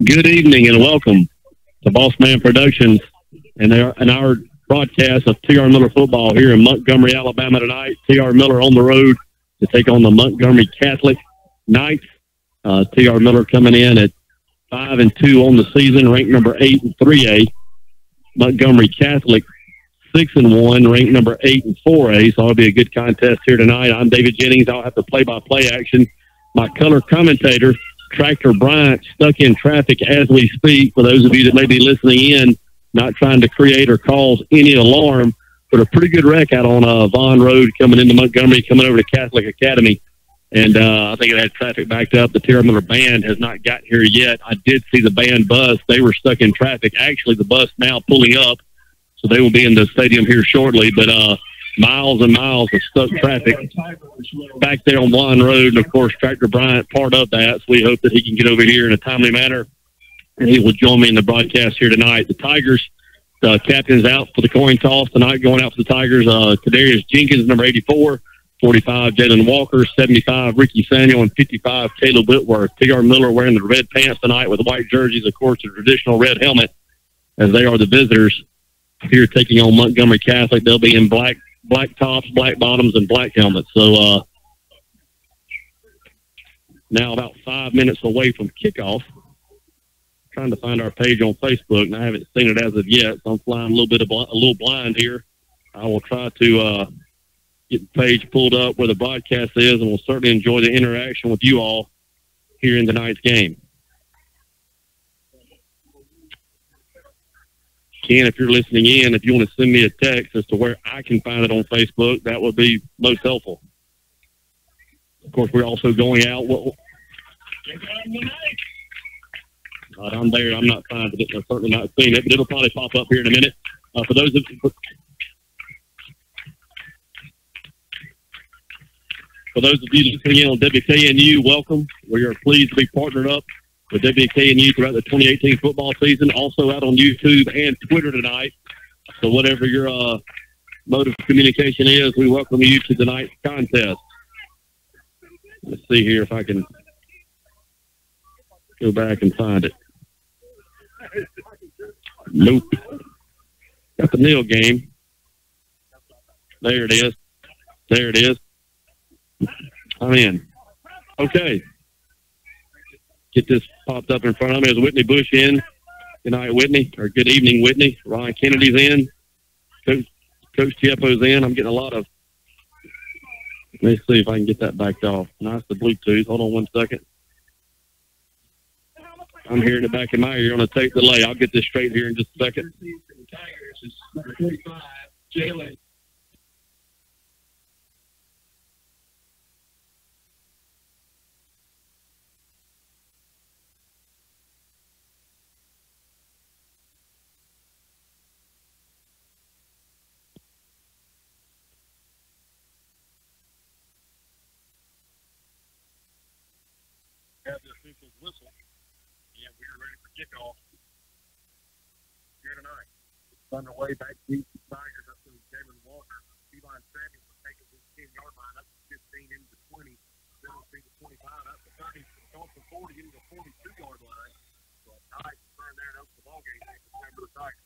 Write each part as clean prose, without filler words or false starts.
Good evening and welcome to Boss Man Productions and our broadcast of T.R. Miller football here in Montgomery, Alabama tonight. T.R. Miller on the road to take on the Montgomery Catholic Knights. T.R. Miller coming in at 5-2 on the season, ranked number 8 in 3A. Montgomery Catholic 6-1, ranked number 8 in 4A. So it'll be a good contest here tonight. I'm David Jennings. I'll have the play-by-play action. My color commentator, Tractor Bryant, stuck in traffic as we speak. For those of you that may be listening in, not trying to create or cause any alarm, but a pretty good wreck out on Vaughn Road coming into Montgomery, coming over to Catholic Academy. And I think it had traffic backed up. The T.R. Miller band has not gotten here yet. I did see the band bus. They were stuck in traffic. Actually, the bus now pulling up, so they will be in the stadium here shortly. But miles and miles of stuck traffic back there on Vaughn Road. And, of course, Tractor Bryant part of that. So we hope that he can get over here in a timely manner, and he will join me in the broadcast here tonight. The Tigers, the captain's out for the coin toss tonight, going out for the Tigers. Kadarius Jenkins, number 84, 45, Jalen Walker, 75, Ricky Samuel, and 55, Caleb Whitworth. T.R. Miller wearing the red pants tonight with the white jerseys, of course, the traditional red helmet, as they are the visitors here taking on Montgomery Catholic. They'll be in black tops, black bottoms, and black helmets. So now about 5 minutes away from kickoff. Trying to find our page on Facebook, and I haven't seen it as of yet, so I'm flying a little blind here. I will try to get the page pulled up where the broadcast is, and we'll certainly enjoy the interaction with you all here in tonight's game. Ken, if you're listening in, if you want to send me a text as to where I can find it on Facebook, that would be most helpful. Of course, we're also going out. I'm there. I'm not finding it. I've certainly not seen it, but it'll probably pop up here in a minute. For those of you listening in on WKNU, welcome. We are pleased to be partnered up with WKNU throughout the 2018 football season. Also out on YouTube and Twitter tonight. So whatever your mode of communication is, we welcome you to tonight's contest. Let's see here if I can go back and find it. Nope. Got the nil game. There it is. There it is. I'm in. Okay. Get this popped up in front of me. Is Whitney Bush in? Good night, Whitney. Or good evening, Whitney. Ryan Kennedy's in. Coach Tiapo's in. I'm getting a lot of... Let me see if I can get that backed off. Nice, the Bluetooth. Hold on one second. I'm hearing it back in my ear on a tape delay. I'll get this straight here in just a second. Number 45, Jalen. Have the officials whistle. And we are ready for kickoff here tonight. It's underway back deep to Tigers up to Jalen Walker. Eli Samuel will take it to the 10-yard line up to 15 into the 20. Then we'll see the 25 up to 30. Going from 40 into the 42-yard line. So a tie to turn there and open the ball game for the Tigers.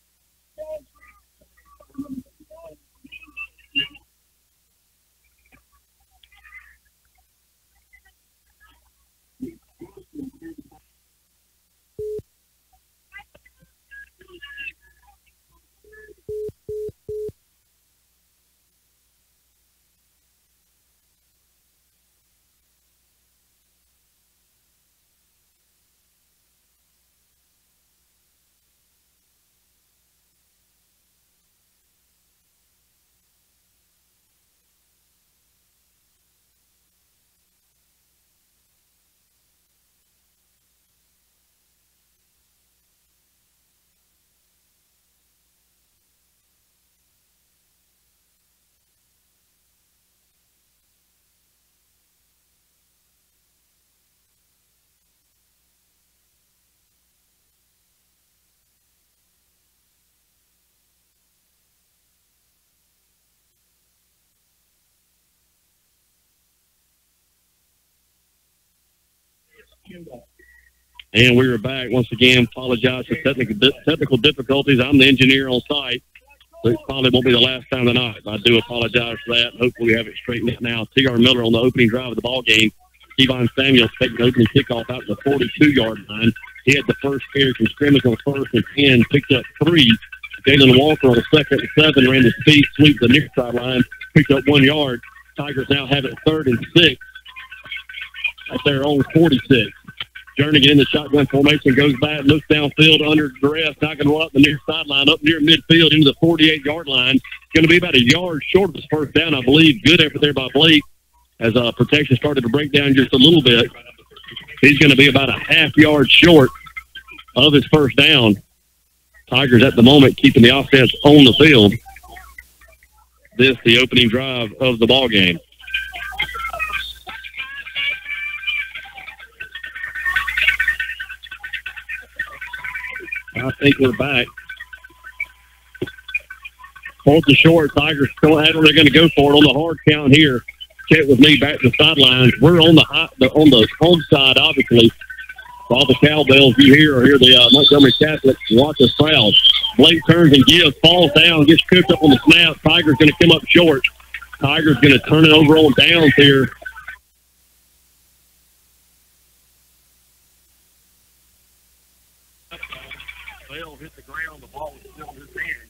And we are back once again. Apologize for technical difficulties. I'm the engineer on site. So it probably won't be the last time tonight. I do apologize for that. Hopefully we have it straightened out now. T.R. Miller on the opening drive of the ball game. Kevon Samuels taking the opening kickoff out to the 42-yard line. He had the first carry from scrimmage on 1st and 10, picked up 3. Jalen Walker on the 2nd and 7 ran the speed sweep the near sideline, picked up 1 yard. Tigers now have it 3rd and 6 at their own 46. Jernigan in the shotgun formation, goes back, looks downfield under duress, not going to run up the near sideline, up near midfield into the 48-yard line. Going to be about a yard short of his first down, I believe. Good effort there by Blake as protection started to break down just a little bit. He's going to be about a half yard short of his first down. Tigers at the moment keeping the offense on the field. This the opening drive of the ball game. I think we're back. 4th and short. Tigers still have they're going to go for it on the hard count here. Check with me back to the sidelines. We're on the home side, obviously. All the cowbells you hear are here. The Montgomery Catholic watch us proud. Blake turns and gives, falls down, gets tripped up on the snap. Tigers going to come up short. Tigers going to turn it over on downs here. Bell hit the ground. The ball was still in his hand.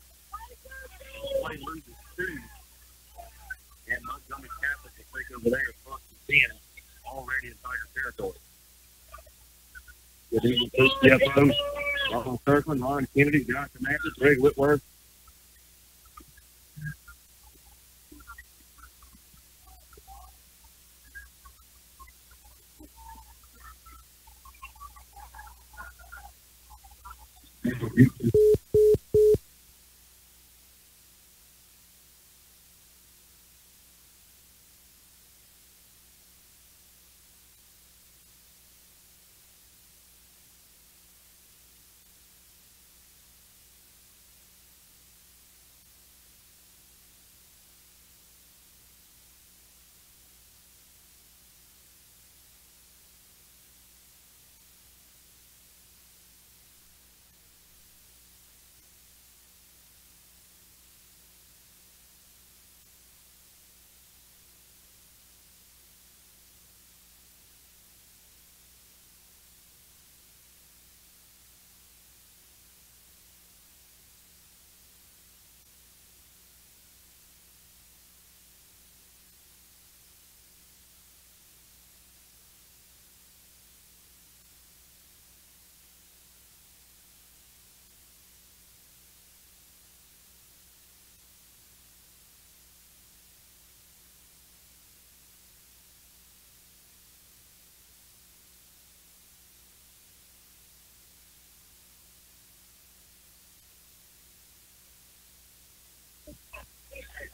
Play loses 2. And Montgomery Catholic will take over there 1st and 10, already in Tiger territory. Good evening, Coach CFO. Ron Kirkland, Ron Kennedy, Josh Mathis, Greg Whitworth.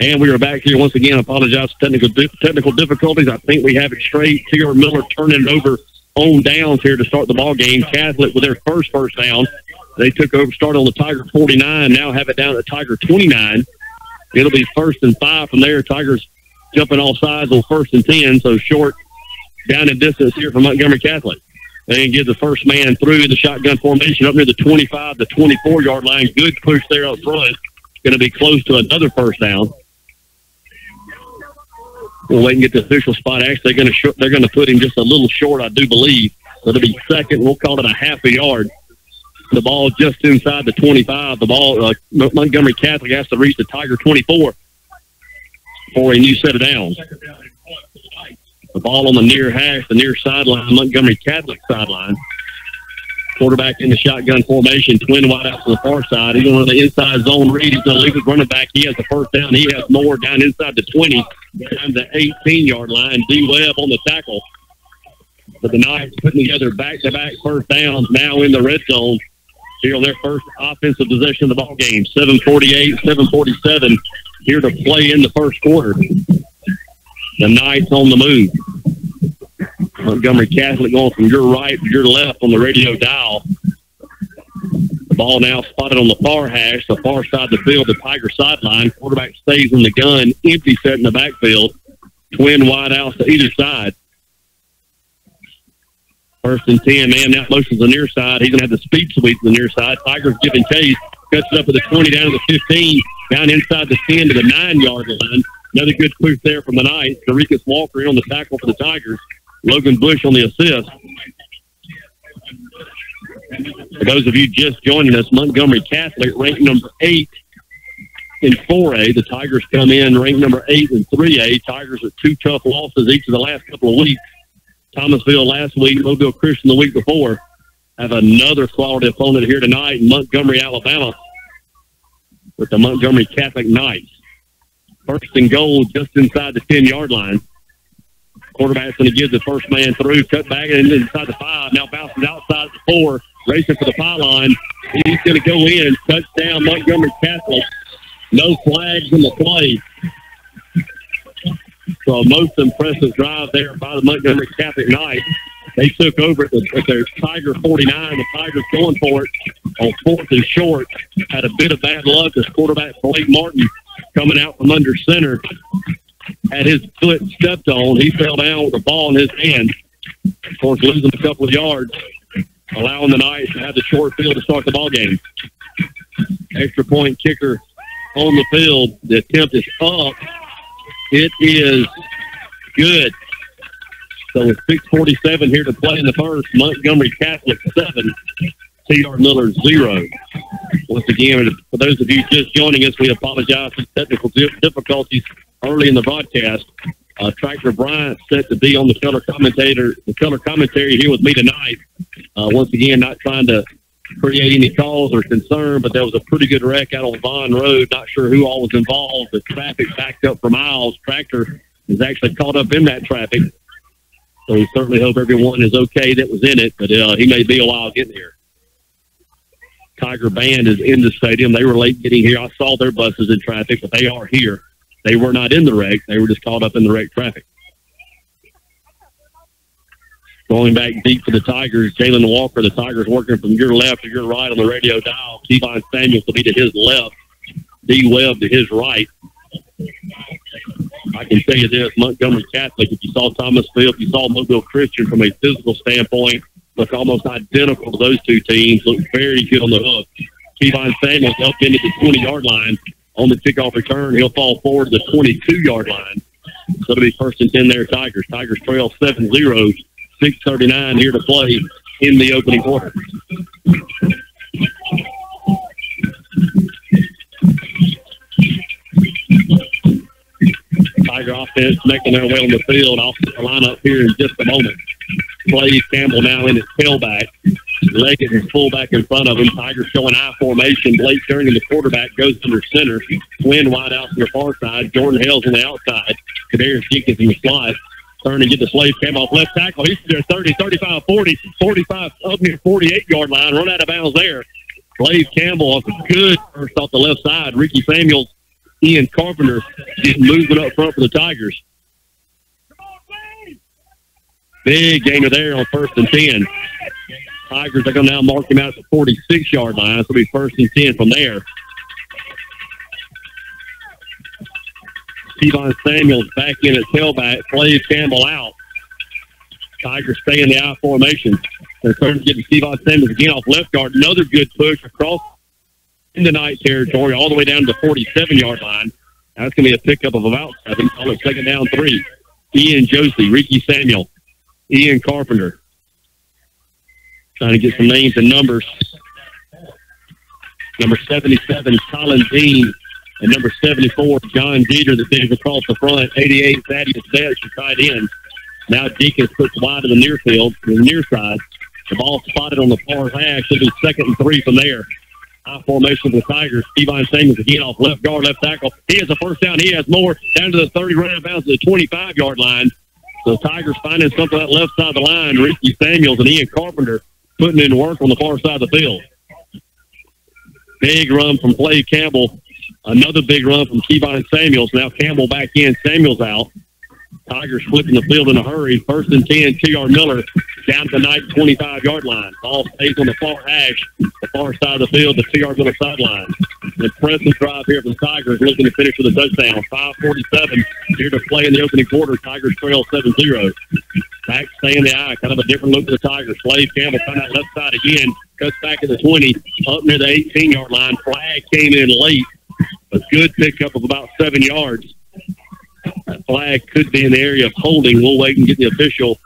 And we are back here once again. I apologize for technical difficulties. I think we have it straight. T.R. Miller turning it over on downs here to start the ball game. Catholic with their first down. They took over, started on the Tiger 49, now have it down at Tiger 29. It'll be 1st and 5 from there. Tigers jumping all sides on 1st and 10, so short down in distance here from Montgomery Catholic. They get the first man through the shotgun formation up near the 25 to 24-yard line. Good push there up front. Going to be close to another first down. We'll wait and get the official spot. Actually, they're going to put him just a little short, I do believe. So it'll be 2nd. We'll call it a half a yard. The ball just inside the 25. The ball, Montgomery Catholic has to reach the Tiger 24 for a new set of downs. The ball on the near hash, the near sideline, Montgomery Catholic sideline. Quarterback in the shotgun formation, twin wide out to the far side. He's on the inside zone read. He's going to leave his running back. He has the first down. He has more down inside the 20, down the 18-yard line. D. Webb on the tackle. But the Knights putting together back-to-back first downs now in the red zone. Here on their first offensive possession of the ball game. 7:48, 7:47 here to play in the first quarter. The Knights on the move. Montgomery Catholic going from your right to your left on the radio dial. The ball now spotted on the far hash, the far side of the field, the Tiger sideline. Quarterback stays in the gun, empty set in the backfield. Twin wide outs to either side. First and 10, man, that motion's the near side. He's going to have the speed sweep to the near side. Tigers giving chase. Cuts it up at the 20, down to the 15, down inside the 10 to the 9-yard line. Another good push there from the Knights. Darius Walker in on the tackle for the Tigers. Logan Bush on the assist. For those of you just joining us, Montgomery Catholic ranked number 8 in 4A. The Tigers come in ranked number 8 in 3A. Tigers with 2 tough losses each of the last couple of weeks. Thomasville last week, Mobile Christian the week before. Have another quality opponent here tonight in Montgomery, Alabama, with the Montgomery Catholic Knights. First and goal just inside the 10-yard line. Quarterback's going to give the first man through, cut back and inside the 5. Now bounces outside the 4, racing for the pylon. He's going to go in, touchdown Montgomery Catholic. No flags in the play. So a most impressive drive there by the Montgomery Catholic Knights. They took over at their Tiger 49. The Tigers going for it on 4th and short. Had a bit of bad luck as quarterback Blake Martin coming out from under center. Had his foot stepped on. He fell down with the ball in his hand. Of course, losing a couple of yards, allowing the Knights to have the short field to start the ball game. Extra point kicker on the field. The attempt is up. It is good. So with 6:47 here to play in the first, Montgomery Catholic 7, T.R. Miller 0. Once again, for those of you just joining us, we apologize for technical difficulties early in the broadcast. Tractor Bryant set to be on the color commentary here with me tonight. Once again, not trying to create any calls or concern, but there was a pretty good wreck out on Vaughn Road. Not sure who all was involved. The traffic backed up for miles. Tractor is actually caught up in that traffic. So we certainly hope everyone is okay that was in it, but he may be a while getting here. Tiger Band is in the stadium. They were late getting here. I saw their buses in traffic, but they are here. They were not in the wreck. They were just caught up in the wreck traffic. Going back deep for the Tigers, Jalen Walker. The Tigers working from your left to your right on the radio dial. Kevon Samuels will be to his left. D. Webb to his right. I can tell you this, Montgomery Catholic, if you saw Thomasville, if you saw Mobile Christian from a physical standpoint, look almost identical to those two teams. Look very good on the hook. Kevon Samuels up into the 20-yard line. On the kickoff return, he'll fall forward to the 22-yard line. So it'll be first and 10 there, Tigers. Tigers trail 7-0, 6:39 here to play in the opening quarter. Tiger offense making their way on the field. I'll set the lineup here in just a moment. Blaze Campbell now in his tailback. Leggett is fullback in front of him. Tigers showing I formation. Blake Jernigan, the quarterback, goes under center. Quinn wide out to the far side. Jordan Hales on the outside. Kadarius Jenkins in the slot. Turn and get the Slave Campbell off left tackle. He's there 30, 35, 40, 45, up near 48-yard line. Run out of bounds there. Slave Campbell off a good first off the left side. Ricky Samuels, Ian Carpenter getting moving up front for the Tigers. Big gainer there on first and 10. Tigers are going to now mark him out at the 46-yard line. So it'll be first and 10 from there. Kevon Samuels back in at tailback. Slave Campbell out. Tigers stay in the I formation. They're starting to get to Kevon Samuels again off left guard. Another good push across into night territory all the way down to the 47-yard line. That's going to be a pickup of about 7. Call it second down 3. Ian Josie, Ricky Samuel, Ian Carpenter. Trying to get some names and numbers. Number 77, Colin Dean. And number 74, John Dieter, that digs across the front. 88, Thaddeus Betts, tight end. Now Deacons puts wide to the near field, the near side. The ball spotted on the far hash. It'll be second and 3 from there. High formation for the Tigers. Kevon Samuels again off left guard, left tackle. He has a first down. He has more. Down to the 30, right out of bounds to the 25-yard line. So Tigers finding something on that left side of the line. Ricky Samuels and Ian Carpenter putting in work on the far side of the field. Big run from Clay Campbell. Another big run from Kevon Samuels. Now Campbell back in. Samuels out. Tigers flipping the field in a hurry. First and 10, T.R. Miller down to the Knight 25-yard line. Ball stays on the far hash, the far side of the field, the T.R. Miller sideline. An impressive drive here from the Tigers, looking to finish with a touchdown. 5:47 here to play in the opening quarter. Tigers trail 7-0. Back, stay in the eye. Kind of a different look for the Tigers. Slade Campbell trying that left side again. Cuts back at the 20, up near the 18-yard line. Flag came in late. A good pickup of about 7 yards. That flag could be in the area of holding. We'll wait and get the official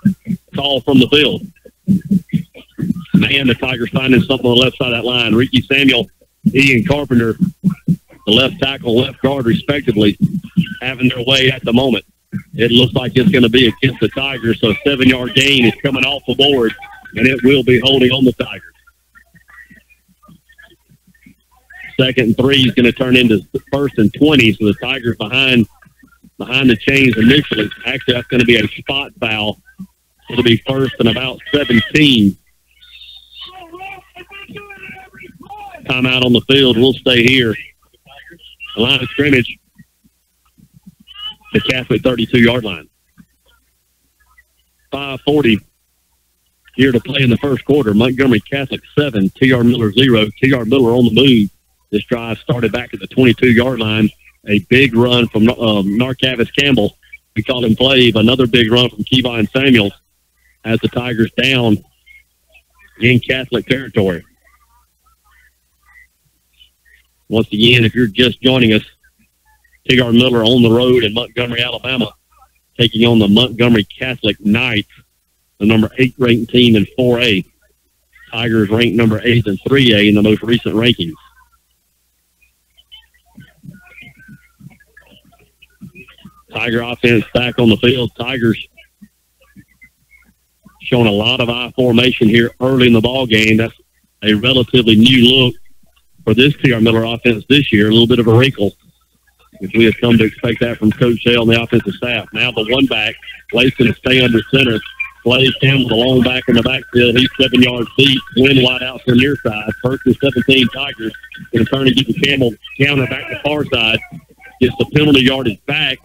call from the field. Man, the Tigers finding something on the left side of that line. Ricky Samuel, Ian Carpenter, the left tackle, left guard, respectively, having their way at the moment. It looks like it's going to be against the Tigers, so a 7-yard gain is coming off the board, and it will be holding on the Tigers. 2nd and 3 is going to turn into 1st and 20, so the Tigers behind the chains initially. Actually, that's going to be a spot foul. It'll be 1st and about 17. Timeout on the field. We'll stay here. The line of scrimmage, the Catholic 32-yard line. 5:40 here to play in the first quarter. Montgomery Catholic 7, T.R. Miller 0. T.R. Miller on the move. This drive started back at the 22-yard line. A big run from Narcavis Campbell. We called him Flav. Another big run from Kevon Samuels as the Tigers down in Catholic territory. Once again, if you're just joining us, T.R. Miller on the road in Montgomery, Alabama, taking on the Montgomery Catholic Knights, the number 8 ranked team in 4A. Tigers ranked number 8 in 3A in the most recent rankings. Tiger offense back on the field. Tigers showing a lot of I formation here early in the ball game. That's a relatively new look for this T.R. Miller offense this year. A little bit of a wrinkle, which we have come to expect that from Coach Shell and the offensive staff. Now the one back, Blake's going to stay under center. Slade Campbell, the long back in the backfield. He's 7 yards deep. Wind wide out from near side. 1st and 17 Tigers. Going to turn and get the Campbell counter back to far side. Gets the penalty yardage back.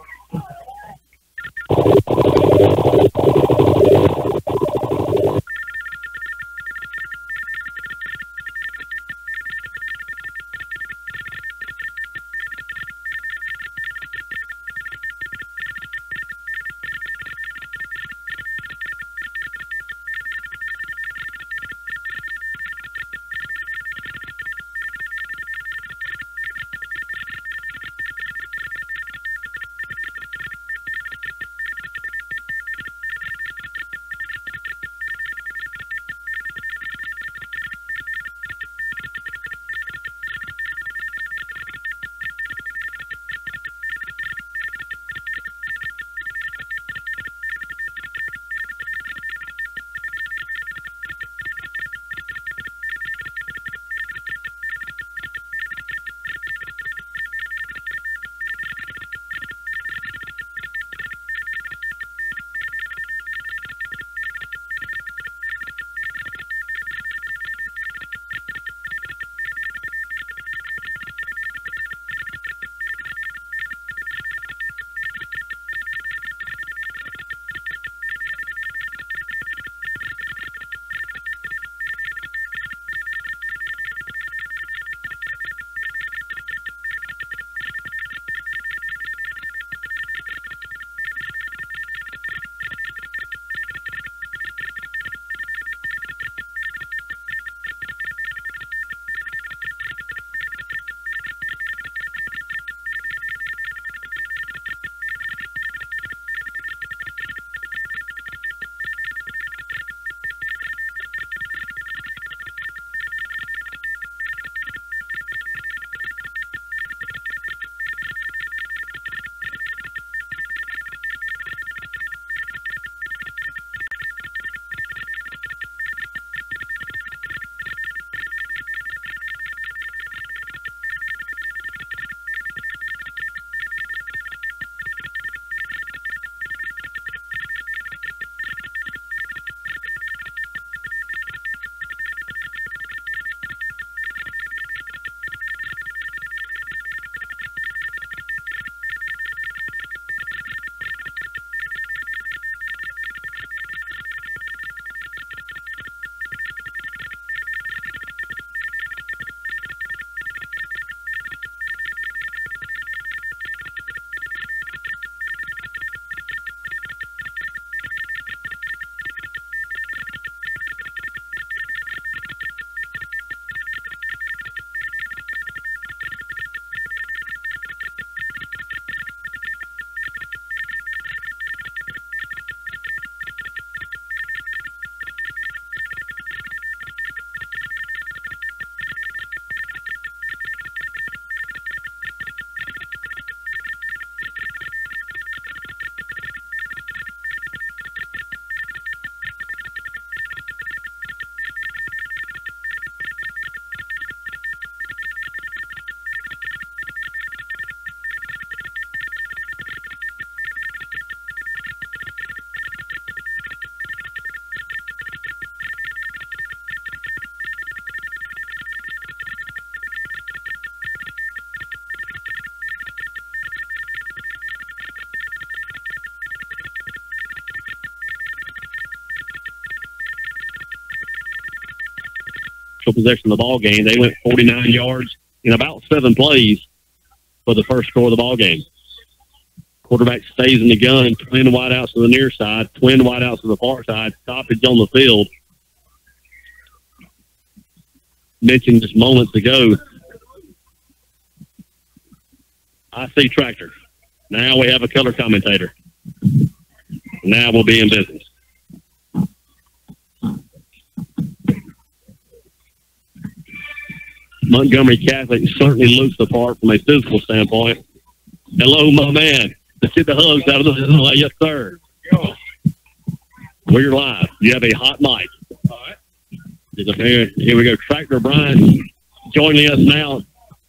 actual possession of the ball game. They went 49 yards in about 7 plays for the first score of the ball game. Quarterback stays in the gun, twin wideouts to the near side, twin wideouts to the far side, stoppage on the field. Mentioned just moments ago, I see tractor. Now we have a color commentator. Now we'll be in business. Montgomery Catholic certainly looks the part from a physical standpoint. Hello, my man. Let's get the hugs out of the yes, sir. We're live. You have a hot mic. All right. Here we go. Tractor Brian joining us now.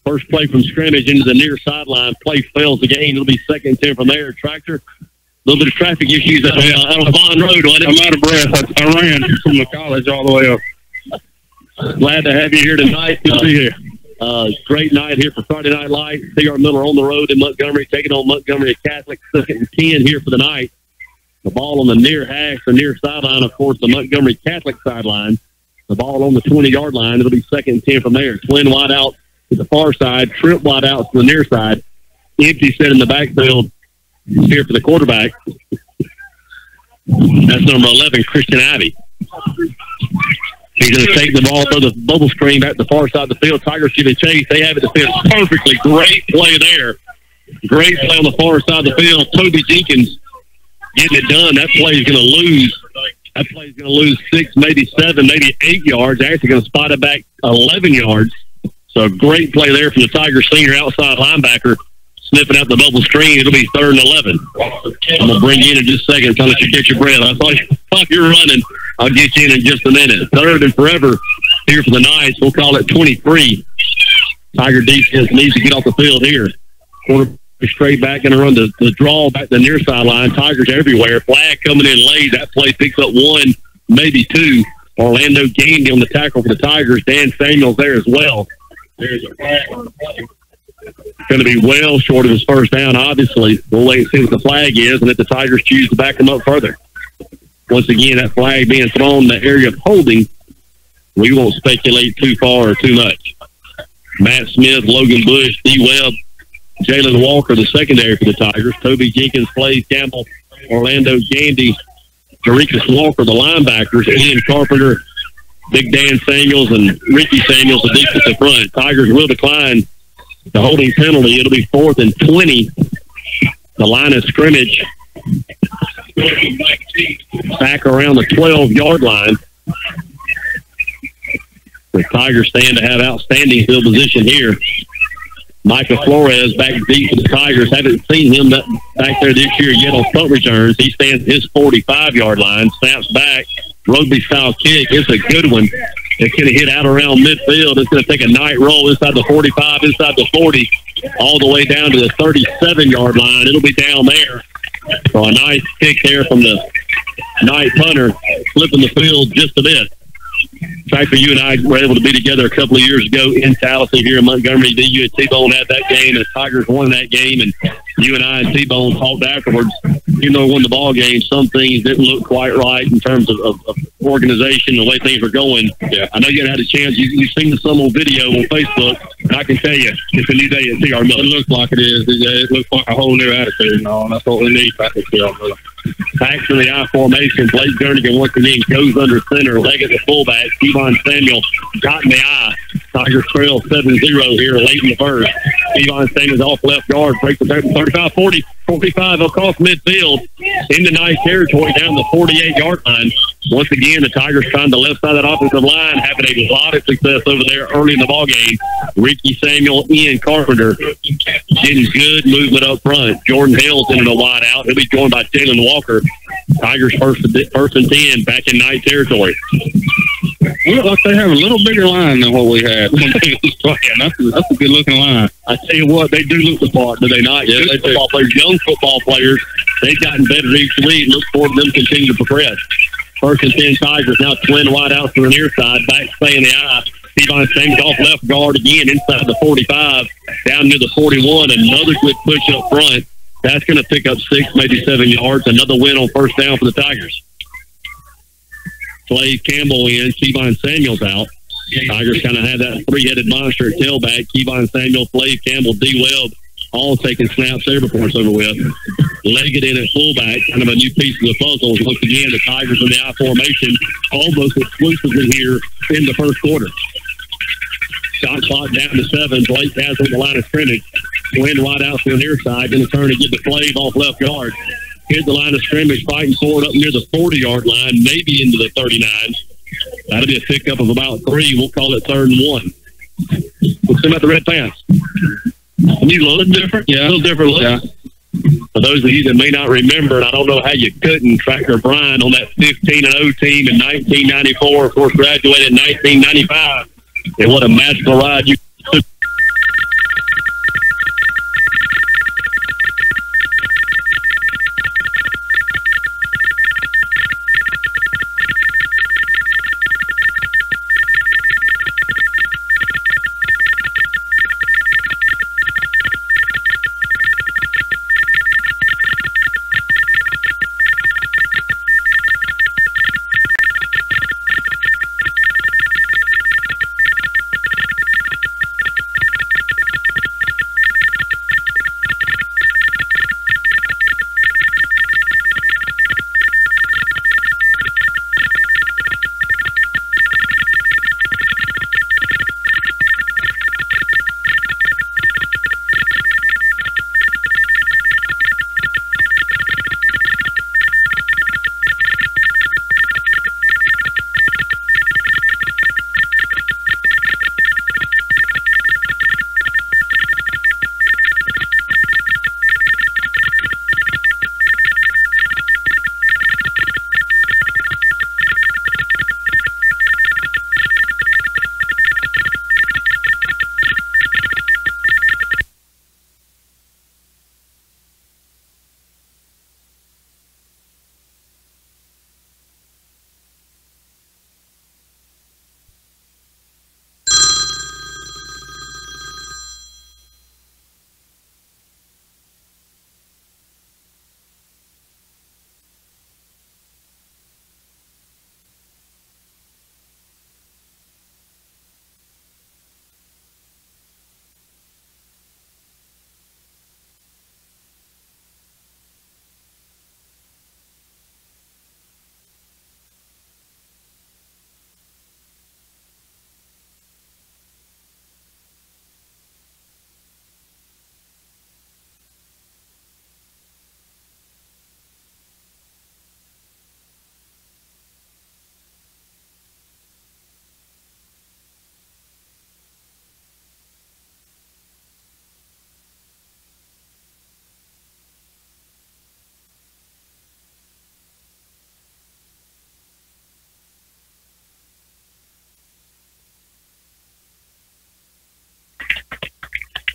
First play from scrimmage into the near sideline. Play fails the game. It'll be 2nd and 10 from there. Tractor, a little bit of traffic issues out on Vaughn Road. I'm out of breath. I ran from the college all the way up. Glad to have you here tonight. Good to be here. Great night here for Friday Night Lights. T.R. Miller on the road in Montgomery, taking on Montgomery Catholic, 2nd and 10 here for the night. The ball on the near hash, the near sideline, of course, the Montgomery Catholic sideline. The ball on the 20-yard line. It'll be 2nd and 10 from there. Twin wide out to the far side, trip wide out to the near side. Empty set in the backfield here for the quarterback. That's number 11, Christian Ivey. He's going to take the ball, throw the bubble screen back to the far side of the field. Tigers giving chase. They have it defended perfectly. Great play there. Great play on the far side of the field. Toby Jenkins getting it done. That play is going to lose. That play is going to lose 6, maybe 7, maybe 8 yards. They're actually going to spot it back 11 yards. So great play there from the Tigers senior outside linebacker. Sniffing out the bubble screen. It'll be 3rd and 11. I'm going to bring you in just a second. Tell us you catch your breath. I thought you were running. I'll get you in just a minute. 3rd and forever here for the Knights. We'll call it 23. Tiger defense needs to get off the field here. Quarterback straight back, going to run the draw back to the near sideline. Tigers everywhere. Flag coming in late. That play picks up 1, maybe 2. Orlando Gandy on the tackle for the Tigers. Dan Samuels there as well. There's a flag on the play. Going to be well short of his first down, obviously. We'll wait and see what the flag is, and if the Tigers choose to back them up further. Once again, that flag being thrown in the area of holding, we won't speculate too far or too much. Matt Smith, Logan Bush, D. Webb, Jalen Walker, the secondary for the Tigers. Toby Jenkins plays Campbell, Orlando Gandy, Jerichus Walker, the linebackers, Ian Carpenter, Big Dan Samuels, and Ricky Samuels, the defensive front. Tigers will decline the holding penalty. It'll be 4th and 20. The line of scrimmage back around the 12-yard line. The Tigers stand to have outstanding field position here. Micah Flores back deep for the Tigers. Haven't seen him back there this year yet on punt returns. He stands his 45-yard line, snaps back, rugby-style kick. It's a good one. It's going to hit out around midfield. It's going to take a night roll inside the 45, inside the 40, all the way down to the 37-yard line. It'll be down there. So a nice kick there from the Knight punter, flipping the field just a bit. Tractor, you and I were able to be together a couple of years ago in Tallahassee here in Montgomery. You and T-Bone had that game, and the Tigers won that game, and you and I and T-Bone talked afterwards. Even though we won the ball game, some things didn't look quite right in terms of organization and the way things were going. Yeah. I know you had a chance. You've seen some old video on Facebook, and I can tell you, it's a new day at T.R. Miller. It looks like it is. It looks like a whole new attitude and all, and that's what we need back at T.R. Miller. Back to the I formation. Blake Jernigan once again goes under center. Leg at the fullback. Kevon Samuel got in the eye. Tigers trail 7-0 here late in the first. Kevon Samuel's off left guard. Breaks the 35, 40, 45 across midfield into nice territory down the 48-yard line. Once again, the Tigers trying the left side of that offensive line, having a lot of success over there early in the ballgame. Ricky Samuel, Ian Carpenter getting good movement up front. Jordan Hale's in a wide out. He'll be joined by Jalen Walker. Tigers first and 10 back in night territory. Look like they have a little bigger line than what we had. That's a good-looking line. I tell you what, they do look the part, do they not? Yeah, they football players, young football players. They've gotten better each week. Look forward to them continue to progress. First and 10 Tigers now twin wide out to the near side. Back stay in the eye. Kevon Samuels off left guard again inside the 45, down near the 41. Another good push up front. That's going to pick up 6, maybe 7 yards. Another win on first down for the Tigers. Clay Campbell in. Kevon Samuels out. Tigers kind of had that three-headed monster at tailback. Kevon Samuel, Flav Campbell, D. Webb, all taking snaps there before it's over with. Leggett in at fullback, kind of a new piece of the puzzle. Once again, the Tigers in the I formation, almost exclusively here in the first quarter. Shot clock down to 7. Blake has on the line of scrimmage. Wind right out to the near side. Going to turn and get the Flav off left guard. Here's the line of scrimmage, fighting forward up near the 40-yard line, maybe into the 39. That'll be a pickup of about 3. We'll call it 3rd and 1. Let's see about the red pants. You look different? Yeah, a little different look. Yeah. For those of you that may not remember, and I don't know how you couldn't, Tractor Bryan on that 15-0 team in 1994, of course, graduated in 1995. And what a magical ride you took.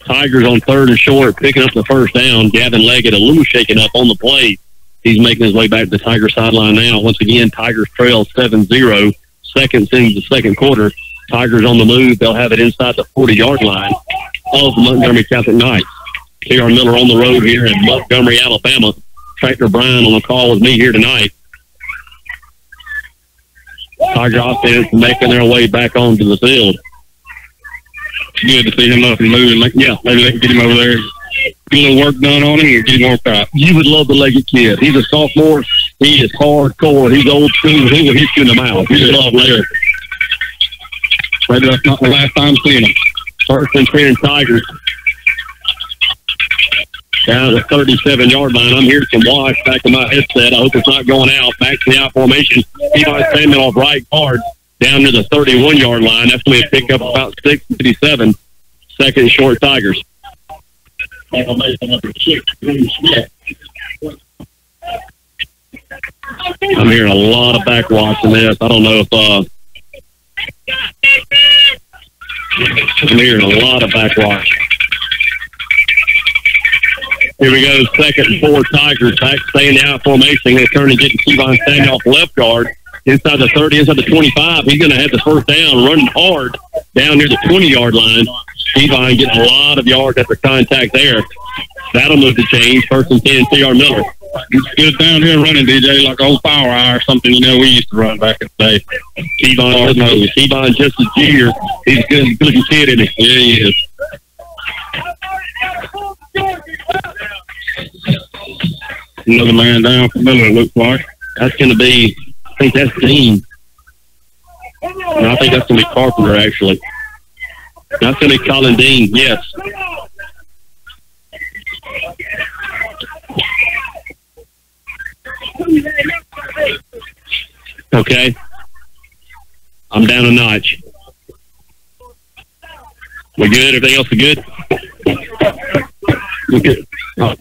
Tigers on 3rd and short, picking up the first down. Gavin Leggett a little shaken up on the play. He's making his way back to the Tiger sideline now. Once again, Tigers trail 7-0. Seconds into the second quarter. Tigers on the move. They'll have it inside the 40-yard line of Montgomery Catholic Knights. T.R. Miller on the road here in Montgomery, Alabama. Tractor Bryan on the call with me here tonight. Tiger offense making their way back onto the field. Good to see him up and moving. Yeah, maybe they can get him over there. Get a little work done on him and get him worked out. You would love the Leggett kid. He's a sophomore. He is hardcore. He's old school. He will hit you in the mouth. He's a love Leggett. Maybe that's not the last time seeing him. 1st and 10 Tigers. Down to the 37-yard line. I'm hearing some wash back in my headset. I hope it's not going out. Back to the out formation. Kevon Samuel off right guard. Down to the 31-yard line. That's going to be a pickup about 6:57. 2nd and short Tigers. I'm hearing a lot of backwash in this. I don't know if I'm hearing a lot of backwash. Here we go. 2nd and 4 Tigers. Back staying the out formation. They turn and get Kevon Samuel off left guard. Inside the 30, inside the 25. He's going to have the first down, running hard down near the 20-yard line. Kevon getting a lot of yards after contact there. That'll move the chains. First and 10, T.R. Miller. It's good downhill running, DJ, like old Power Eye or something, we used to run back in the day. Kevon just a junior. He's a good looking kid, isn't he? Yeah, he is. Another man down for Miller, it looks like. That's going to be, I think that's Dean. No, I think that's going to be Carpenter, actually. That's going to be Colin Dean, yes. Okay. I'm down a notch. We good? Everything else is good? We good. Oh.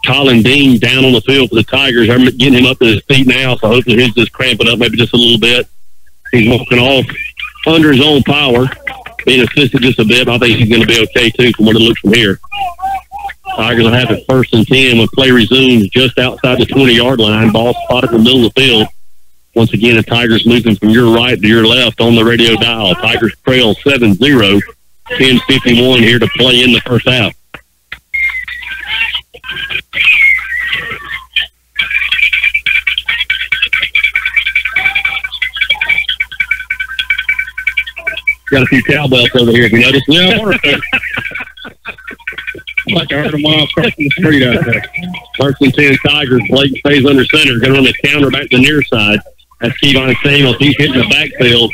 Colin Dean down on the field for the Tigers. I'm getting him up to his feet now, so hopefully he's just cramping up maybe just a little bit. He's walking off under his own power, being assisted just a bit, but I think he's going to be okay, too, from what it looks from here. Tigers will have it first and 10 when play resumes just outside the 20-yard line. Ball spotted in the middle of the field. Once again, the Tigers moving from your right to your left on the radio dial. Tigers trail 7-0, 10:51 here to play in the first half. Got a few cowbells over here, if you notice. Yeah, I wonder if like I heard them while across the street out there. First and 10 Tigers. Blake stays under center. Going to run a counter back to the near side. That's Kevon Samuels. He's hitting the backfield.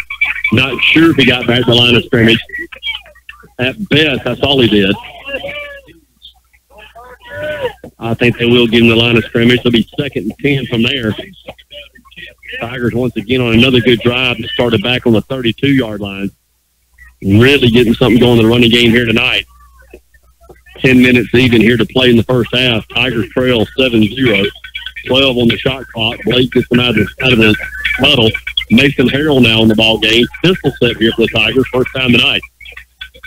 Not sure if he got back to the line of scrimmage. At best, that's all he did. I think they will give him the line of scrimmage. It'll be second and 10 from there. Tigers once again on another good drive that started back on the 32-yard line. Really getting something going in the running game here tonight. 10 minutes even here to play in the first half. Tigers trail 7-0. 12 on the shot clock. Blake gets them out of the huddle. Mason Harrell now in the ball game. Pistol set here for the Tigers. First time tonight.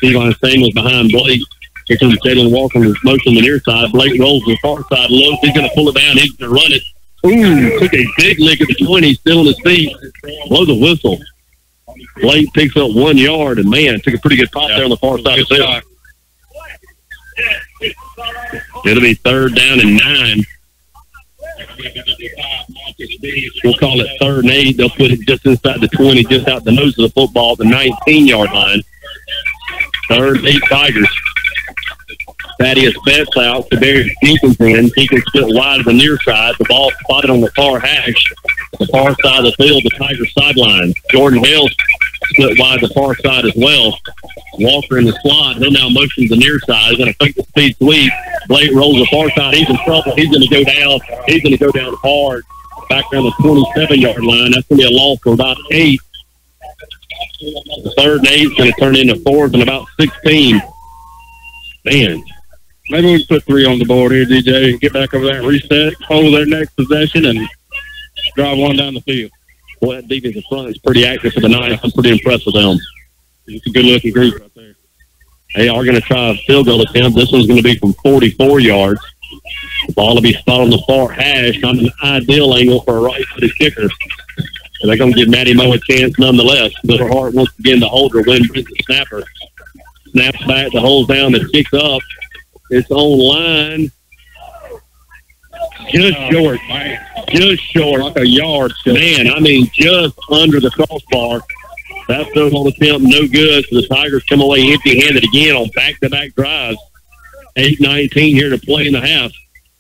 Kevon Samuels behind Blake. Here comes Jalen Walker with motion on the near side. Blake rolls to the far side low. He's going to pull it down. He's going to run it. Ooh, took a big lick at the 20. Still on his feet. Blows a whistle. Blake picks up 1 yard, and man, took a pretty good pop there on the far side of the field. It'll be third down and 9. We'll call it third and 8. They'll put it just inside the 20, just out the nose of the football, the 19-yard line. Third and 8 Tigers. Thaddeus Betts out to Darius Jenkins in. Jenkins split wide to the near side. The ball spotted on the far hash. The far side of the field, the Tigers sideline. Jordan Hales split wide the far side as well. Walker in the slot. He'll now motion to the near side. He's going to fake the speed sweep. Blake rolls the far side. He's in trouble. He's going to go down. He's going to go down hard. Back around the 27-yard line. That's going to be a loss for about 8. The third and 8 is going to turn into fourth and about 16. Man. Maybe we can put 3 on the board here, DJ, and get back over there and reset, hold their next possession, and drive one down the field. Boy, that defensive front is pretty active for the Knights. I'm pretty impressed with them. It's a good-looking group right there. They are going to try a field goal attempt. This one's going to be from 44 yards. The ball will be spot on the far hash. Not an ideal angle for a right-footed kicker. And they're going to give Maddie Moe a chance nonetheless. Little Hart once again to hold her when brings the snapper. Snaps back, the hole's down, the kicks up. It's on line. Just short, man. Just short. Like a yard. Man, I mean, just under the crossbar. That field goal attempt, no good. So the Tigers come away empty-handed again on back-to-back drives. 8:19 here to play in the half.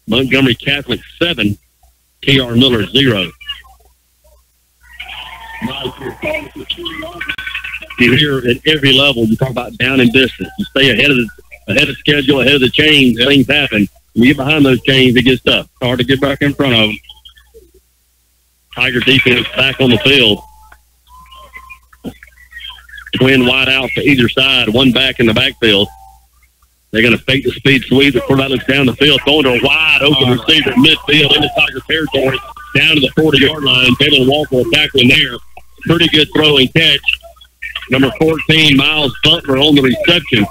Montgomery Catholic 7, T.R. Miller 0. You hear at every level, you talk about down and distance. You stay ahead of schedule, ahead of the chains, things happen. When you get behind those chains, it gets tough. Hard to get back in front of them. Tiger defense back on the field. Twin wide out to either side, one back in the backfield. They're going to fake the speed sweep. The quarterback looks down the field, throwing to a wide open receiver at midfield into Tiger territory, down to the 40-yard line. Jalen Walker tackling there. Pretty good throw and catch. Number 14, Miles Butler on the reception.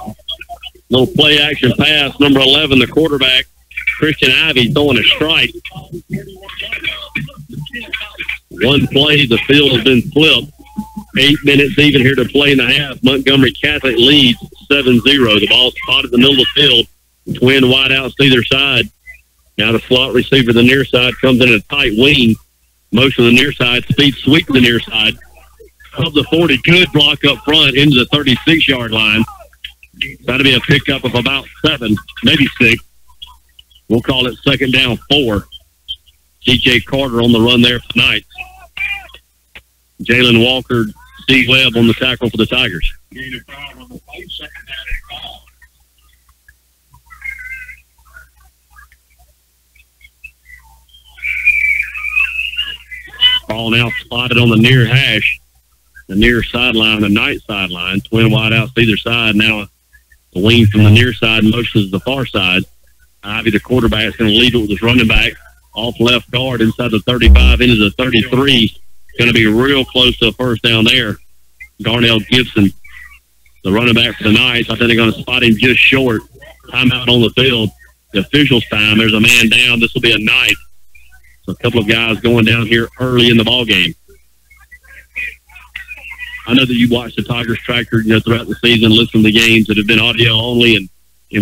Little play action pass. Number 11, the quarterback, Christian Ivey, throwing a strike. One play, the field has been flipped. 8 minutes even here to play in the half. Montgomery Catholic leads 7-0. The ball spotted in the middle of the field. Twin wideouts to either side. Now the slot receiver, the near side, comes in a tight wing. Motion to the near side, speed sweep to the near side. Of the 40, good block up front into the 36-yard line. That'll be a pickup of about 7, maybe 6. We'll call it second down 4. C.J. Carter on the run there tonight. Jalen Walker, Steve Webb on the tackle for the Tigers. Ball now spotted on the near hash, the near sideline, the Knight sideline. Twin wideouts to either side. Now the wing from the near side motions to the far side. Ivy, the quarterback, is going to lead it with his running back off left guard inside the 35 into the 33. Going to be real close to a first down there. Darnell Gibson, the running back for the Knights. I think they're going to spot him just short. Timeout on the field. The officials' time. There's a man down. This will be a Knight. So a couple of guys going down here early in the ball game. I know that you watched the Tigers Tractor, throughout the season, listen to the games that have been audio only, and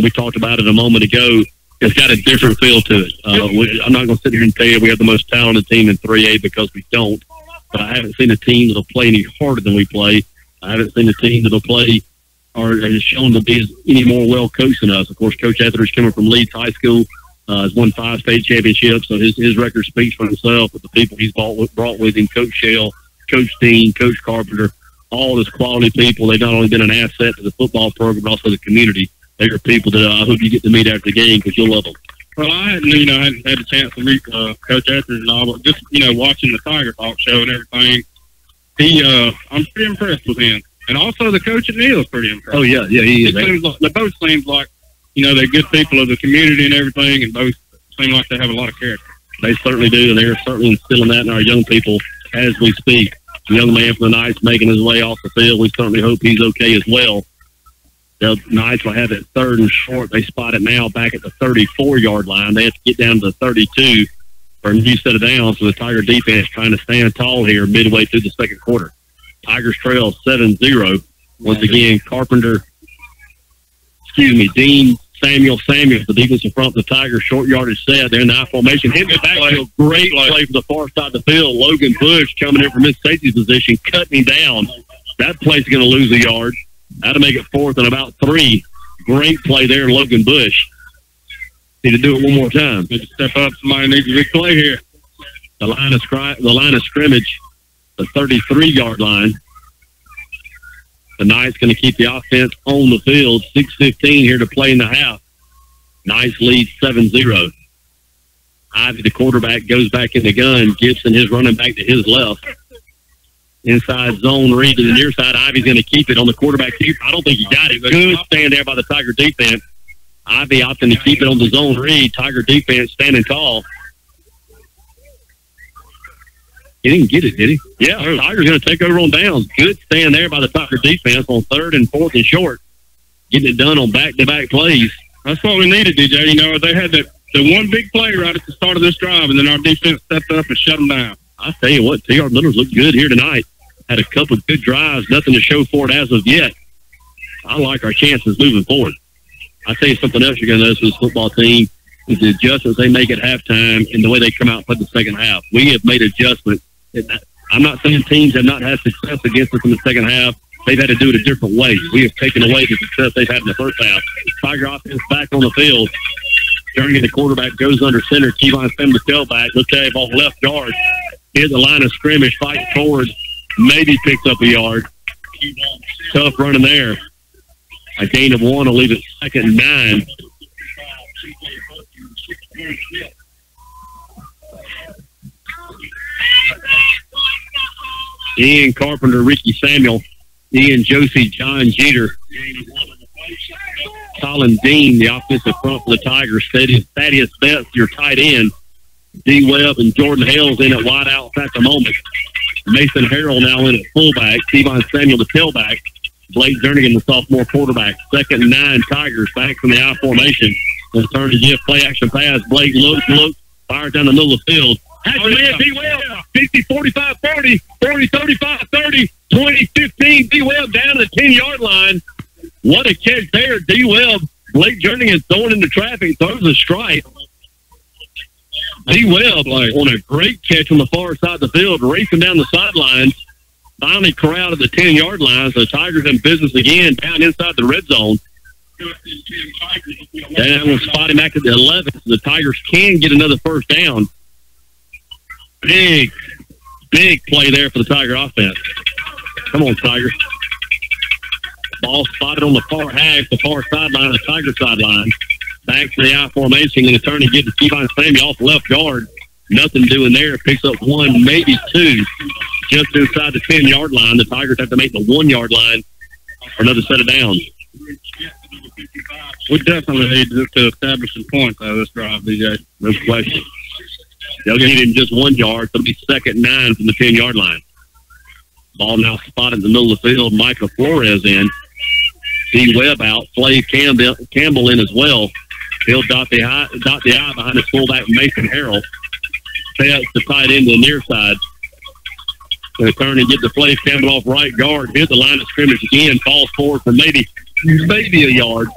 we talked about it a moment ago. It's got a different feel to it. I'm not going to sit here and tell you we have the most talented team in 3A because we don't. But I haven't seen a team that'll play any harder than we play. I haven't seen a team that'll play or has shown to be any more well coached than us. Of course, Coach Etheridge, coming from Leeds High School, has won 5 state championships, so his record speaks for himself. With the people he's brought with him, Coach Shell, Coach Dean, Coach Carpenter, all this quality people. They've not only been an asset to the football program, but also the community. They are people that I hope you get to meet after the game because you'll love them. Well, I hadn't had a chance to meet Coach Etheridge and all, but just, watching the Tiger Talk show and everything, I'm pretty impressed with him. And also the coach at Neal is pretty impressed. Oh, yeah, he is. They both seem like, they're good people of the community and everything, and both seem like they have a lot of character. They certainly do, and they're certainly instilling that in our young people as we speak. The young man from the Knights making his way off the field. We certainly hope he's okay as well. The Knights will have it 3rd and short. They spot it now back at the 34-yard line. They have to get down to the 32 for a new set of downs. So the Tiger defense trying to stand tall here midway through the second quarter. Tigers trail 7-0. Once again, Dean Samuel, the defensive front of the Tigers, short yardage set. They're in the I formation. Hitting the backfield. Great play for the far side of the field. Logan Bush coming in from his safety position, cutting him down. That play's going to lose a yard. That'll make it 4th and about 3. Great play there, Logan Bush. Need to do it one more time. Need to step up. Somebody needs a big play here. The line of scrimmage, the 33-yard line. The Knights going to keep the offense on the field. 6:15 here to play in the half. Knights lead 7-0. Ivy, the quarterback, goes back in the gun. Gibson, his running back to his left. Inside zone read to the near side. Ivy's going to keep it on the quarterback. I don't think he got it. Good stand there by the Tiger defense. Ivy opting to keep it on the zone read. Tiger defense standing tall. He didn't get it, did he? Yeah, Tiger's going to take over on downs. Good stand there by the Tiger defense on 3rd and 4th and short. Getting it done on back-to-back plays. That's what we needed, DJ. They had the one big play right at the start of this drive, and then our defense stepped up and shut them down. I tell you what, T.R. Miller's looked good here tonight. Had a couple of good drives, nothing to show for it as of yet. I like our chances moving forward. I'll tell you something else you're going to notice with this football team is the adjustments they make at halftime and the way they come out and play the second half. We have made adjustments. I'm not saying teams have not had success against us in the second half. They've had to do it a different way. We have taken away the success they've had in the first half. Tiger offense back on the field. Jernigan, the quarterback, goes under center. Kevon Sim, the tailback. Look at him off left guard. Here's the line of scrimmage, fighting forward. Maybe picks up a yard. Tough running there. A gain of 1 will leave it 2nd and 9. Ian Carpenter, Ricky Samuel, Ian Josie, John Jeter, Colin Dean, the offensive front for the Tigers. Thaddeus Betts, your tight end. D. Webb and Jordan Hales in at wide outs at the moment. Mason Harrell now in at fullback. Kevon Samuel, the tailback. Blake Jernigan, the sophomore quarterback. 2nd and 9, Tigers back from the I formation. Let's turn to Jeff, play action pass. Blake looks, fires down the middle of the field. Has D. Webb, 50, 45, 40, 40, 35, 30, 20, 15. D. Webb down to the 10-yard line. What a catch there. D. Webb, Blake Jernigan throwing into traffic, throws a strike. D. Webb on a great catch on the far side of the field, racing down the sidelines. Finally corralled at the 10-yard line. So Tigers in business again down inside the red zone. That will spot him back at the 11. So the Tigers can get another first down. Big play there for the Tiger offense. Come on, Tigers. Ball spotted on the far hash, the far sideline, the Tiger sideline. Back to the I formation, and turn to get to Kevon Samuel off left guard. Nothing doing there. Picks up one, maybe two, just inside the 10-yard line. The Tigers have to make the 1-yard line for another set of downs. We definitely need to establish some points out of this drive, DJ. No question. They'll get him just 1 yard, so it'll be 2nd and 9 from the 10-yard line. Ball now spotted in the middle of the field. Michael Flores in. D. Webb out. Flav Campbell in as well. He'll dot the I behind his fullback, Mason Harrell. Sets the tight end to the near side. They turn and get the Flav Campbell off right guard. Hit the line of scrimmage again. Falls forward for maybe a yard.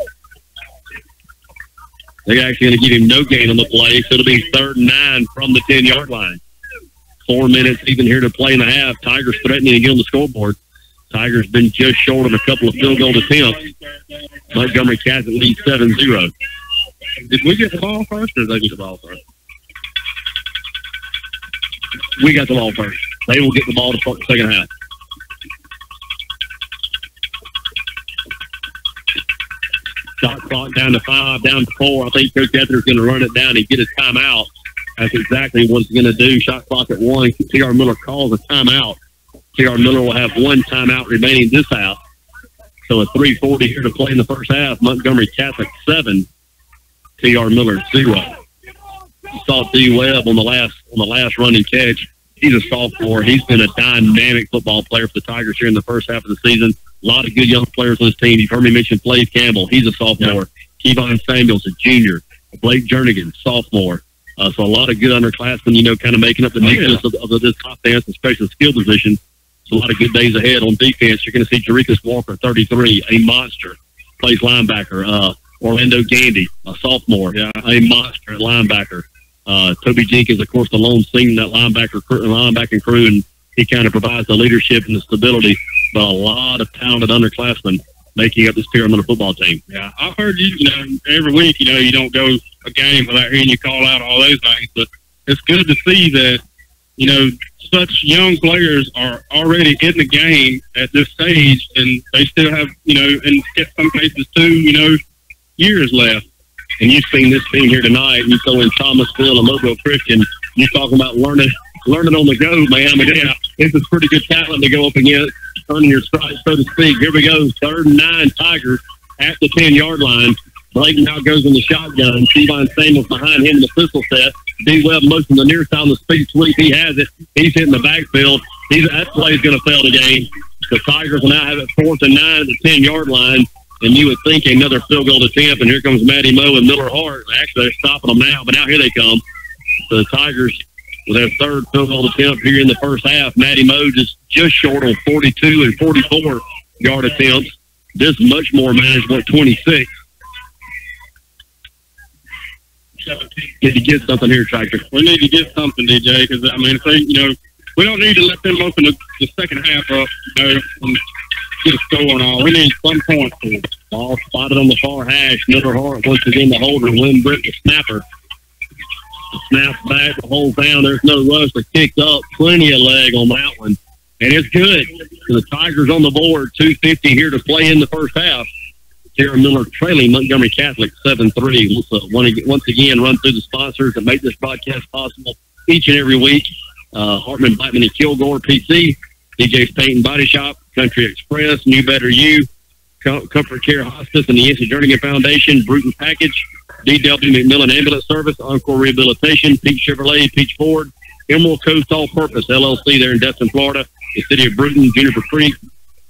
They're actually going to give him no gain on the play, so it'll be 3rd and 9 from the 10-yard line. 4 minutes even here to play in the half. Tigers threatening to get on the scoreboard. Tigers been just short of a couple of field goal attempts. Montgomery Catholic leads 7-0. Did we get the ball first, or did they get the ball first? We got the ball first. They will get the ball to start the second half. Shot clock down to 5, down to 4. I think Coach Ether's going to run it down and get his timeout. That's exactly what he's going to do. Shot clock at 1. T.R. Miller calls a timeout. T.R. Miller will have 1 timeout remaining this half. So a 3:40 here to play in the first half. Montgomery Catholic 7, T.R. Miller 0. You saw D. Webb on the last running catch. He's a sophomore. He's been a dynamic football player for the Tigers here in the first half of the season. A lot of good young players on this team. You've heard me mention Flav Campbell. He's a sophomore. Yeah. Kevon Samuel's a junior. Blake Jernigan, sophomore. So a lot of good underclassmen, kind of making up the nucleus of this offense, especially the skill position. So a lot of good days ahead on defense. You're going to see Jerichus Walker, 33, a monster. Plays linebacker. Orlando Gandy, a sophomore, a monster at linebacker. Toby Jenkins, of course, the lone senior, that linebacking crew, and he kind of provides the leadership and the stability. But a lot of talented underclassmen making up this T.R. Miller football team. Yeah, I've heard every week, you don't go a game without hearing you call out all those things. But it's good to see that, such young players are already in the game at this stage, and they still have, in some cases 2, years left. And you've seen this team here tonight. You throw in Thomasville and Mobile Christian. You're talking about learning on the go, man. I mean, this is pretty good talent to go up against, earning your stripes, so to speak. Here we go, 3rd and 9 Tigers at the 10-yard line. Blake now goes in the shotgun. Kevon Samuels behind him in the pistol set. D. Webb motion the near side on the speed sweep. He has it. He's hitting the backfield. That play's going to fail the game. The Tigers will now have it 4th and 9 at the 10-yard line. And you would think another field goal attempt, and here comes Matty Moe and Miller Hart. Actually, they're stopping them now, but now here they come. So the Tigers with their 3rd field goal attempt here in the first half. Matty Moe just short on 42 and 44-yard attempts. This much more manageable at 26. Did you get something here, Tractor? We need to get something, DJ, because, if they, we don't need to let them open the second half up, and get a score and all. We need some points here. Ball spotted on the far hash. Miller Hart once again the holder. Lynn Britt, the snapper. Snaps back, the holds down. There's no rush. They kicked up. Plenty of leg on that one. And it's good. So the Tigers on the board. 2:50 here to play in the first half. T.R. Miller trailing Montgomery Catholic 7-3. Once again, run through the sponsors that make this broadcast possible each and every week. Hartman, Blackman, and Kilgore PC. DJ's Paint and Body Shop. Country Express. New Better You. Comfort Care Hospice and the Yancey Jernigan Foundation. Bruton Package. D.W. McMillan Ambulance Service. Encore Rehabilitation. Peach Chevrolet. Peach Ford. Emerald Coast All Purpose LLC there in Destin, Florida. The City of Bruton. Juniper Creek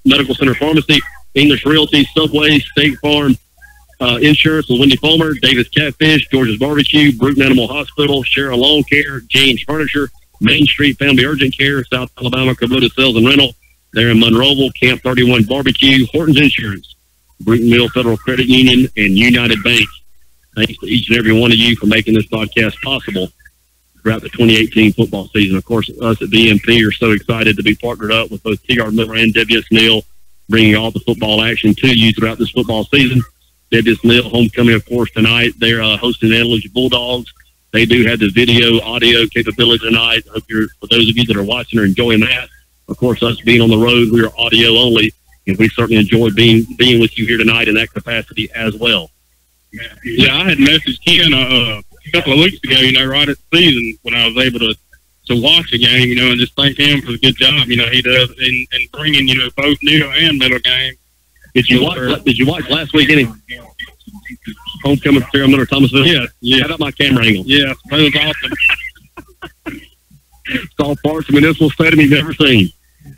Medical Center Pharmacy. English Realty, Subway, State Farm Insurance with Wendy Fulmer, Davis Catfish, George's Barbecue, Bruton Animal Hospital, Cheryl Lawn Care, James Furniture, Main Street Family Urgent Care, South Alabama Kubota Sales and Rental. There in Monroeville, Camp 31 Barbecue, Horton's Insurance, Bruton Mill Federal Credit Union, and United Bank. Thanks to each and every one of you for making this broadcast possible throughout the 2018 football season. Of course, us at BMP are so excited to be partnered up with both T.R. Miller and W.S. Neal, bringing all the football action to you throughout this football season. W.S. Neal homecoming, of course, tonight. They're hosting the Andalusia Bulldogs. They do have the video, audio capability tonight. I hope for those of you that are watching, are enjoying that. Of course, us being on the road, we are audio only, and we certainly enjoy being with you here tonight in that capacity as well. Yeah, I had messaged Ken a couple of weeks ago, right at the season, when I was able to watch a game, and just thank him for the good job, he does in bringing, both Neal and Miller games. Did you watch last week any homecoming for T.R. Miller Thomasville? Yeah. How about my camera angle? Yeah, that was awesome. Saw parts of Municipal Stadium you've never seen.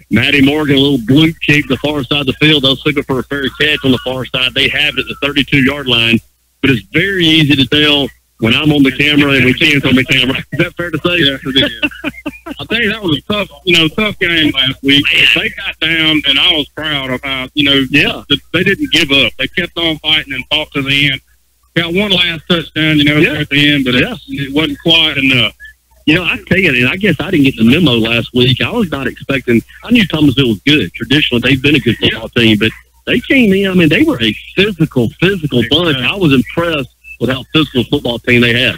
Matty Morgan, a little bloop kick the far side of the field. They'll signal for a fair catch on the far side. They have it at the 32-yard line. But it's very easy to tell when I'm on the camera and when Ken's on the camera. Is that fair to say? Yeah, it is. I'll tell you, that was a tough game last week. They got down, and I was proud of how, they didn't give up. They kept on fighting and fought to the end. Got one last touchdown, at the end, but it wasn't quite enough. I tell you, and I guess I didn't get the memo last week. I was not expecting. I knew Thomasville was good. Traditionally, they've been a good football team, but they came in. They were a physical bunch. I was impressed with how physical football team they had.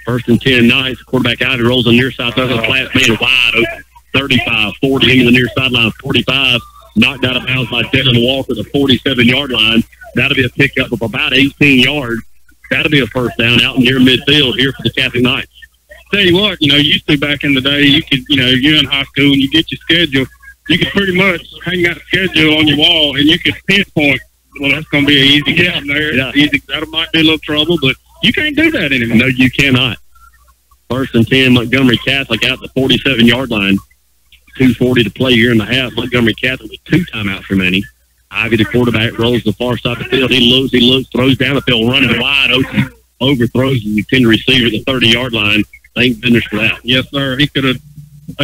1st and 10 Knights. Quarterback Ivy rolls on the near side. There's a flat man wide open. 35-40 into the near sideline. 45 knocked out of bounds by Devin Walker at the 47-yard line. That'll be a pickup of about 18 yards. That'll be a first down out near midfield here for the Catholic Knights. Tell you what, used to back in the day, you could, you're in high school and you get your schedule. You could pretty much hang that schedule on your wall and you could pinpoint, well, that's going to be an easy game there. Yeah. That might be a little trouble, but you can't do that anymore. No, you cannot. 1st and 10, Montgomery Catholic out the 47-yard line. 2:40 to play here in the half. Montgomery Catholic with 2 timeouts remaining. Ivy, the quarterback, rolls the far side of the field. He looks, throws down the field, running wide open, overthrows the intended receiver at the 30-yard line. Thank goodness for that. Yes, sir. They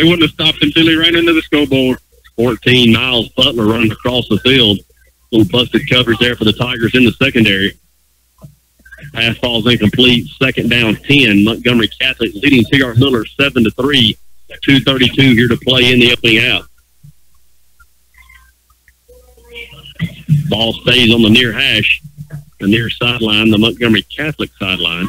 wouldn't have stopped him until he ran into the scoreboard. 14, Miles Butler running across the field. Little busted coverage there for the Tigers in the secondary. Pass falls incomplete. 2nd down, 10. Montgomery Catholic leading T.R. Miller 7-3. 2:32 here to play in the opening half. Ball stays on the near hash, the near sideline, the Montgomery Catholic sideline.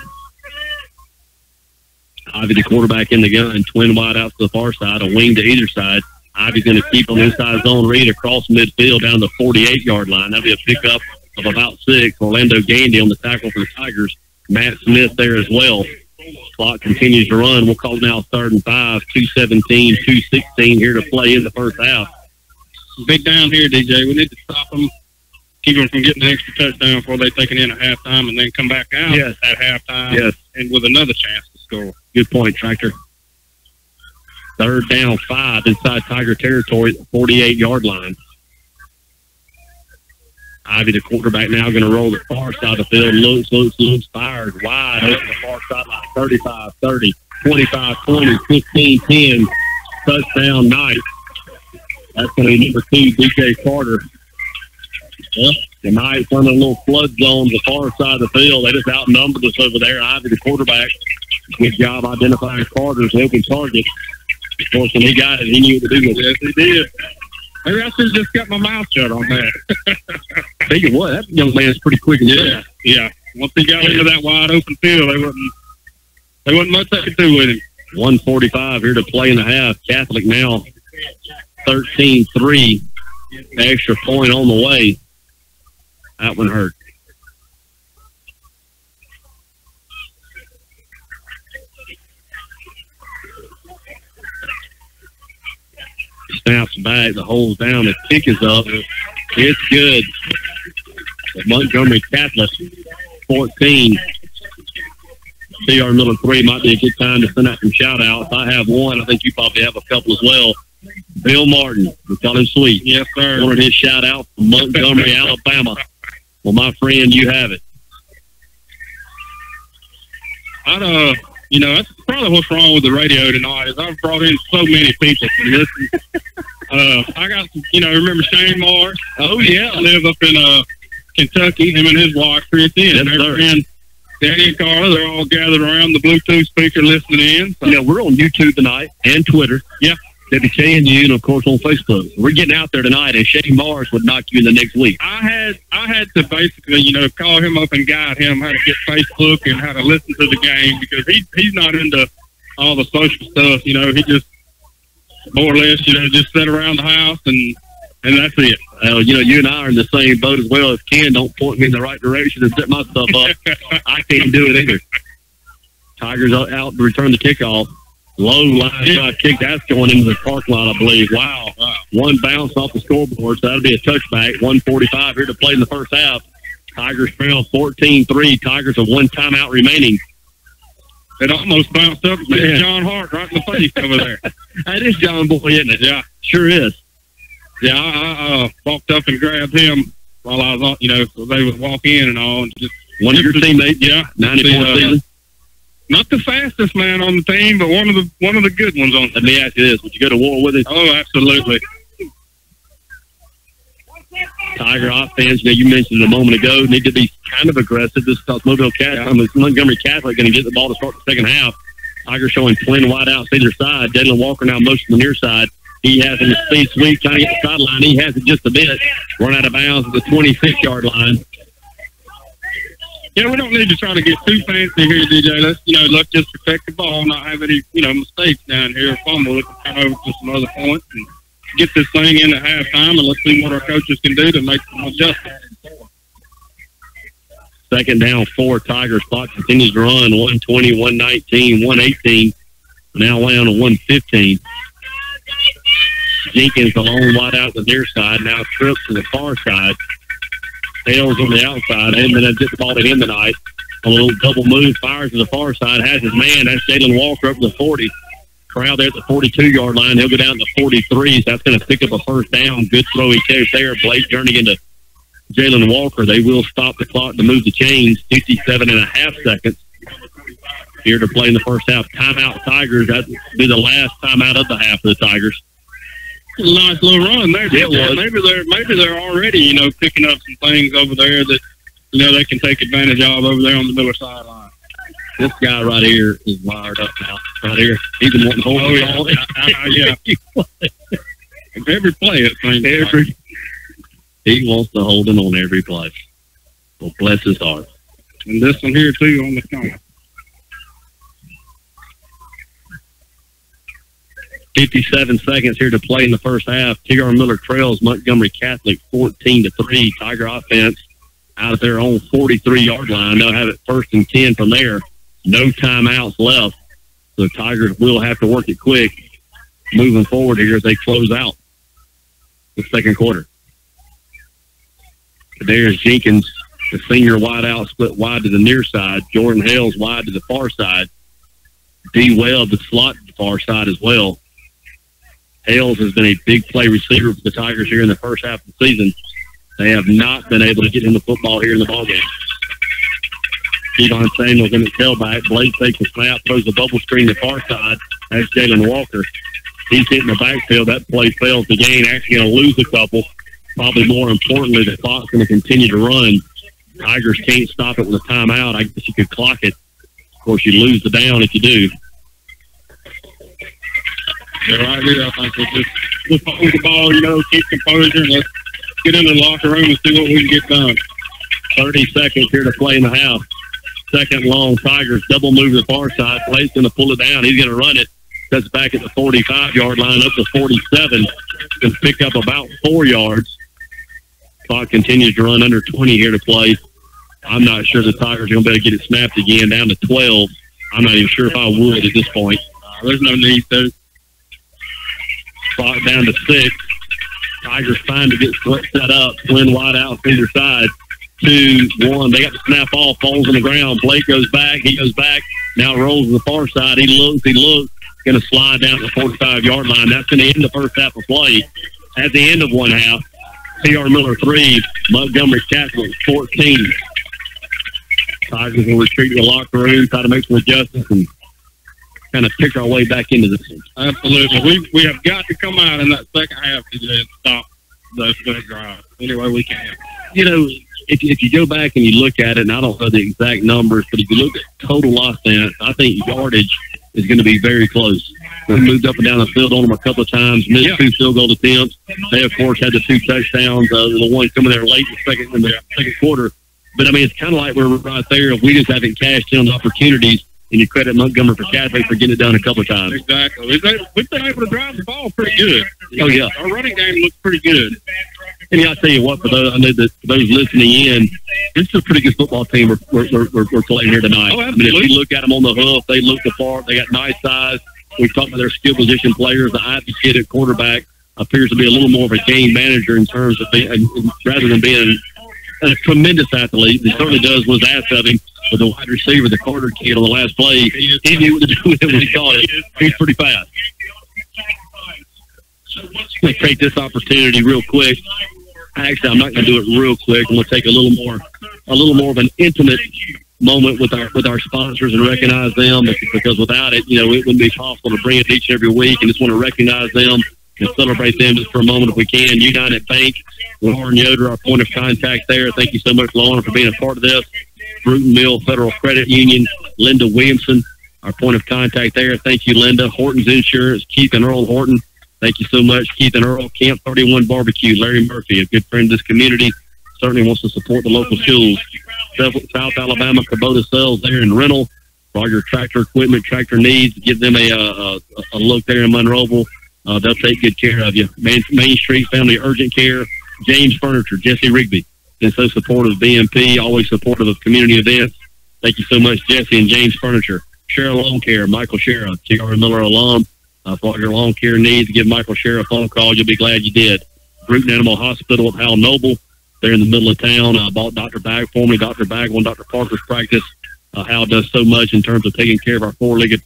Ivy, the quarterback in the gun, twin wide out to the far side, a wing to either side. Ivy's going to keep on the inside zone read across midfield down the 48-yard line. That'll be a pickup of about 6. Orlando Gandy on the tackle for the Tigers. Matt Smith there as well. Clock continues to run. We'll call now 3rd and 5, 2:17, 2:16 here to play in the first half. Big down here, DJ. We need to stop them, keep them from getting an extra touchdown before they take it in at halftime and then come back out at halftime and with another chance to score. Good point, Tractor. 3rd down, 5 inside Tiger territory at the 48-yard line. Ivy, the quarterback, now going to roll the far side of the field. Looks, fired wide open the far sideline. 35-30, 25-20, 15-10. Touchdown, Knights. That's going to be number 2, DJ Carter. Well, the Knights on a little flood zone, the far side of the field. They just outnumbered us over there. Ivy, the quarterback, good job identifying Carter's open target. Of course, when he got it, he knew what to do with it. Yes, he did. Maybe I should have just got my mouth shut on that. Tell you what, that young man's pretty quick. Yeah. Once he got into that wide open field, they wasn't much they could do with him. 1:45 here to play in the half. Catholic now 13-3. Extra point on the way. That one hurt. Snaps back, the hole's down, the kick is up. It's good. The Montgomery Catholic 14. T.R. Miller 3 might be a good time to send out some shout-outs. I have one. I think you probably have a couple as well. Bill Martin, we call him Sweet. Yes, sir. Wanted his shout-out from Montgomery, Alabama. Well, my friend, you have it. That's probably what's wrong with the radio tonight is I've brought in so many people to listen. I got some, remember Shane Moore? Oh, yeah. I live up in Kentucky, him and his wife, Chrissy, and their friend Danny and Carla. They're all gathered around the Bluetooth speaker listening in. So. We're on YouTube tonight and Twitter. Yeah. WKNU, and of course on Facebook. We're getting out there tonight, and Shane Morris would knock you in the next week. I had to basically, call him up and guide him how to get Facebook and how to listen to the game, because he's not into all the social stuff. He just more or less, just sit around the house and that's it. You and I are in the same boat as well. If Ken don't point me in the right direction and set my stuff up, I can't do it either. Tigers out to return the kickoff. Low line drive kick. That's going into the parking lot, I believe. Wow. One bounce off the scoreboard, so that'll be a touchback. 1:45 here to play in the first half. Tigers trail 14-3. Tigers have one timeout remaining. It almost bounced up to John Hart right in the face over there. That is John Boy, isn't it? Yeah. Sure is. Yeah, I walked up and grabbed him while I was, so they would walk in and all. And just one of your teammates? Yeah. 94 season? Not the fastest man on the team, but one of the good ones on the team. Let me ask you this. Would you go to war with it? Oh, absolutely. Tiger offense, you mentioned it a moment ago, need to be kind of aggressive. This is Mobile Catholic. Montgomery Catholic going to get the ball to start the second half. Tiger showing twin wide outs either side. Jalen Walker now most on the near side. He has in the speed sweep, trying to get the sideline. He has it just a bit. Run out of bounds at the 26-yard line. Yeah, we don't need to try to get too fancy here, DJ. Let's just protect the ball, not have any, mistakes down here. Fumble it, turn over to some other points, and get this thing in at halftime, and let's see what our coaches can do to make some adjustments. Second down, 4. Tigers clock continues to run. 120, 119, 118. Now down to 115. Jenkins alone wide out the near side. Now trips to the far side. Hales on the outside. Hadn't been able to get the ball to him tonight. A little double move, fires to the far side. Has his man. That's Jalen Walker up to the 40. Crowd there at the 42-yard line. He'll go down to 43. So that's going to pick up a first down. Good throw he carries there. Blake turning into Jalen Walker. They will stop the clock to move the chains. 57.5 seconds here to play in the first half. Timeout Tigers. That will be the last timeout of the half of the Tigers. A nice little run there. Maybe they're already, picking up some things over there that, they can take advantage of over there on the Miller sideline. This guy right here is wired up now. Right here. He's been wanting to hold the ball. Yeah. Every play, it seems he wants to hold it on every play. Well, bless his heart. And this one here, too, on the corner. 57 seconds here to play in the first half. T.R. Miller trails Montgomery Catholic 14-3. Tiger offense out of their own 43-yard line. They'll have it 1st and 10 from there. No timeouts left. So Tigers will have to work it quick moving forward here as they close out the second quarter. There's Jenkins, the senior wide out, split wide to the near side. Jordan Hales wide to the far side. D. Webb, the slot to the far side as well. Hales has been a big play receiver for the Tigers here in the first half of the season. They have not been able to get him the football here in the ballgame. Kevon Samuels in the tailback. Blake takes the snap, throws the bubble screen to the far side. That's Jalen Walker. He's hitting the backfield. That play fails the gain. Actually going to lose a couple. Probably more importantly, the clock's going to continue to run. Tigers can't stop it with a timeout. I guess you could clock it. Of course, you lose the down if you do. Yeah, right here, I think let's hold the ball, keep composure, and let's get in the locker room and see what we can get done. 30 seconds here to play in the half. Second long, Tigers double move to the far side. Blake's going to pull it down. He's going to run it. Cuts back at the 45-yard line up to 47. Going to pick up about 4 yards. Clock continues to run under 20 here to play. I'm not sure the Tigers are going to be able to get it snapped again down to 12. I'm not even sure if I would at this point. There's no need to. Clock down to 6. Tigers trying to get set up. Twin wide out either side. 2-1. They got the snap off. Falls on the ground. Blake goes back. He goes back. Now rolls to the far side. He looks. Going to slide down to the 45-yard line. That's going to end the first half of play. At the end of one half, T.R. Miller 3, Montgomery Catholic 14. Tigers will retreat to the locker room, try to make some adjustments, and kind of pick our way back into this one. Absolutely. We have got to come out in that second half today and stop the drive any way we can. You know, if you go back and you look at it, and I don't know the exact numbers, but if you look at total offense, I think yardage is going to be very close. We moved up and down the field on them a couple of times, missed 2 field goal attempts. They, of course, had the 2 touchdowns, the one coming there late in the second quarter. But, I mean, it's kind of like we're right there. If we just haven't cashed in on the opportunities, and you credit Montgomery for Catholic for getting it done a couple of times. Exactly. We've been able to drive the ball pretty good. Oh, yeah. Our running game looks pretty good. And I'll tell you what, for those, I know that for those listening in, this is a pretty good football team we're playing here tonight. Oh, I mean, if you look at them on the hoof, they look the part. They got nice size. We've talked about their skill position players. The Ivy kid at quarterback appears to be a little more of a game manager in terms of rather than being a tremendous athlete. He certainly does was asked of him with the wide receiver, the Carter kid on the last play. He knew what to do with it when he caught it. He's pretty fast. Let's take this opportunity real quick. Actually, I'm not going to do it real quick. I'm going to take a little more of an intimate moment with our sponsors and recognize them, because without it, it wouldn't be possible to bring it each and every week. And just want to recognize them and celebrate them just for a moment if we can. United Bank, Lauren Yoder, our point of contact there. Thank you so much, Lauren, for being a part of this. Bruton Mill Federal Credit Union, Linda Williamson, our point of contact there. Thank you, Linda. Horton's Insurance, Keith and Earl Horton. Thank you so much, Keith and Earl. Camp 31 Barbecue, Larry Murphy, a good friend of this community, certainly wants to support the local schools. South Alabama Kubota Sales there in rental for all your tractor equipment, tractor needs. Give them a look there in Monroeville. They'll take good care of you. Main Street Family Urgent Care, James Furniture, Jesse Rigby. Been so supportive of BMP, always supportive of community events. Thank you so much, Jesse and James Furniture. Cheryl Lawn Care, Michael Shera, T.R. Miller alum. For all your lawn care needs, give Michael Shera a phone call. You'll be glad you did. Bruton Animal Hospital at Hal Noble. They're in the middle of town. I bought Dr. Bag for me. Dr. Bag on Dr. Parker's practice. Hal does so much in terms of taking care of our four-legged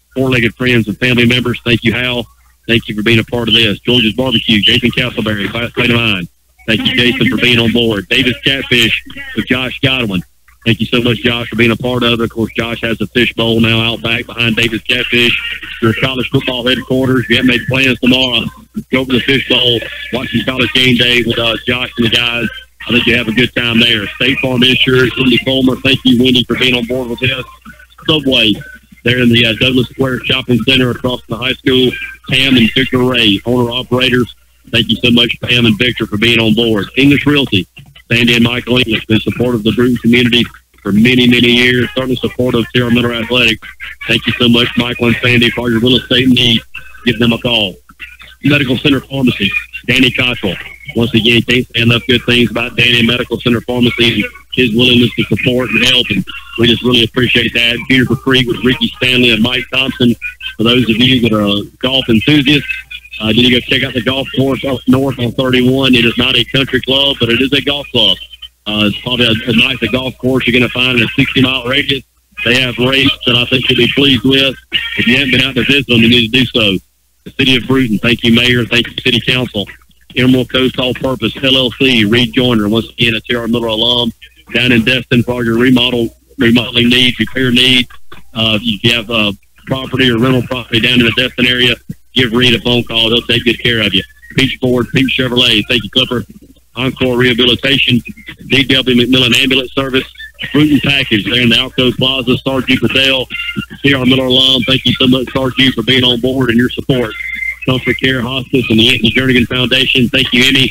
friends and family members. Thank you, Hal. Thank you for being a part of this. George's Barbecue, Jason Castleberry, classmate of mine. Thank you, Jason, for being on board. Davis Catfish with Josh Godwin. Thank you so much, Josh, for being a part of it. Of course, Josh has the fish bowl now out back behind Davis Catfish. Your college football headquarters. If you haven't made plans tomorrow, go over to the fish bowl, watch some college game day with Josh and the guys. I think you have a good time there. State Farm Insurance, Wendy Fulmer. Thank you, Wendy, for being on board with us. Subway, there in the Douglas Square Shopping Center across from the high school. Pam and Victor Ray, owner-operators. Thank you so much, Pam and Victor, for being on board. English Realty, Sandy and Michael English, been supportive of the Bruton community for many, many years, certainly supportive of T.R. Miller Athletics. Thank you so much, Michael and Sandy, for all your real estate needs. Give them a call. Medical Center Pharmacy, Danny Cottrell. Once again, can't say enough good things about Danny Medical Center Pharmacy and his willingness to support and help, and we just really appreciate that. Beautiful Creek with Ricky Stanley and Mike Thompson. For those of you that are golf enthusiasts, you need to go check out the golf course up north on 31. It is not a country club, but it is a golf club. It's probably a nice golf course you're going to find in a 60-mile radius. They have rates that I think you'll be pleased with. If you haven't been out to visit them, you need to do so. The City of Bruton, thank you, Mayor. Thank you, City Council. Emerald Coast All Purpose, LLC, Reed Joyner, once again, a T.R. Miller alum, down in Destin for all your remodeling needs, repair needs. If you have property or rental property down in the Destin area, give Reed a phone call. They'll take good care of you. Peach Ford, Peach Chevrolet, thank you, Clipper. Encore Rehabilitation, D.W. McMillan Ambulance Service, Bruton Package, there in the Alco Plaza, Sarge Patel, T.R. Miller alum. Thank you so much, Sarge, for being on board and your support. Comfort Care Hospice and the Anthony Jernigan Foundation. Thank you, Emmy.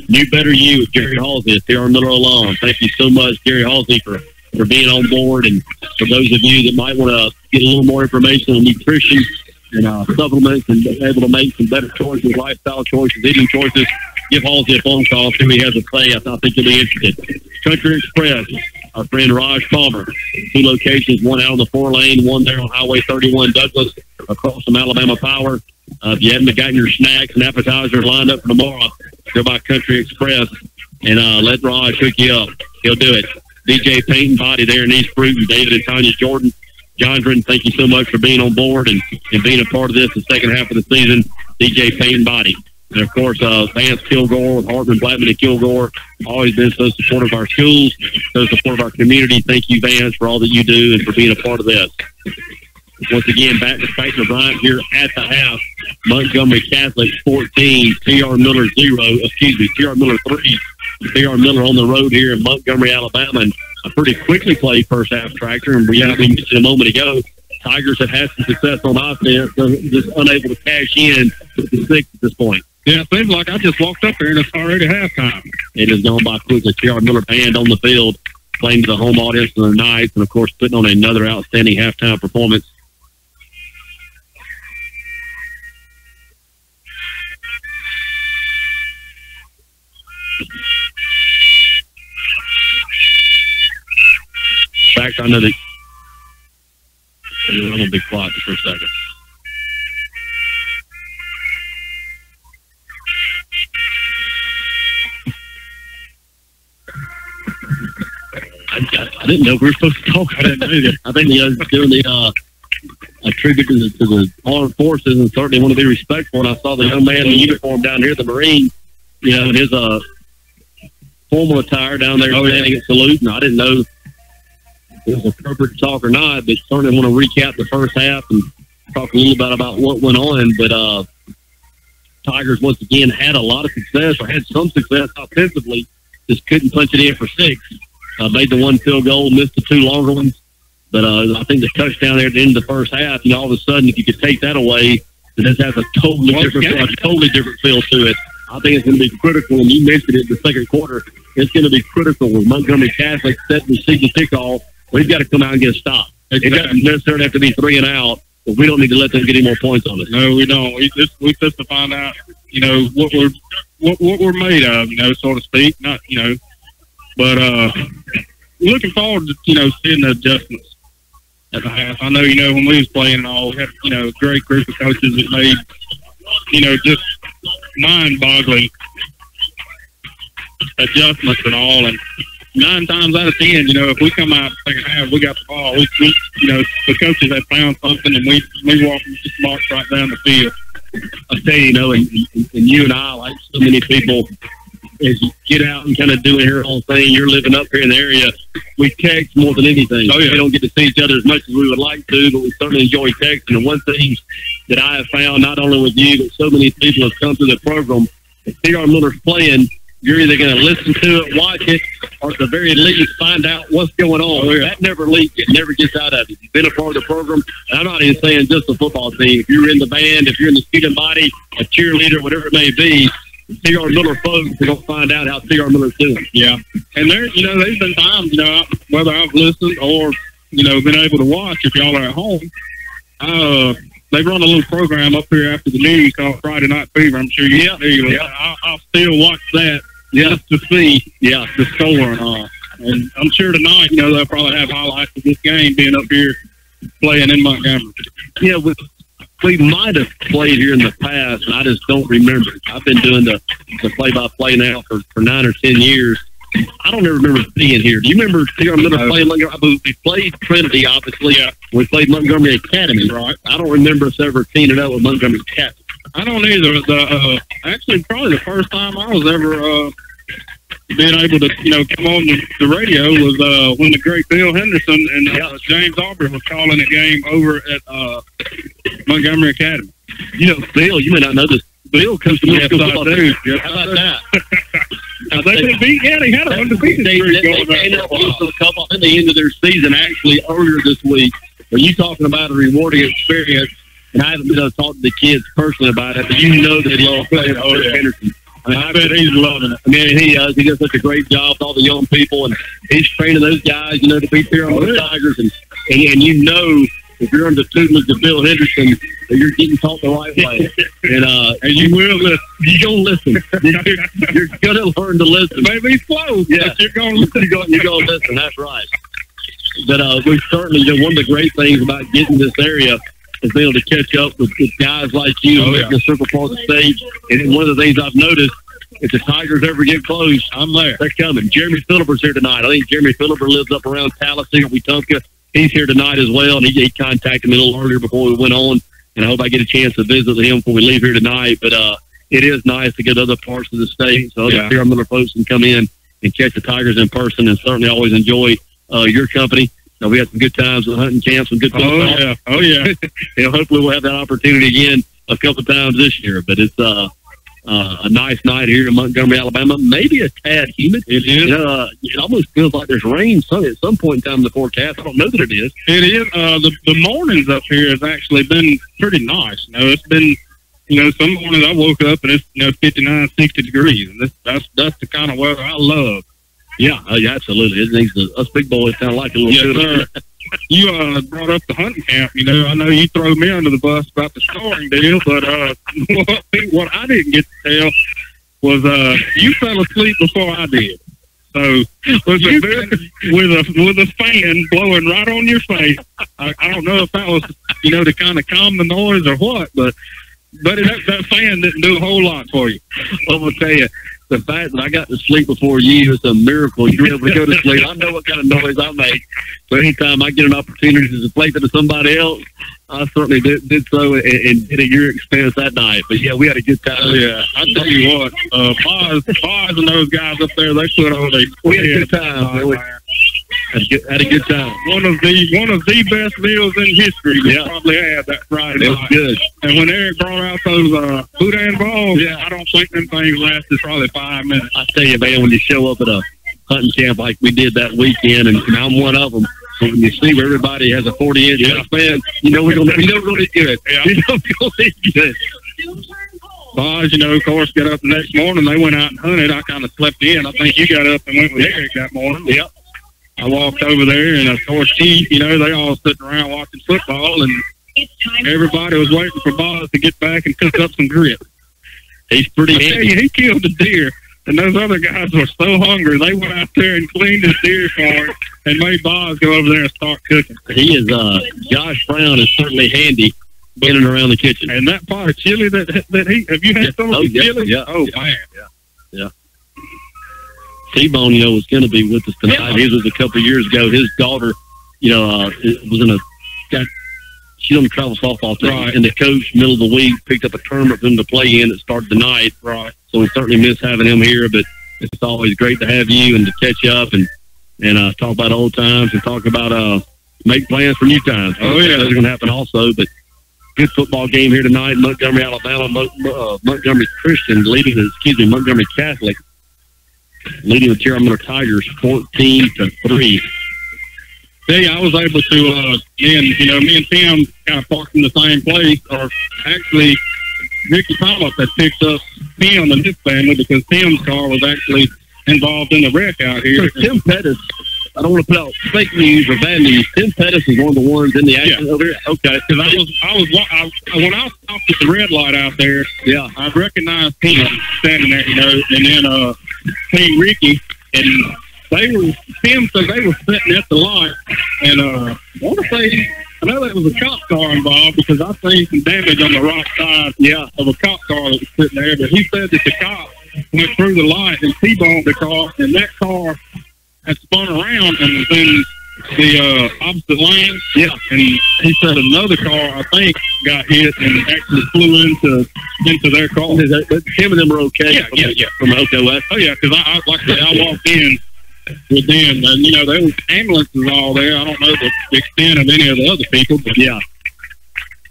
New Better You with Jerry Halsey, a T.R. Miller alum. Thank you so much, Jerry Halsey, for being on board. And for those of you that might want to get a little more information on nutrition and supplements and be able to make some better choices, lifestyle choices, eating choices, give Halsey a phone call, see what he has to say. I think you'll be interested. Country Express, our friend Raj Palmer. 2 locations, one out on the 4-lane, one there on Highway 31 Douglas, across from Alabama Power. If you haven't gotten your snacks and appetizers lined up for tomorrow, go by Country Express and let Raj hook you up. He'll do it. DJ Paint and Body there in East Bruton, David and Tanya Jordan. Jondren, thank you so much for being on board and being a part of this the second half of the season. DJ Paint and Body. And, of course, Vance Kilgore with Hartman, Blackman, and Kilgore, always been so supportive of our schools, so supportive of our community. Thank you, Vance, for all that you do and for being a part of this. Once again, back to Franklin Bryant here at the half. Montgomery Catholic 14, T.R. Miller 3, T.R. Miller on the road here in Montgomery, Alabama. And a pretty quickly played first half, Tractor. And we mentioned a moment ago, Tigers have had some success on offense, just unable to cash in to the 6 at this point. Yeah, it seems like I just walked up here and it's already halftime. It has gone by quickly. T.R. Miller band on the field, playing to the home audience of the Knights, and, of course, putting on another outstanding halftime performance. In fact, I know that I'm going to be quiet for a second. I didn't know we were supposed to talk. I didn't either. I think doing the a tribute to the armed forces, and certainly want to be respectful. And I saw the young man in uniform down here, the Marine, in his formal attire down there standing at salute. And I didn't know if it was appropriate to talk or not, but certainly want to recap the first half and talk a little bit about what went on. But Tigers once again had a lot of success, or had some success offensively, just couldn't punch it in for 6. Made the 1 field goal, missed the 2 longer ones. But I think the touchdown there at the end of the first half, all of a sudden, if you could take that away, then this has a totally different feel to it. I think it's going to be critical, and you mentioned it in the second quarter. It's going to be critical with Montgomery Catholic setting the signal kickoff. We've got to come out and get a stop. It doesn't necessarily have to be 3 and out, but we don't need to let them get any more points on us. No, we don't. We just to find out, what we're made of, so to speak. Not, but looking forward to, seeing the adjustments at the half. I know, when we was playing and all, we had, a great group of coaches that made, just mind-boggling adjustments and all. And 9 times out of 10, if we come out second half, we got the ball. We the coaches have found something, and we walk just march right down the field. I tell you, and you and I, like so many people, as you get out and kind of doing your own thing, you're living up here in the area, we text more than anything. Oh, yeah. We don't get to see each other as much as we would like to, but we certainly enjoy texting. And one thing that I have found, not only with you, but so many people have come through the program, if T.R. Miller's playing, you're either going to listen to it, watch it, or at the very least find out what's going on. Oh, yeah. That never leaks. It never gets out of it. You've been a part of the program. And I'm not even saying just the football team. If you're in the band, if you're in the student body, a cheerleader, whatever it may be, T.R. Miller folks are going to find out how T.R. Miller's doing. Yeah. And there, there's been times, whether I've listened or, been able to watch, if y'all are at home, they run a little program up here after the news called Friday Night Fever. I'm sure you know. Yeah. I'll still watch that just to see the score and all. And I'm sure tonight, they'll probably have highlights of this game being up here playing in Montgomery. Yeah, we might have played here in the past, and I just don't remember. I've been doing the play-by-play now for 9 or 10 years. I don't ever remember being here. Do you remember T.R. Miller playing Montgomery? We played Trinity, obviously. Yeah. We played Montgomery Academy. Right. I don't remember us ever teaming up with Montgomery Academy. I don't either. Actually, probably the first time I was ever being able to, come on the radio was when the great Bill Henderson and James Aubrey was calling a game over at Montgomery Academy. Bill, you may not know this. Bill comes to Middle School football too. How about that? They had an undefeated streak going at the end of their season, actually, earlier this week. Are you talking about a rewarding experience? And I haven't been able to talk to the kids personally about it, but that he loves playing Henderson. I bet he's loving it. He does. He does such a great job with all the young people, and he's training those guys, to be here on the Tigers. And if you're under the tutelage of Bill Henderson, that you're getting taught the right way. And you will listen. You're going to listen. You're going to learn to listen. Maybe he's slow, but you're going to listen. You're going to listen. That's right. But we certainly, one of the great things about getting this area is being able to catch up with guys like you who make the Circle Park stage. And one of the things I've noticed, if the Tigers ever get close, I'm there. They're coming. Jeremy Philipper's here tonight. I think Jeremy Philipper lives up around Tallahassee or Wetumpka. He's here tonight as well, and he contacted me a little earlier before we went on, and I hope I get a chance to visit with him before we leave here tonight. But it is nice to get to other parts of the state, so other T.R. Miller folks can come in and catch the Tigers in person, and certainly always enjoy your company. we had some good times at hunting camps, some good football. Oh yeah. Hopefully we'll have that opportunity again a couple of times this year. But it's a nice night here in Montgomery, Alabama. Maybe a tad humid. It is. It almost feels like there's rain at some point in time in the forecast. I don't know that it is. It is. The mornings up here has actually been pretty nice. It's been, some mornings I woke up and it's, 59, 60 degrees. And that's the kind of weather I love. Yeah, absolutely. It needs us big boys kind of like a little bit. Sir. You brought up the hunting camp. I know you throw me under the bus about the scoring deal, but what I didn't get to tell was you fell asleep before I did. So with a fan blowing right on your face, I don't know if that was to kind of calm the noise or what, but that fan didn't do a whole lot for you. I'm gonna tell you, the fact that I got to sleep before you is a miracle. You were able to go to sleep. I know what kind of noise I make. So anytime I get an opportunity to play to somebody else, I certainly did so and did at your expense that night. But yeah, we had a good time. Oh, yeah, I tell you what, Boz and those guys up there, they put on we had a good time. Had a good time. One of the best meals in history. We probably had that Friday night. It was good. And when Eric brought out those boudin balls, I don't think them things lasted probably 5 minutes. I tell you, man, when you show up at a hunting camp like we did that weekend, and I'm one of them. So when you see where everybody has a 40-inch fan, we're gonna eat good. Yeah. We're gonna eat good. Boz, of course, got up the next morning. They went out and hunted. I kind of slept in. I think you got up and went with Eric that morning. Yep. I walked over there, and of course, Chief, they all sitting around watching football, and everybody was waiting for Boz to get back and cook up some grits. He's pretty handy. He killed the deer, and those other guys were so hungry, they went out there and cleaned his deer for him and made Boz go over there and start cooking. He is, Josh Brown is certainly handy in and around the kitchen. And that pot of chili that have you had some of the chili? Yeah. Oh, man. Yeah. T-Bone, was going to be with us tonight. Yeah. His was a couple of years ago. His daughter, was she's on the travel softball team. Right. And the coach, middle of the week, picked up a tournament for him to play in that started tonight. Right. So we certainly miss having him here, but it's always great to have you and to catch up and talk about old times and talk about make plans for new times. Oh, yeah. That's going to happen also, but good football game here tonight in Montgomery, Alabama. Montgomery Christian Montgomery Catholic leading the T.R. Miller Tigers 14-3. Yeah, I was able to, me and Tim kind of parked in the same place, or actually Ricky Thomas had picked up Tim and his family because Tim's car was actually involved in the wreck out here. So Tim Pettis, I don't want to put out fake news or bad news. Tim Pettis is one of the ones in the action over here. Okay, because when I stopped at the red light out there, I recognized him standing there, and then Team Ricky, and Tim said they were sitting at the light, and I know there was a cop car involved because I seen some damage on the right side of a cop car that was sitting there, but he said that the cop went through the light and T-boned the car, and that car had spun around and was in the opposite lane. Yeah. And he said another car, I think, got hit and actually flew into their car. But him and them were okay? Yeah. From OK West? Oh, yeah, because I walked in with them, and, there was ambulances all there. I don't know the extent of any of the other people, but yeah.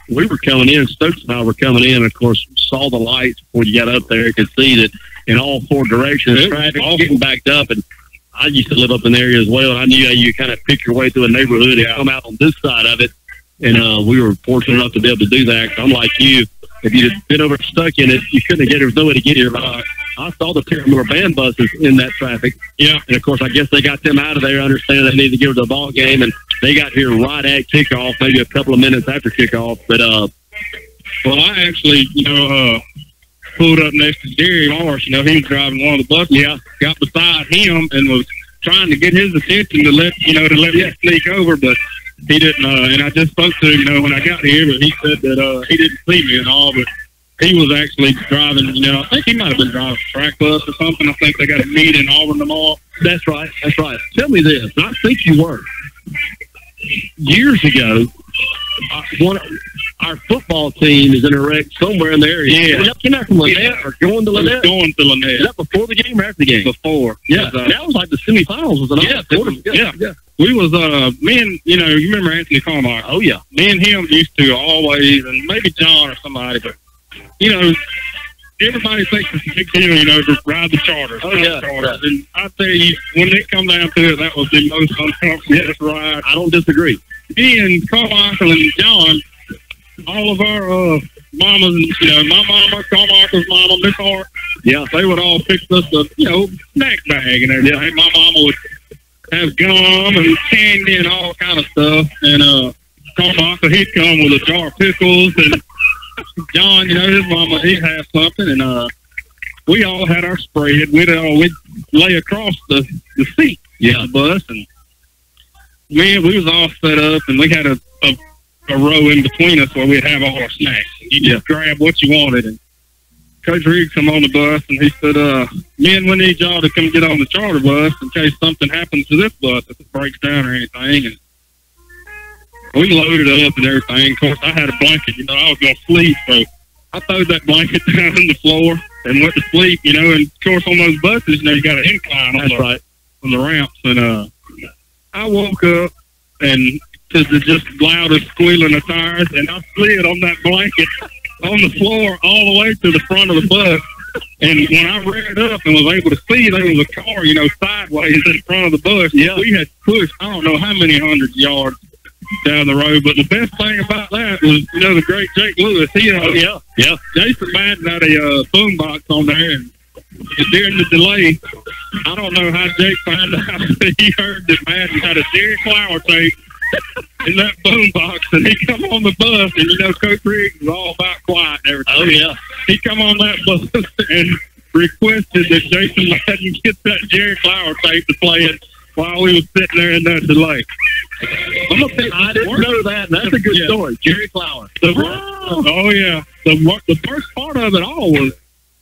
We were coming in, Stokes and I were coming in, and of course, saw the lights before you got up there, could see that in all four directions, traffic getting backed up, and I used to live up in the area as well, and I knew how you kind of pick your way through a neighborhood and come out on this side of it, and we were fortunate enough to be able to do that. I'm like you, if you'd have been over stuck in it, you couldn't have there was no way to get here. But I saw the T.R. Miller band buses in that traffic. Yeah. And, of course, I guess they got them out of there. I understand they need to get to the ball game, and they got here right at kickoff, maybe a couple of minutes after kickoff. But, well, I actually, pulled up next to Jerry Marsh. He was driving one of the buses. Yeah. Got beside him and was trying to get his attention to let me sneak over, but he didn't. And I just spoke to him, when I got here, but he said that he didn't see me and all, but he was actually driving. I think he might have been driving a track bus or something. I think they got a meet in Auburn tomorrow. That's right. Tell me this. I think you were. Years ago, our football team is in a wreck somewhere in the area. Yeah. Was that came out from Lynette or going to Lynette? Going to Lynette. Is that before the game or after the game? Before. Yeah. That was like the semifinals. Was it? Yeah. We was, me and, you remember Anthony Carmichael? Oh, yeah. Me and him used to always, and maybe John or somebody, but, everybody thinks it's a big deal, to ride the charters. Oh, yeah. Charters. And I tell you, when it come down to it, that was the most uncomfortable ride. I don't disagree. Me and Carmichael and John, all of our mamas, my mama, Carmichael's mama, Miss Hart, they would all fix us a, snack bag and everything. Yeah. My mama would have gum and candy and all kind of stuff. And Carmichael, he'd come with a jar of pickles. And John, his mama, he'd have something. And we all had our spread. We'd lay across the seat of the bus. And man, we was all set up, and we had a row in between us where we'd have all our snacks. You just grab what you wanted. And Coach Riggs come on the bus, and he said, men, we need y'all to come get on the charter bus in case something happens to this bus, if it breaks down or anything. And we loaded up and everything. Of course, I had a blanket. I was going to sleep, so I throwed that blanket down on the floor and went to sleep, And, of course, on those buses, you got an incline on the ramps. And I woke up and to the just loudest squealing of tires, and I slid on that blanket on the floor all the way to the front of the bus. And when I reared up and was able to see there was a car, sideways in front of the bus, we had pushed I don't know how many hundreds yards down the road. But the best thing about that was, the great Jake Lewis. Jason Madden had a boombox on there, and during the delay, I don't know how Jake found out, but he heard that Madden had a Jerry Flower tape in that boombox, and he come on the bus, and Coach Riggs was all about quiet and everything. Oh, yeah. He come on that bus and requested that Jason Madden get that Jerry Flower tape to play it while we was sitting there in that delay. I didn't know that. That's a good story. Jerry Flower. Oh, yeah. The first part of it all was,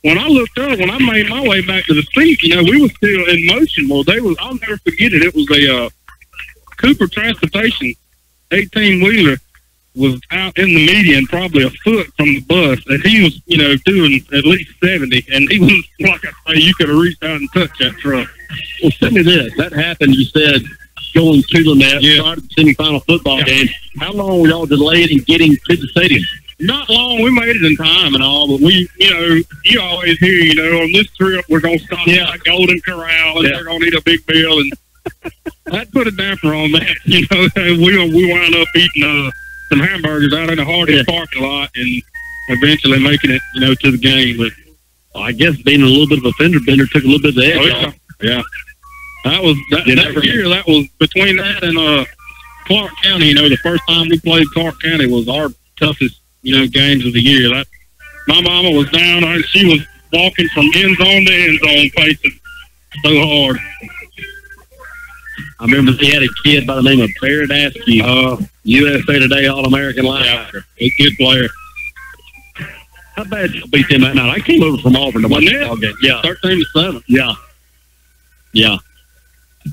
when I looked up, when I made my way back to the seat, we were still in motion. Well, I'll never forget it. It was a Cooper Transportation 18-wheeler was out in the median, probably a foot from the bus, and he was, doing at least 70, and he was, like I say, you could have reached out and touched that truck. Well, send me this. That happened, you said, going to the net, started the semifinal football game. How long were y'all delayed in getting to the stadium? Not long. We made it in time and all, but we, you always hear, on this trip, we're going to stop at Golden Corral, and they're going to eat a big meal, and that put a damper on that. We wound up eating some hamburgers out in the Hardee's parking lot, and eventually making it, to the game. But I guess being a little bit of a fender bender took a little bit of the edge off. Yeah. That was that year. That was between that and Clark County. The first time we played Clark County was our toughest, games of the year. My mama was down, and she was walking from end zone to end zone, pacing so hard. I remember they had a kid by the name of Barrett Askew, USA Today All-American linebacker. A good player. How bad did you beat them that night? I came over from Auburn to watch the ball game. Yeah, 13-7. Yeah.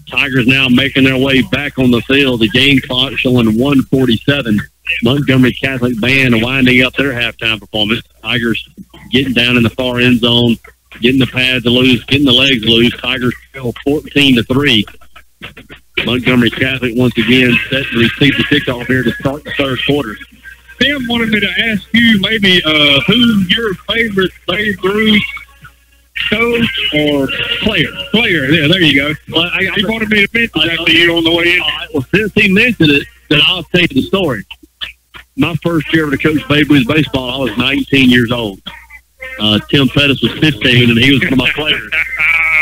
Tigers now making their way back on the field. The game clock showing 1:47. Montgomery Catholic Band winding up their halftime performance. Tigers getting down in the far end zone, getting the pads loose, getting the legs loose. Tigers still 14-3. Montgomery Catholic once again set to receive the kickoff here to start the third quarter. Tim wanted me to ask you maybe who's your favorite Babe Ruth coach or player? Yeah, there you go. Well, he wanted me to mention that to you on the way in. Well, since he mentioned it, then I'll tell you the story. My first year ever to coach Babe Ruth baseball, I was 19 years old. Tim Pettis was 15, and he was one of my players.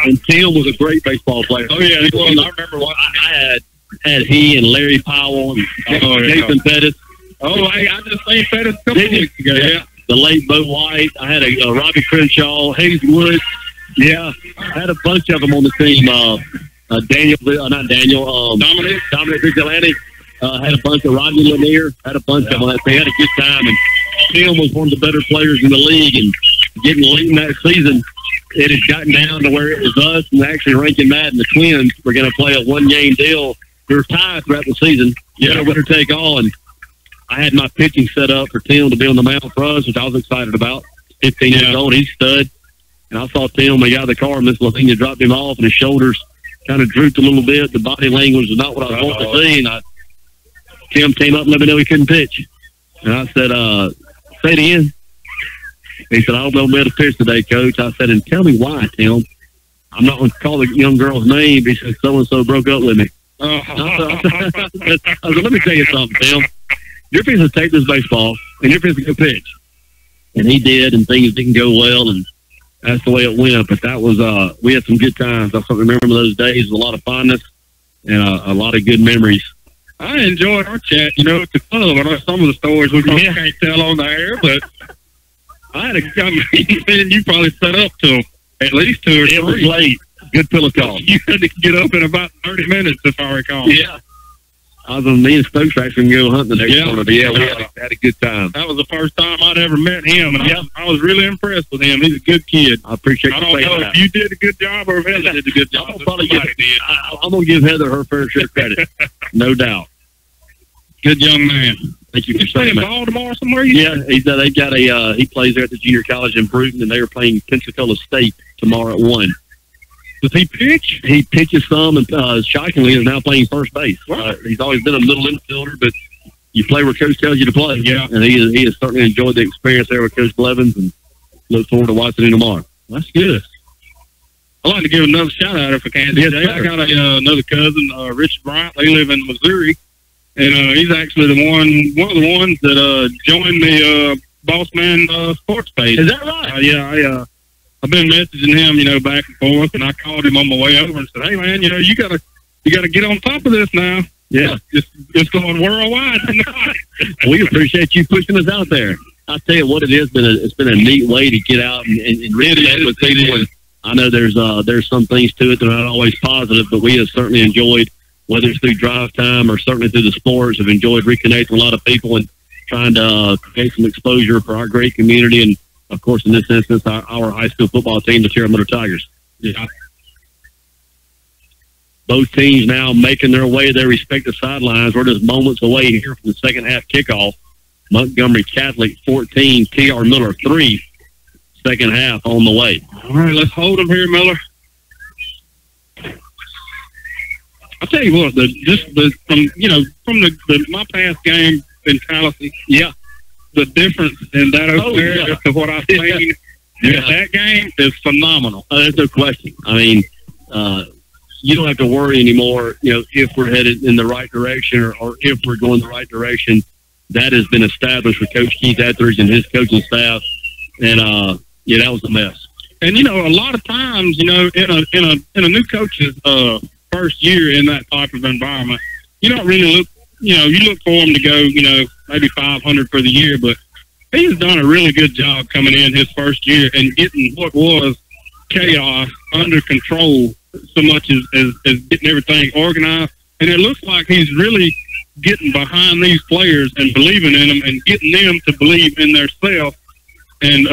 And Tim was a great baseball player. Oh, yeah, he was. I remember watching. I had he and Larry Powell and Jason Pettis. Oh, I just seen Pettis a couple weeks ago. Yeah. The late Bo White. I had a Robbie Crenshaw, Hayes Woods. Yeah. I had a bunch of them on the team. Dominic Vigilante. Had a bunch of Rodney Lanier. Had a bunch of them on that team. Had a good time. And Tim was one of the better players in the league. And getting late in that season, it had gotten down to where it was us and actually Rankin Madden, the Twins, were going to play a one-game deal. We were tied throughout the season. Winner take all. And I had my pitching set up for Tim to be on the mound for us, which I was excited about. 15 years old, he's stud. And I saw Tim, he got out of the car, Miss Lavinia dropped him off, and his shoulders kind of drooped a little bit. The body language was not what I wanted to see. And Tim came up and let me know he couldn't pitch. And I said, say it again. He said, I don't know if I'm able to pitch today, Coach. I said, and tell me why, Tim. I'm not going to call the young girl's name. He said, so-and-so broke up with me. I said, let me tell you something, Tim. You're supposed to take this baseball, and you're supposed to go pitch. And he did, and things didn't go well, and that's the way it went. But that was, we had some good times. I remember those days with a lot of fondness and a lot of good memories. I enjoyed our chat, at the club. I know some of the stories we can't tell on the air, but I had you probably set up to at least 2 or 3. It was late. Good pillow call. You had to get up in about 30 minutes, if I recall. Yeah. I was on me and Stokes actually going to go hunting the next morning. But yeah, we had a good time. That was the first time I'd ever met him, and I was really impressed with him. He's a good kid. I appreciate you saying that. I don't know if you did a good job or if Heather did a good job. I'm going to give Heather her fair share of credit. No doubt. Good young man. Thank you for saying that. You playing Baltimore somewhere? They got he plays there at the junior college in Bruton, and they are playing Pensacola State tomorrow at 1. Does he pitch? He pitches some, and shockingly is now playing first base. He's always been a middle infielder, but you play where Coach tells you to play. Yeah. And he has certainly enjoyed the experience there with Coach Blevins, and look forward to watching him tomorrow. That's good. I'd like to give another shout-out if I can. Yes, I got another cousin, Richard Bryant. They live in Missouri, and he's actually one of the ones that joined the Boss Man sports page. Is that right? I've been messaging him, back and forth, and I called him on my way over and said, "Hey, man, you gotta get on top of this now. Yeah, it's going worldwide tonight." We appreciate you pushing us out there. I'll tell you what it is. It's been a neat way to get out and reconnect with people. And I know there's some things to it that are not always positive, but we have certainly enjoyed, whether it's through drive time or certainly through the sports, have enjoyed reconnecting with a lot of people and trying to create some exposure for our great community and, of course, in this instance, our high school football team, the Tierra Miller Tigers. Yeah. Both teams now making their way to their respective sidelines. We're just moments away here from the second half kickoff. Montgomery Catholic 14, T.R. Miller 3. Second half on the way. All right, let's hold them here, Miller. I'll tell you what, from my past game in Tallahassee, the difference in that over there to what I've seen in that game is phenomenal. There's no question. I mean, you don't have to worry anymore, if we're headed in the right direction or if we're going the right direction. That has been established with Coach Keith Etheridge and his coaching staff. And, that was a mess. And, a lot of times, in a new coach's first year in that type of environment, you don't really look, you look for him to go, maybe 500 for the year, but he's done a really good job coming in his first year and getting what was chaos under control, so much as getting everything organized. And it looks like he's really getting behind these players and believing in them and getting them to believe in themselves and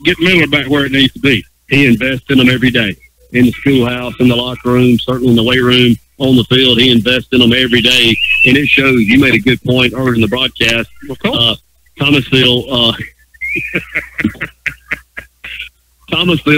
get Miller back where it needs to be. He invests in them every day, in the schoolhouse, in the locker room, certainly in the weight room, on the field. He invests in them every day, and it shows. You made a good point earlier in the broadcast. Thomasville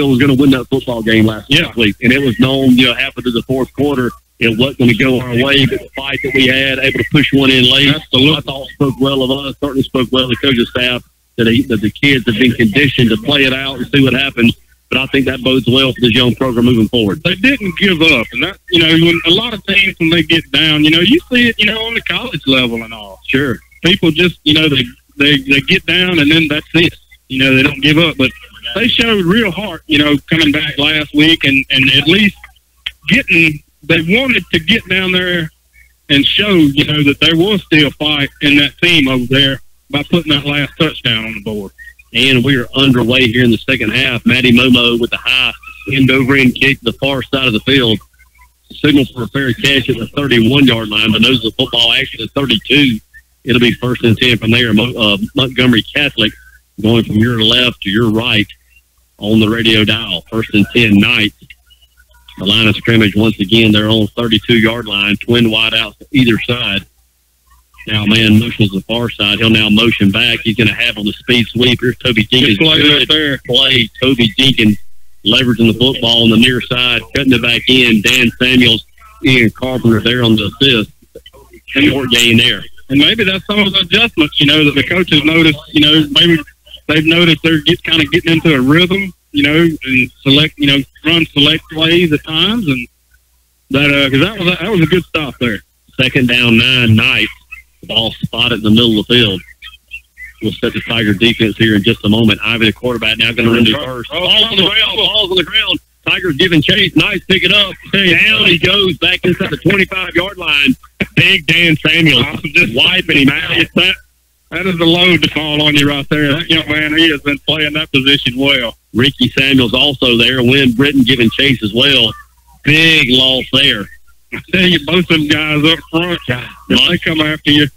was going to win that football game last week, and it was known, half into the fourth quarter, it wasn't going to go our way, but the fight that we had, able to push one in late, I thought spoke well of us, certainly spoke well of the coaching staff, that the kids have been conditioned to play it out and see what happens. But I think that bodes well for this young program moving forward. They didn't give up. And that, when a lot of teams, when they get down, you see it, on the college level and all. Sure. People just, they get down and then that's it. They don't give up. But they showed real heart, coming back last week and at least they wanted to get down there and show, that there was still a fight in that team over there by putting that last touchdown on the board. And we are underway here in the second half. Matty Momo with the high end-over-end kick to the far side of the field. Signal for a fair catch at the 31-yard line, but knows the football actually at 32. It'll be 1st and 10 from there. Montgomery Catholic going from your left to your right on the radio dial. 1st and 10 Knights. The line of scrimmage, once again, they're on 32-yard line. Twin wideouts to either side. Now, man, motions the far side. He'll now motion back. He's going to have on the speed sweep. Here's Toby Jenkins. Good play. Toby Jenkins leveraging the football on the near side, cutting it back in. Dan Samuels, Ian Carpenter there on the assist. Short gain there. And maybe that's some of the adjustments, that the coaches noticed, maybe they've noticed they're kind of getting into a rhythm, and select, run select plays at times. And because that was a good stop there. Second down 9, Knights. Ball spotted in the middle of the field. We'll set the Tiger defense here in just a moment. Ivy, the quarterback, now going to run to first. Ball's on the ground. Ball's on the ground. Tigers giving chase. Knights pick it up. Down he goes back inside the 25-yard line. Big Dan Samuels just wiping him out. That is a load to fall on you right there. That young man, he has been playing that position well. Ricky Samuels also there. Wynn Britton giving chase as well. Big loss there. I tell you, both of them guys up front, if they come after you,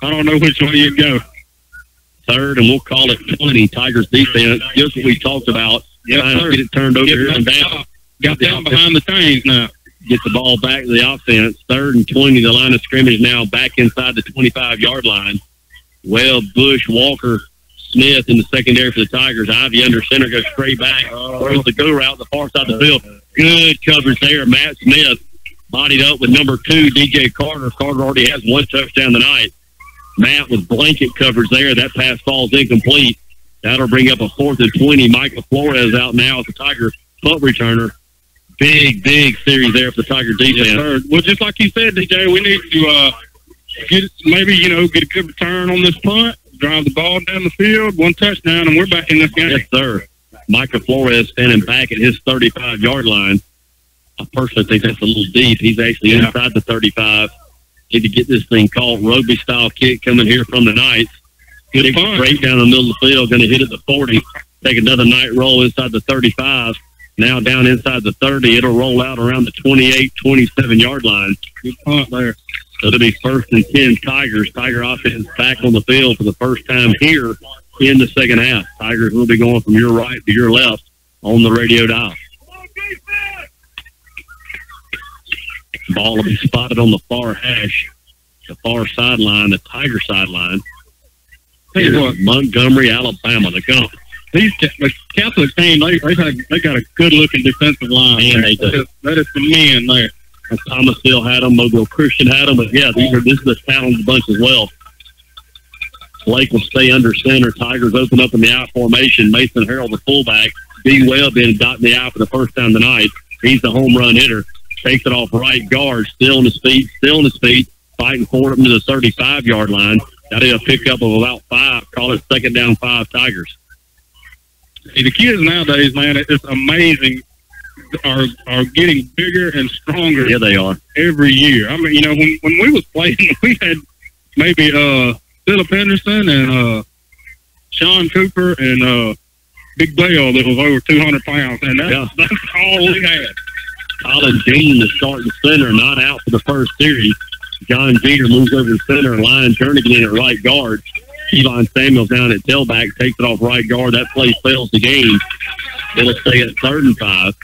I don't know which way you'd go. Third, and we'll call it 20. Tigers defense, just what we talked about. Trying to get it turned over here and down. Got down behind the chains now. Get the ball back to the offense. 3rd and 20. The line of scrimmage now back inside the 25-yard line. Webb, Bush, Walker, Smith in the secondary for the Tigers. Ivy under center, goes straight back. Throws the go route, the far side of the field. Good coverage there. Matt Smith bodied up with number 2, DJ Carter. Carter already has 1 touchdown tonight. Matt with blanket coverage there. That pass falls incomplete. That'll bring up a 4th and 20. Michael Flores out now as the Tiger punt returner. Big series there for the Tiger defense. Yes, well, just like you said, DJ, we need to get a good return on this punt, drive the ball down the field, 1 touchdown, and we're back in this game. Yes, sir. Michael Flores standing back at his 35-yard line. I personally think that's a little deep. He's actually inside the 35. Need to get this thing called. Rugby-style kick coming here from the Knights. Good straight down the middle of the field. Going to hit at the 40. Take another night roll inside the 35. Now down inside the 30. It'll roll out around the 28, 27-yard line. Good punt there. So it'll be 1st and 10 Tigers. Tiger offense back on the field for the first time here in the second half. Tigers will be going from your right to your left on the radio dial. Ball will be spotted on the far hash, the far sideline, the Tiger sideline. Tell you what, Montgomery, Alabama, the Gump. The Catholic team, they got a good-looking defensive line. Man, they do. That is the men there. Thomasville had them, Mobile Christian had them, but yeah, this is a talented bunch as well. Blake will stay under center. Tigers open up in the I formation. Mason Harrell, the fullback. B. Webb in dot in the I for the first time tonight. He's the home run hitter. Takes it off right guard, still in his feet, fighting forward up to the 35-yard line. Got a pickup of about 5. Call it 2nd down 5 Tigers. See, the kids nowadays, man, it's amazing, are getting bigger and stronger. Yeah, they are. Every year. I mean, when we was playing, we had maybe Philip Henderson and Sean Cooper and Big Dale that was over 200 pounds, and that's all we had. Colin Dean, the starting center, not out for the first series. John Jeter moves over to center. Lion Jernigan in at right guard. Kevon Samuels down at tailback, takes it off right guard. That play fails the game. It'll stay at 3rd and 5.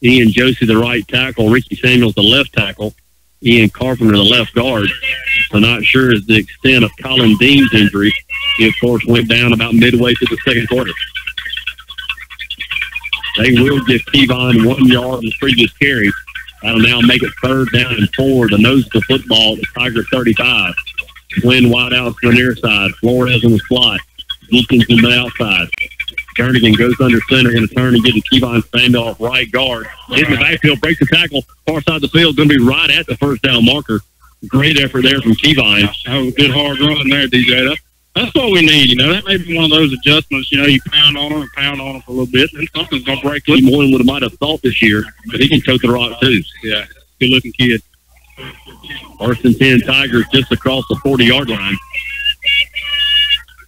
Ian Josie, the right tackle. Ricky Samuels, the left tackle. Ian Carpenter, the left guard. So not sure is the extent of Colin Dean's injury. He, of course, went down about midway through the second quarter. They will give Kevon 1 yard on the previous carry. That'll now make it 3rd down and 4. The nose of the football, the Tiger 35. Twin wide out to the near side. Flores on the slot. Deacons in the outside. Jernigan goes under center, going to turn and get to Kevon Samuel off right guard. Hit the backfield, breaks the tackle. Far side of the field, going to be right at the first down marker. Great effort there from Kevon. That was a good hard run there, DJ. That's what we need, That may be one of those adjustments, you pound on them for a little bit, and something's going to break loose. More than what I might have thought this year, but he can tote the rock, too. Yeah, good-looking kid. 1st and 10 Tigers just across the 40-yard line.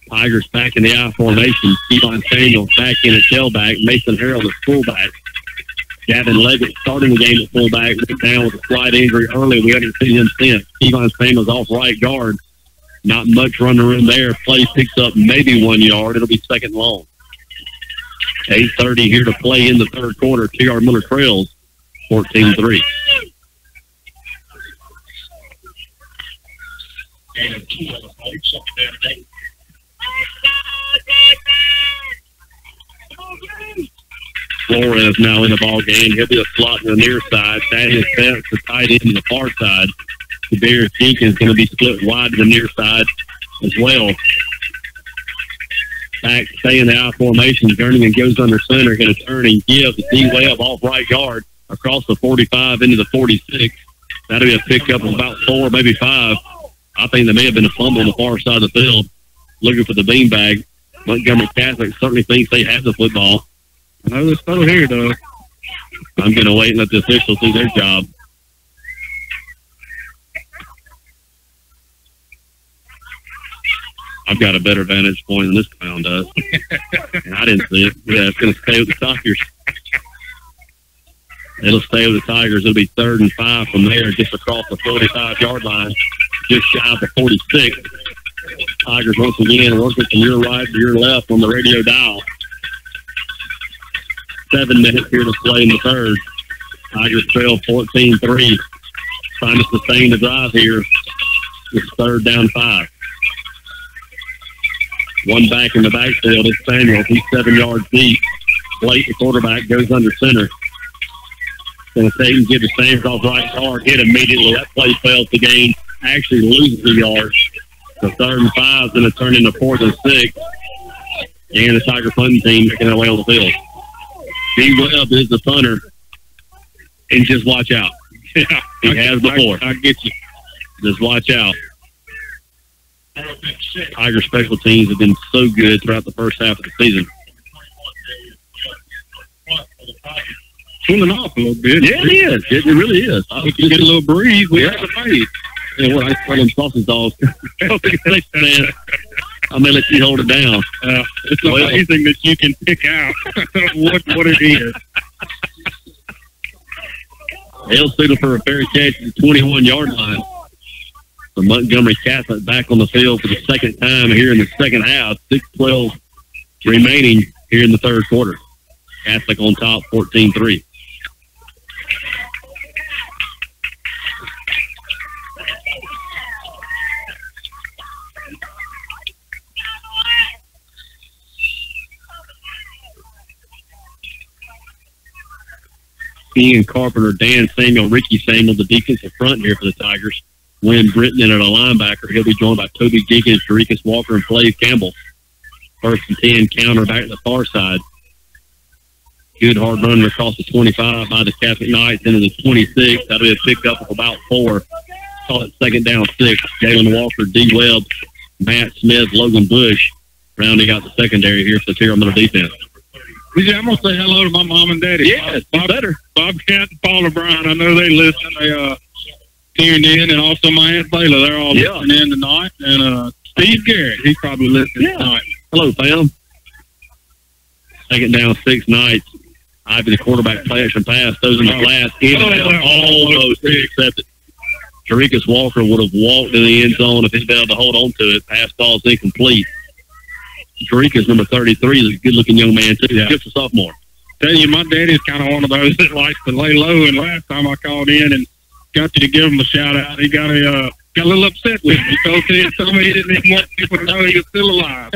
Tigers back in the I formation. Kevon Samuel back in at tailback. Mason Harrell at fullback. Gavin Leggett starting the game at fullback. Went down with a slight injury early. We haven't seen him since. Kevon Samuel's off right guard. Not much running room there. Play picks up maybe 1 yard. It'll be 2nd long. 8:30 here to play in the third quarter. T.R. Miller trails 14-3. Flores now in the ball game. He'll be a slot to the near side. Thaddeus Betts, the tight end, to the far side. Darius Jenkins going to be split wide to the near side as well. Back, stay in the I formation. Jernigan goes under center, going to turn and give the D-Webb off right guard across the 45 into the 46. That'll be a pickup of about 4, maybe 5. I think there may have been a fumble on the far side of the field looking for the beanbag. Montgomery Catholic certainly thinks they have the football. I know they're still here, though. I'm going to wait and let the officials do their job. I've got a better vantage point than this clown does. And I didn't see it. Yeah, it's going to stay with the Tigers. It'll stay with the Tigers. It'll be 3rd and 5 from there, just across the 45-yard line, just shy of the 46. Tigers once again working from your right to your left on the radio dial. 7 minutes here to play in the third. Tigers trail 14-3. Trying to sustain the drive here. It's 3rd down 5. One back in the backfield. It's Samuel. He's 7 yards deep. Blake, the quarterback, goes under center. Going to take and give the Sanders off right guard. Hit immediately. That play fails the game. Actually loses the yards. The 3rd and 5 is going to turn into 4th and 6. And the Tiger punting team making their way on the field. D-Webb is the punter. And just watch out. Yeah, he has before. I get you. Just watch out. Tiger special teams have been so good throughout the first half of the season. Cooling off a little bit. Yeah, it is. It really is. We can get a little breeze. We have to fade. Yeah, what I tell them sausage dogs. Man, I may let you hold it down. It's amazing that you can pick out what it is. They'll settle for a fair catch at the 21-yard line. The Montgomery Catholic back on the field for the second time here in the second half. 6:12 remaining here in the third quarter. Catholic on top, 14-3. Ian Carpenter, Dan Samuel, Ricky Samuel, the defensive front here for the Tigers. Wynn Britton in at a linebacker. He'll be joined by Toby Jenkins, Jerikas Walker, and Flav Campbell. 1st and 10 counter back to the far side. Good hard run across the 25 by the Catholic Knights into the 26. That'll be a pickup of about 4. Call it 2nd down 6. Jalen Walker, D-Webb, Matt Smith, Logan Bush, rounding out the secondary here for the Tierra Miller defense. I'm going to say hello to my mom and daddy. Yeah, better. Bobcat and Paula Brown. I know they listen. They tuned in, and also my Aunt Bayla. They're all listening in tonight. And Steve Garrett, he's probably listening tonight. Hello, fam. 2nd down 6 Knights. Ivy, the quarterback, play action pass. Those in the glass. Almost intercepted. Jerikas Walker would have walked in the end zone if he'd been able to hold on to it. Pass ball's incomplete. Jerikas, number 33, is a good-looking young man, too. Yeah. Just a sophomore. Tell you, my daddy's kind of one of those that likes to lay low, and last time I called in and got you to give him a shout-out, he got a little upset with me. He told me he didn't even want people to know he was still alive.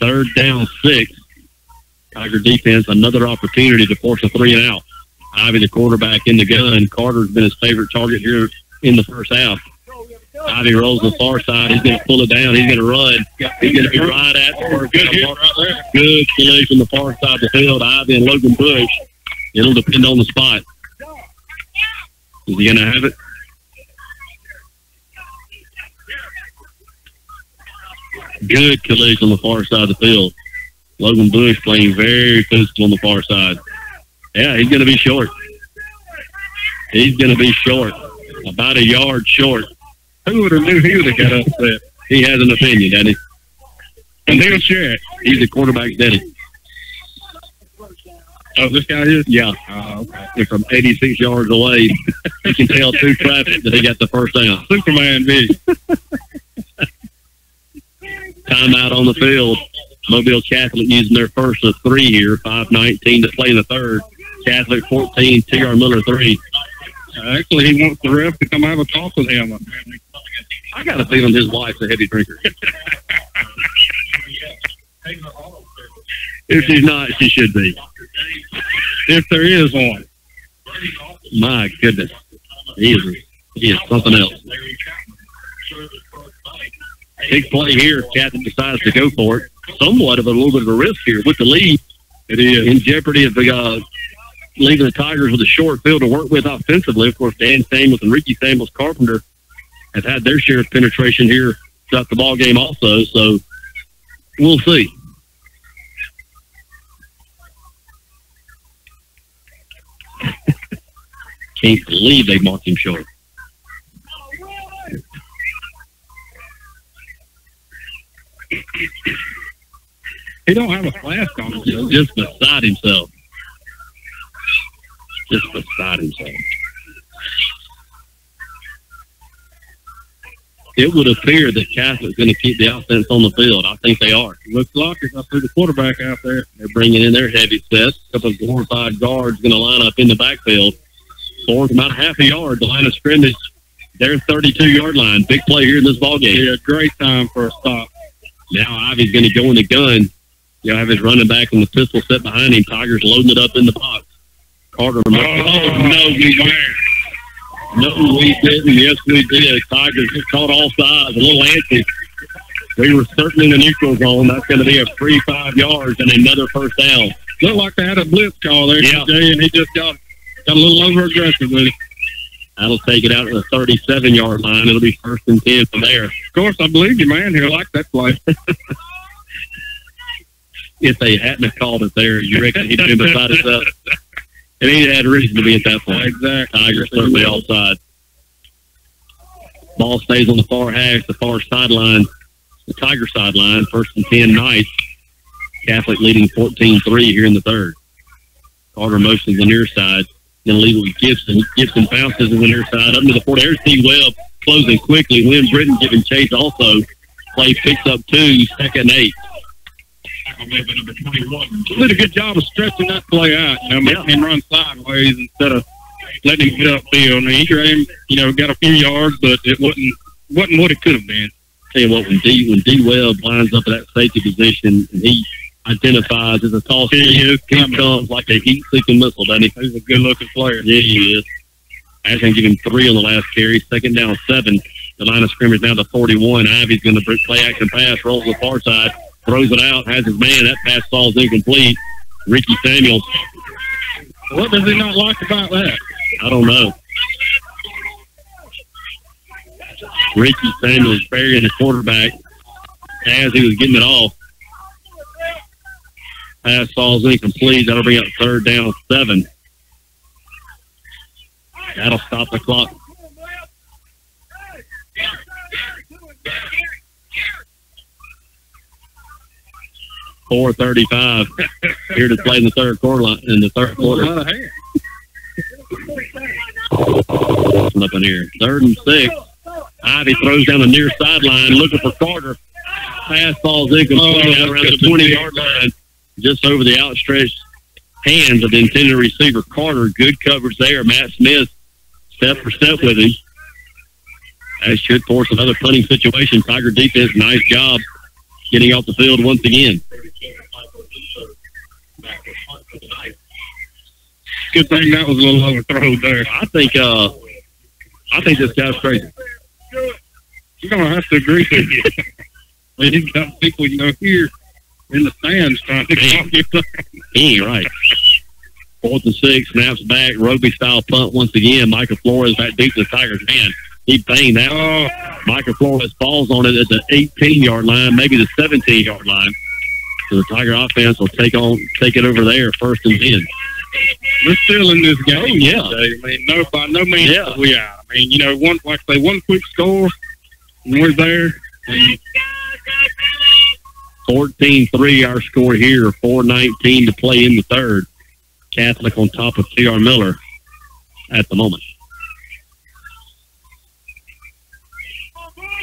3rd down 6. Tiger defense, another opportunity to force a 3 and out. Ivy, the quarterback, in the gun. Carter's been his favorite target here in the first half. Ivy rolls the far side. He's going to pull it down. He's going to run. He's going to be right at the first. Good hit right there. Good collision on the far side of the field. Ivy and Logan Bush. It'll depend on the spot. Is he going to have it? Good collision on the far side of the field. Logan Bush playing very physical on the far side. Yeah, he's going to be short. He's going to be short. About a yard short. Who would have knew he would have got upset? He has an opinion, doesn't he? And he'll share it. He's the quarterback's daddy. Oh, this guy is? Yeah. Okay. And from 86 yards away, you can tell through traffic that he got the first down. Superman vision. Timeout on the field. Mobile Catholic using their first of 3 here. 5:19 to play in the third. Catholic 14, T.R. Miller 3. Actually, he wants the ref to come have a talk with him. I got a feeling his wife's a heavy drinker. If she's not, she should be. If there is one. My goodness. He is something else. Big play here. Catholic decides to go for it. Somewhat of a little bit of a risk here with the lead. It is. In jeopardy of leaving the Tigers with a short field to work with offensively. Of course, Dan Samuels and Ricky Samuels Carpenter have had their share of penetration here throughout the ball game also. So we'll see. Can't believe they marked him short. He don't have a flask on him. Just beside himself. Just beside himself. It would appear that Catholic's going to keep the offense on the field. I think they are. Looks like it. I see the quarterback out there. They're bringing in their heavy sets. A couple of glorified guards going to line up in the backfield. Forward about half a yard, the line of scrimmage. Their 32-yard line. Big play here in this ball game. Yeah, great time for a stop. Now Ivy's going to go in the gun. You'll have his running back on the pistol set behind him. Tigers loading it up in the box. Carter. No, we weren't. No, we didn't. Yes, we did. Tigers just caught all sides. A little antsy. We were certainly in the neutral zone. That's going to be a free 5 yards and another first down. Looked like they had a blitz call there, yeah. TJ, and he just got a little over-aggressive with it. That'll take it out to the 37-yard line. It'll be 1st and 10 from there. Of course, I believe you, man. He'll like that play. If they hadn't have called it there, you reckon he'd been beside himself? And he had a reason to be at that point. Exactly. Tigers certainly offside. Ball stays on the far hash, the far sideline, the Tiger sideline. 1st and 10, Knights. Catholic leading 14-3 here in the third. Carter motions the near side. Then leave it with Gibson. Gibson bounces to the near side up to the 40. There's Steve Webb closing quickly. Lynn Britton giving chase also. Play picks up 2, 2nd and 8. Number 21. Did a good job of stretching that play out, making him run sideways instead of letting him get upfield. I mean, he got a few yards, but it wasn't what it could have been. Tell you what, when D Webb lines up at that safety position and he identifies as a tall he comes like a heat-seeking missile, doesn't he? He's a good-looking player. Yeah, he is. I think give him 3 on the last carry. 2nd down, 7. The line of scrimmage down to 41. Ivy's going to play action pass, rolls the far side. Throws it out, has his man. That pass falls incomplete. Ricky Samuels. What does he not like about that? I don't know. Ricky Samuels burying the quarterback as he was getting it off. Pass falls incomplete. That'll bring up 3rd down, 7. That'll stop the clock. 4:35 here to play in the third quarter. Up in here. 3rd and 6. Ivy throws down the near sideline, looking for Carter. Pass falls incomplete out around the 20-yard line, just over the outstretched hands of the intended receiver Carter. Good coverage there. Matt Smith step for step with him. That should force another punting situation. Tiger defense, nice job getting off the field once again. Good thing that was a little overthrown there. I think this guy's crazy. You're going to have to agree with you. I mean, he's got people, here in the stands trying to talk you. He ain't right. 4th and 6, snaps back, rugby-style punt once again. Michael Flores back deep to the Tigers' hand. He banged that. Michael Flores falls on it at the 18-yard line, maybe the 17-yard line. So the Tiger offense will take it over there, 1st and 10. We're still in this game. Oh, yeah. Today. I mean, by no means are we out. I mean, one quick score, and we're there. 14-3 our score here, 4:19 to play in the third. Catholic on top of T.R. Miller at the moment.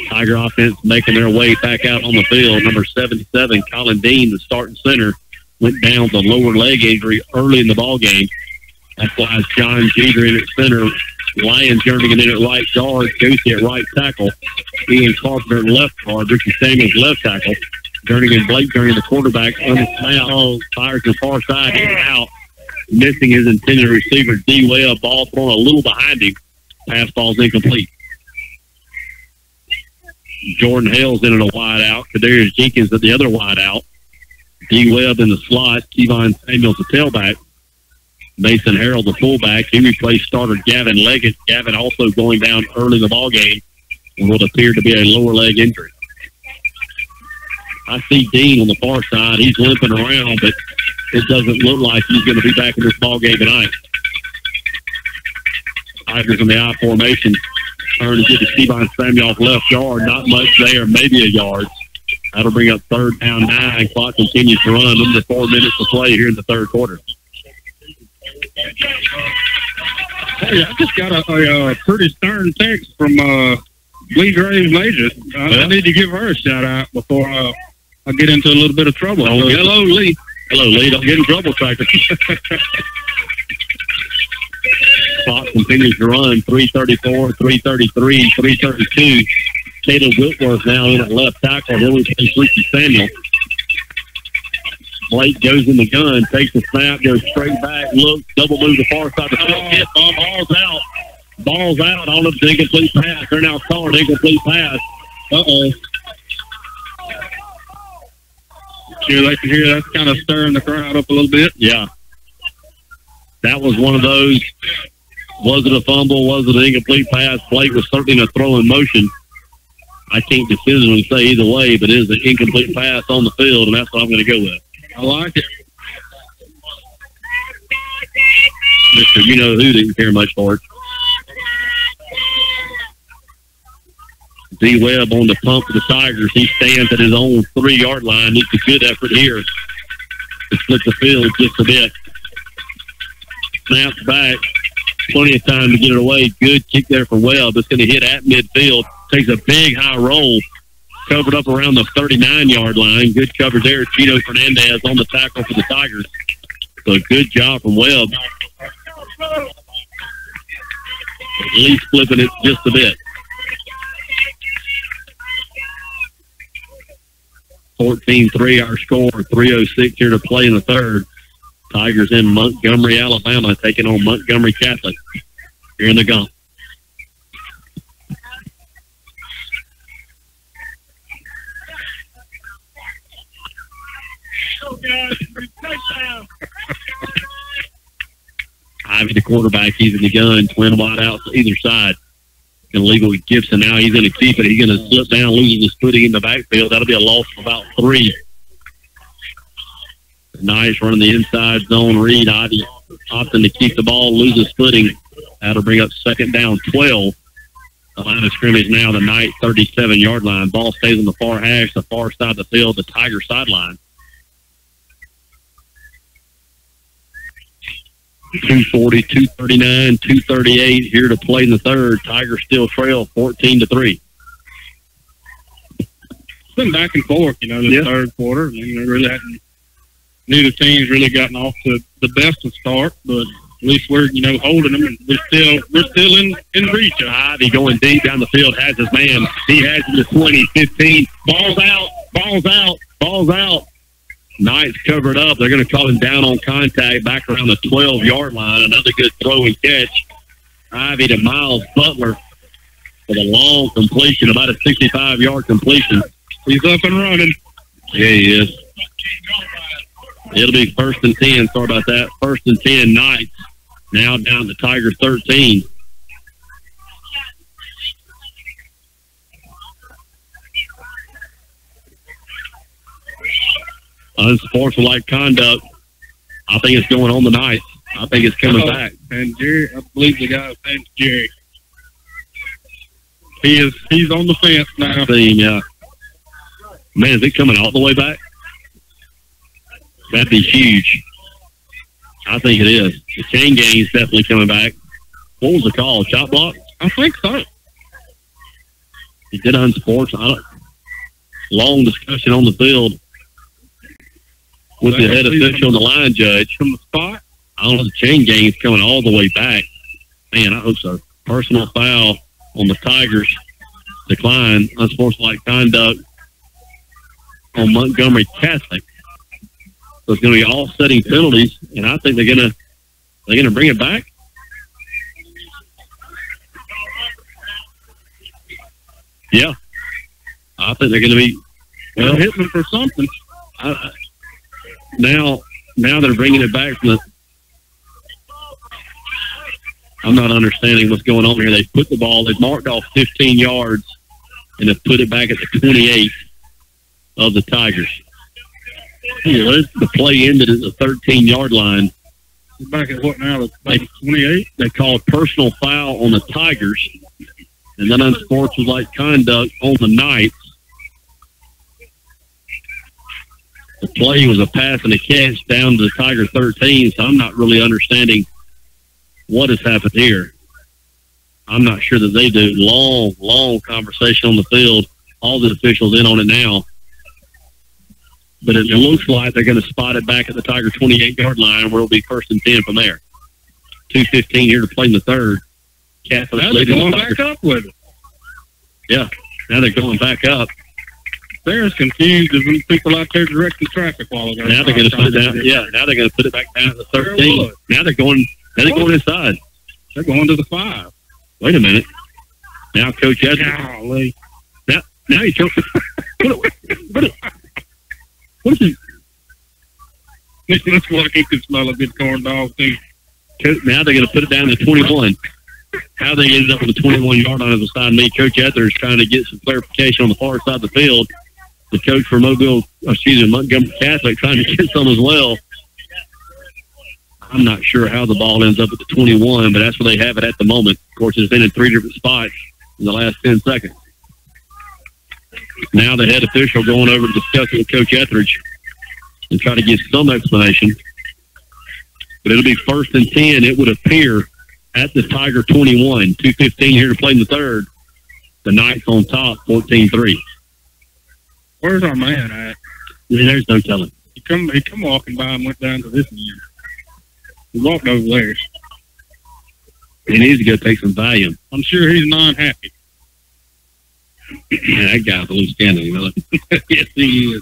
Tiger offense making their way back out on the field. Number 77, Colin Dean, the starting center, went down with a lower leg injury early in the ball game. That's why John Jeter in at center Lions journeying in at right guard, Josie at right tackle, Ian Carpenter at left guard, Ricky Samuels left tackle, Jernigan Blake Jernigan the quarterback, unsnap, fires to the far side, in and out, missing his intended receiver, D. Webb, ball thrown a little behind him, pass ball's incomplete. Jordan Hale's in at a wide out, Kadarius Jenkins at the other wide out, D. Webb in the slot, Kevon Samuels the tailback, Mason Harrell, the fullback. He replaced starter Gavin Leggett. Gavin also going down early in the ballgame and what appeared to be a lower leg injury. I see Dean on the far side. He's limping around, but it doesn't look like he's going to be back in this ballgame tonight. Tigers in the I formation. Turn to get to Kevon Samuel off left guard. Not much there, maybe a yard. That'll bring up 3rd down 9. Clock continues to run. Under 4 minutes to play here in the 3rd quarter. Hey, I just got a pretty stern text from Lee Graves Major. I need to give her a shout out before I get into a little bit of trouble. Hello, Lee. Hello, Lee. Don't get in trouble, Tractor. Clock continues to run. 3:34, 3:33, 3:32. Caleb Whitworth now in at left tackle. He'll replace Ricky Samuel. Blake goes in the gun, takes the snap, goes straight back, looks, double move the far side of the field. Ball's out. Ball's out on an incomplete pass. They're now calling an incomplete pass. Uh-oh. Sure, they can hear that's kind of stirring the crowd up a little bit. Yeah. That was one of those. Was it a fumble? Was it an incomplete pass? Blake was certainly in a throw in motion. I can't definitively say either way, but it is an incomplete pass on the field, and that's what I'm going to go with. I like it. Mr. You know who didn't care much for it. D. Webb on the pump for the Tigers. He stands at his own 3-yard line. Needs a good effort here to split the field just a bit. Snaps back. Plenty of time to get it away. Good kick there for Webb. It's going to hit at midfield. Takes a big high roll. Covered up around the 39-yard line. Good coverage there. Cheeto Fernandez on the tackle for the Tigers. So good job from Webb. At least flipping it just a bit. 14-3 our score. 3:06 here to play in the 3rd. Tigers in Montgomery, Alabama, taking on Montgomery Catholic here in the Gump. Ivy, the quarterback, he's in the gun. Twin wide out to either side. Going to leave it with Gibson now. He's going to keep it. He's going to slip down, losing his footing in the backfield. That'll be a loss of about 3. Nice running the inside zone read. Ivy opting to keep the ball, loses footing. That'll bring up 2nd down 12. The line of scrimmage now, the Knight 37-yard line. Ball stays on the far hash, the far side of the field, the Tiger sideline. 2:40, 2:39, 2:38 here to play in the 3rd. Tigers still trail 14-3. It's been back and forth, this 3rd quarter. I mean, they really hadn't. Neither team's really gotten off to the best of start, but at least we're holding them, and we're still in reach. Ivy going deep down the field, has his man. He has him to 20, 15. Ball's out. Knights covered up. They're going to call him down on contact back around the 12-yard line. Another good throw and catch. Ivy to Miles Butler for the long completion, about a 65-yard completion. He's up and running. Yeah, he is. It'll be 1st and 10. Sorry about that. 1st and 10 Knights. Now down to Tigers 13. Unsportsmanlike conduct. I think it's going on the Knights. I think it's coming back. And Jerry, I believe the guy's name's Jerry. He's on the fence now. Yeah. Man, is it coming all the way back? That'd be huge. I think it is. The chain gang is definitely coming back. What was the call? Shot block? I think so. He did unsportsmanlike. Long discussion on the field with the head official and the line judge. From the spot? I don't know if the chain gang is coming all the way back. Man, I hope so. Personal foul on the Tigers. Decline. Unsportsmanlike conduct on Montgomery Catholic. So it's going to be offsetting penalties, and I think they're going to bring it back. Yeah, I think they're going to be hitting them for something. Now they're bringing it back from the. I'm not understanding what's going on here. They put the ball. They've marked off 15 yards, and have put it back at the 28 of the Tigers. The play ended at the 13-yard line. Back at what now? Like 28? They called personal foul on the Tigers, and then unsportsmanlike conduct on the Knights. The play was a pass and a catch down to the Tiger 13, so I'm not really understanding what has happened here. I'm not sure that they do. Long conversation on the field. All the officials in on it now. But it looks like they're going to spot it back at the Tiger 28-yard line where it'll be 1st and 10 from there. 2:15 here to play in the third. Catholic now they're going back up with it. Yeah, now they're going back up. They're as confused as when people out there directing traffic while ago. Now they're going to put it down. Yeah, now they're going to put it back down at the 13. Now they're going inside. They're going to the 5. Wait a minute. Now Coach Edwards. Golly. Now he's choking. What is it? Looks like he could smell a good corn dog, too. Now they're going to put it down to 21. How they ended up with the 21-yard line is beside me. Coach Etheridge trying to get some clarification on the far side of the field. The coach for Montgomery Catholic trying to get some as well. I'm not sure how the ball ends up at the 21, but that's where they have it at the moment. Of course, it's been in 3 different spots in the last 10 seconds. Now the head official going over to discuss it with Coach Etheridge and try to get some explanation. But it'll be 1st and 10, it would appear, at the Tiger 21. 2:15 here to play in the third. The Knights on top, 14-3. Where's our man at? There's no telling. He come walking by and went down to this end. He walked over there. He needs to go take some Valium. I'm sure he's not happy. Man, that guy's a loose cannon, you know. Yes, he is.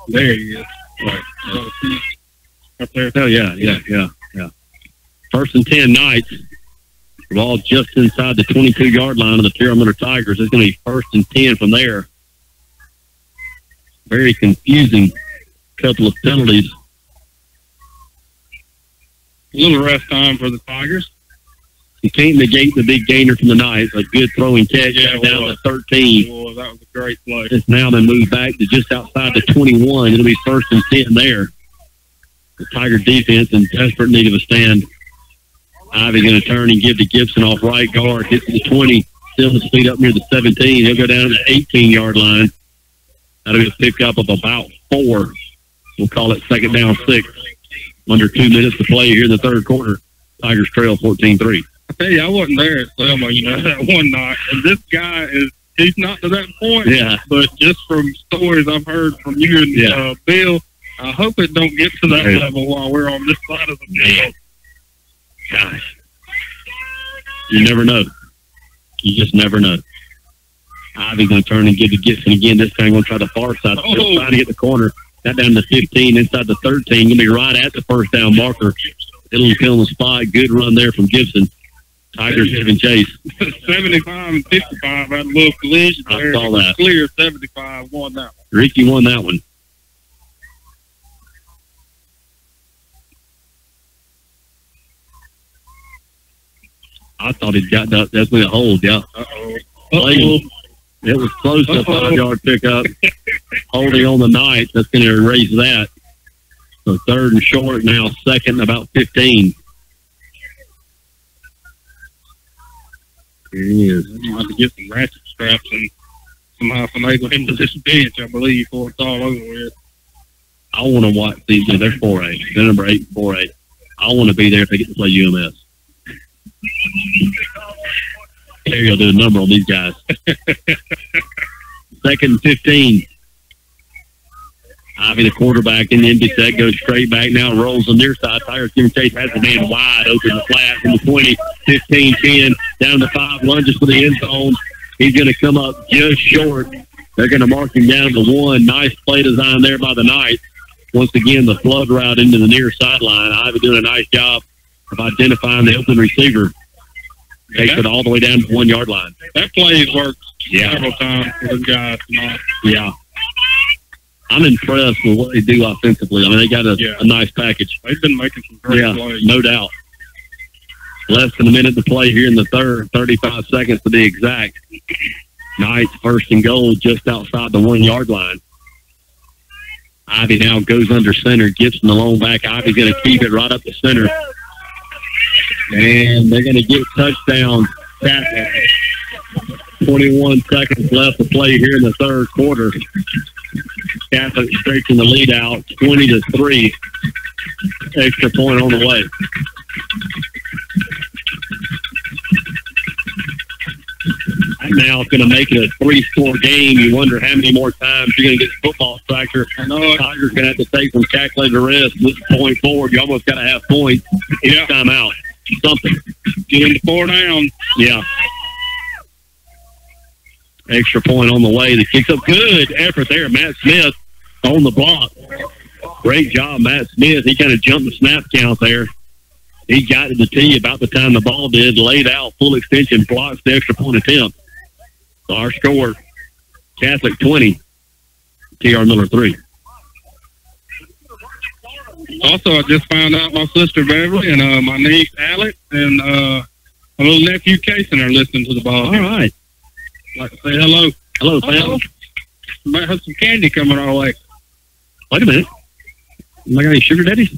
There he is. Right. Up there. Oh, yeah. 1st and 10 Knights. The ball just inside the 22-yard line of the Terra Miller Tigers. It's going to be 1st and 10 from there. Very confusing couple of penalties. A little rest time for the Tigers. You can't negate the big gainer from the Knights. A good throwing catch down to 13. Well, that was a great play. It's now they move back to just outside the 21. It'll be 1st and 10 there. The Tiger defense in desperate need of a stand. Ivy going to turn and give to Gibson off right guard. Hits the 20. Still the speed up near the 17. He'll go down to the 18-yard line. That'll be a pickup of about 4. We'll call it 2nd down 6. Under 2 minutes to play here in the third quarter. Tigers trail 14-3. I tell you, I wasn't there at Selma, that one night. And this guy he's not to that point. Yeah. But just from stories I've heard from you and Bill, I hope it don't get to that level while we're on this side of the field. Gosh. You never know. You just never know. Ivy's going to turn and give to Gibson again. This time going to try the far side. Still trying to get the corner. That down to 15, inside the 13. Going to be right at the 1st down marker. It'll kill on the spot. Good run there from Gibson. Tigers giving chase. 75 and 55 had a little collision there. I saw that. Clear 75 won that one. Ricky won that one. I thought he'd got that. That's been a hold, yeah. It was close to a 5-yard pickup. Holding on the Knights. That's going to erase that. So 3rd and short, now 2nd and about 15. Here he is. I'm going to have to get some ratchet straps and somehow finagle him to this bench, I believe, before it's all over with. I want to watch these. They're 4A. They're number 8 and 4A. I want to be there if they get to play UMS. Terry will do a number on these guys. 2nd and 15. Ivy, the quarterback in the empty set, goes straight back now, rolls the near side. Tigers Jimmy Chase has the man wide open, the flat from the 20, 15, 10, down to 5, lunges for the end zone. He's going to come up just short. They're going to mark him down to 1. Nice play design there by the Knights. Once again, the flood route into the near sideline. Ivy doing a nice job of identifying the open receiver. Takes it all the way down to the 1 yard line. That play has worked several times for those guys tonight. Yeah. I'm impressed with what they do offensively. I mean, they got a nice package. They've been making some great plays. No doubt. Less than a minute to play here in the third, 35 seconds to be exact. Knights first and goal just outside the 1 yard line. Ivy now goes under center, Gibson the long back. Ivy's going to keep it right up the center. And they're going to get touchdown. 21 seconds left to play here in the third quarter. Catholic stretching the lead out 20-3. Extra point on the way. Now it's going to make it a 3-score game. You wonder how many more times you're going to get the football striker. I know Tigers going to have to take some calculated rest. With the point forward, you almost got to have points each time out. Something. Get into 4 down. Yeah. Extra point on the way. The kick's up. Good effort there. Matt Smith on the block. Great job, Matt Smith. He kind of jumped the snap count there. He got to the tee about the time the ball did, laid out, full extension, blocks the extra point attempt. So our score, Catholic 20, T.R. Miller 3. Also, I just found out my sister Beverly and my niece Alex and my little nephew Kason are listening to the ball. All right. I'd like to say hello. Hello, fam. Might have some candy coming our way. Wait a minute. Am I got any sugar daddies?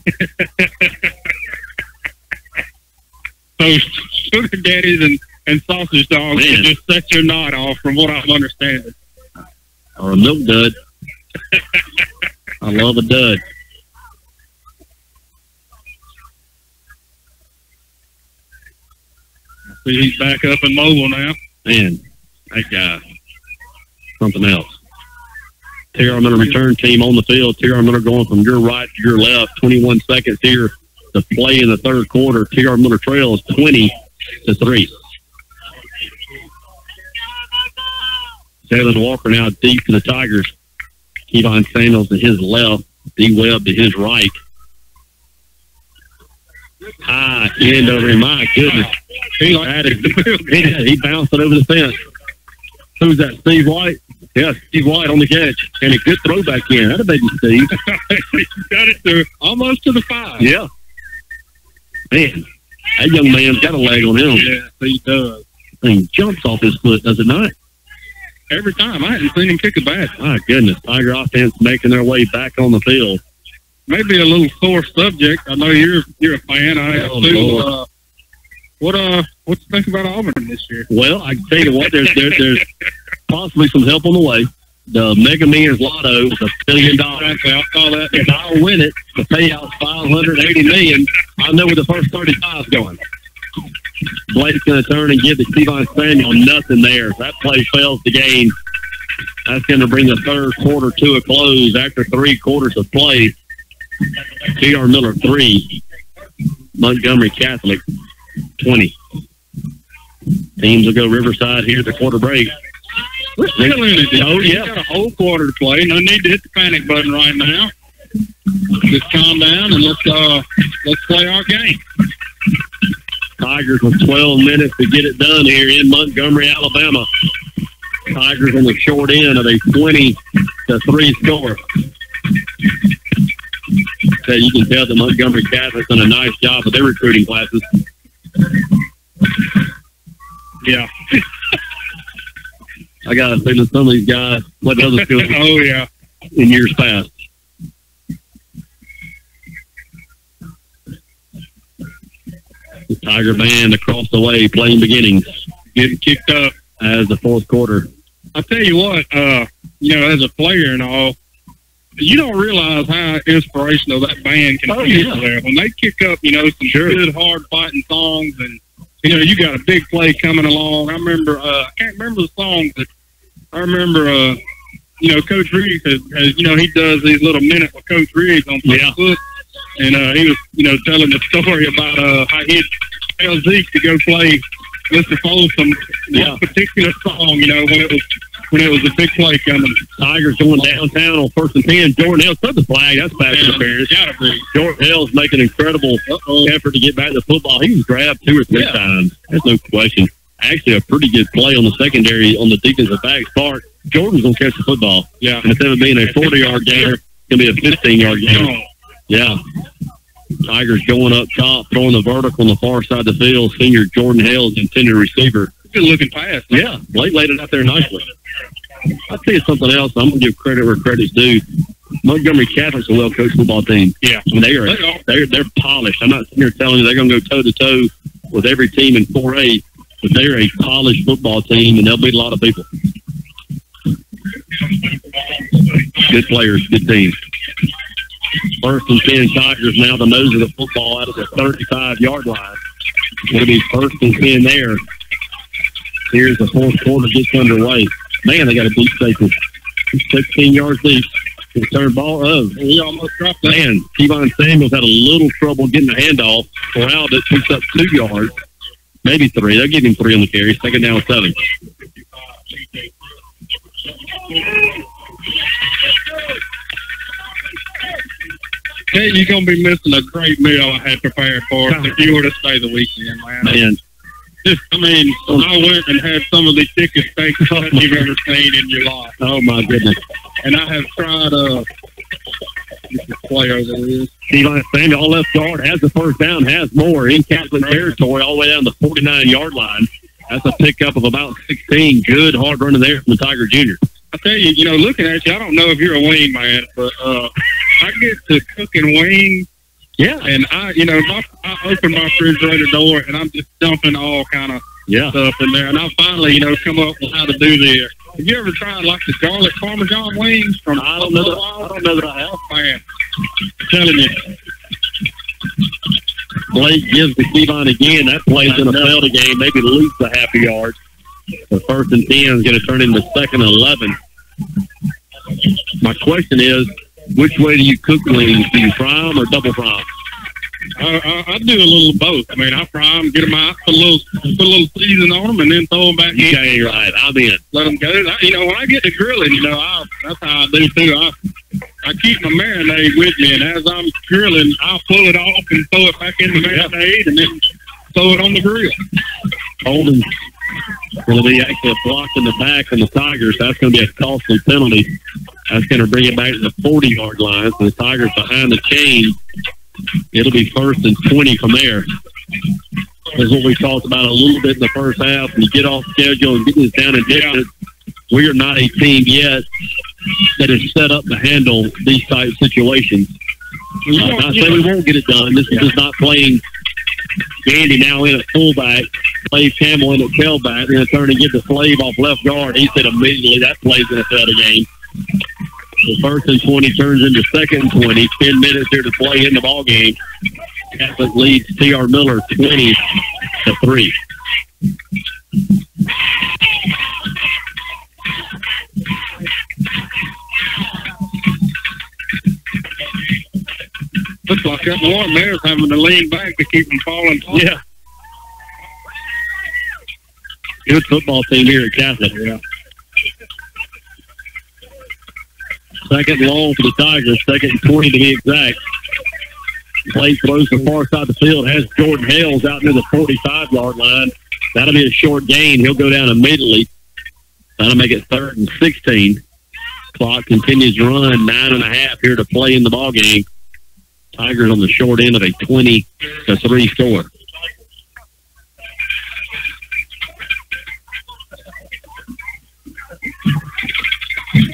Those sugar daddies and sausage dogs can just set your knot off from what I'm understanding. Or a milk dud. I love a dud. See, he's back up and mobile now. Man, that guy, something else. T.R. Miller return team on the field. T.R. Miller going from your right to your left. 21 seconds here to play in the third quarter. T.R. Miller trails 20-3. Jalen Walker now deep to the Tigers. Kevon Samuels to his left. D. Webb to his right. High end over him. My goodness. He bounced it over the fence. Who's that, Steve White? Yeah, Steve White on the catch. And a good throw back in. That'll be Steve. Got it to almost to the 5. Yeah. Man, that young man's got a leg on him. Yeah, he does. Thing jumps off his foot, does it not? Every time. I hadn't seen him kick a bat. My goodness. Tiger offense making their way back on the field. Maybe a little sore subject. I know you're a fan. I am too. What you think about Auburn this year? Well, I can tell you what, there's possibly some help on the way. The Mega Millions Lotto is $1 billion. I'll call that. If I win it, the payout's $580 million. I know where the first 35 is going. Blake's going to turn and give the Kevon Samuel nothing there. If that play fails the game, that's going to bring the third quarter to a close after 3 quarters of play. T.R. Miller 3, Montgomery Catholic 20. Teams will go Riverside here at the quarter break. We're still in it. Oh, yeah. We've got a whole quarter to play. No need to hit the panic button right now. Just calm down and let's play our game. Tigers with 12 minutes to get it done here in Montgomery, Alabama. Tigers on the short end of a 20-3 score. So you can tell that Montgomery Catholic's done a nice job with their recruiting classes. Yeah. I got a feeling some of these guys went to other schools in years past. The Tiger band across the way playing beginnings. Getting kicked up as the fourth quarter. I'll tell you what, as a player and all, you don't realize how inspirational that band can be there. When they kick up, some good, hard-fighting songs, and, you got a big play coming along. I remember, I can't remember the song, but I remember Coach Riggs has he does these little minutes with Coach Riggs on Facebook. And he was, telling the story about how he'd tell Zeke to go play Mr. Folsom that particular song, when it was a big play coming. Tigers going downtown on 1st and 10. Jordan Hales took the flag. That's pass interference. Gotta be. Jordan Hales making an incredible effort to get back to football. He was grabbed 2 or 3 times. There's no question. Actually, a pretty good play on the secondary on the defensive back's part. Jordan's going to catch the football. Yeah. And instead of being a 40-yard gainer, it's going to be a 15-yard gainer. Yeah. Tigers going up top, throwing the vertical on the far side of the field. Senior Jordan Hales, intended receiver. Good looking pass. Yeah, Blake laid it out there nicely. I'll tell you something else. I'm going to give credit where credit's due. Montgomery Catholic's a well-coached football team. Yeah. I mean, they're polished. I'm not sitting here telling you they're going to go toe-to-toe with every team in 4A, but they're a polished football team, and they'll beat a lot of people. Good players, good team. 1st and 10 Tigers now the nose of the football out of the 35-yard line. It's going to be 1st and 10 there. Here's the 4th quarter gets underway. Man, they got a deep safety. 16 yards deep. Return ball of. He almost dropped that. Man, Kevon Samuels had a little trouble getting the handoff. Corralled it, picks up 2 yards. Maybe 3. They'll give him 3 on the carry. 2nd down 7. Hey, you're going to be missing a great meal I had prepared for us if you were to stay the weekend, man. I went and had some of the thickest steaks that you've ever seen in your life. Oh, my goodness. And I have tried, this player that is. Kevon Samuel, all left guard, has the 1st down, has more in Catholic territory all the way down the 49-yard line. That's a pickup of about 16. Good hard running there from the Tiger Jr. I tell you, looking at you, I don't know if you're a wing man, but I get to cooking wings. Yeah. And I open my refrigerator door and I'm just dumping all kind of stuff in there. And I finally, come up with how to do this. Have you ever tried like the garlic Parmesan wings from? I don't know that I have. Man, I'm telling you. Blake gives to Kevon again. That play's going to fail the game, maybe lose the half a yard. The 1st and 10 is going to turn into 2nd and 11. My question is, which way do you cook wings? Do you fry them or double fry them? I do a little of both. I mean, I fry them, get them out, put a little seasoning on them, and then throw them back in. Okay, right. I'm in. Let them go. When I get to grilling, that's how I do too. I keep my marinade with me, and as I'm grilling, I'll pull it off and throw it back in the marinade, and then throw it on the grill. Holden's going to be actually a block in the back on the Tigers. That's going to be a costly penalty. That's going to bring it back to the 40-yard line. So the Tigers behind the chain. It'll be 1st and 20 from there. This is what we talked about a little bit in the first half. When you get off schedule and get this down in distance, we are not a team yet that is set up to handle these type situations. Not saying we won't get it done. This is just not playing Gandy now in at fullback, Slave Campbell in at tailback. They're going to turn and get the Slave off left guard. He said immediately that play's going to fail the game. The 1st and 20 turns into 2nd and 20. 10 minutes here to play in the ball game. Catholic leads T.R. Miller 20-3. Looks like that one there's having to lean back to keep them falling. Yeah. Good football team here at Catholic. Yeah. 2nd long for the Tigers. 2nd and 20 to be exact. Blake throws the far side of the field. Has Jordan Hales out near the 45-yard line. That'll be a short gain. He'll go down immediately. That'll make it 3rd and 16. Clock continues to run. 9.5 here to play in the ball game. Tigers on the short end of a 20-3 score.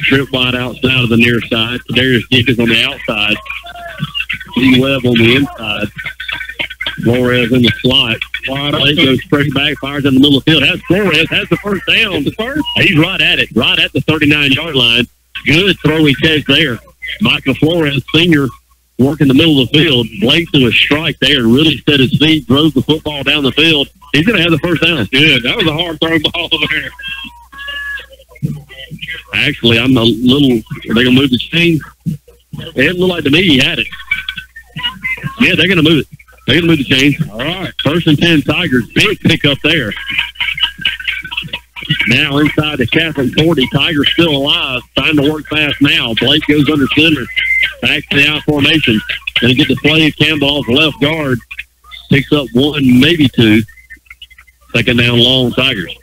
Trip wide outside of the near side. Darius Dick is on the outside. D-Webb on the inside. Flores in the slot. Blake goes straight back, fires in the middle of the field. Has Flores, has the 1st down. He's right at it, right at the 39-yard line. Good throwing catch there. Michael Flores, senior, working the middle of the field. Blake threw a strike there, really set his feet, drove the football down the field. He's going to have the 1st down. Good. That was a hard throw ball there. Actually, I'm a little. Are they going to move the chain? It didn't look like to me he had it. Yeah, they're going to move it. They're going to move the chain. All right. 1st and 10 Tigers. Big pickup there. Now inside the Catholic 40. Tigers still alive. Trying to work fast now. Blake goes under center. Back to the out formation. Going to get the play. Campbell off the left guard. Picks up 1, maybe 2. 2nd down long, Tigers.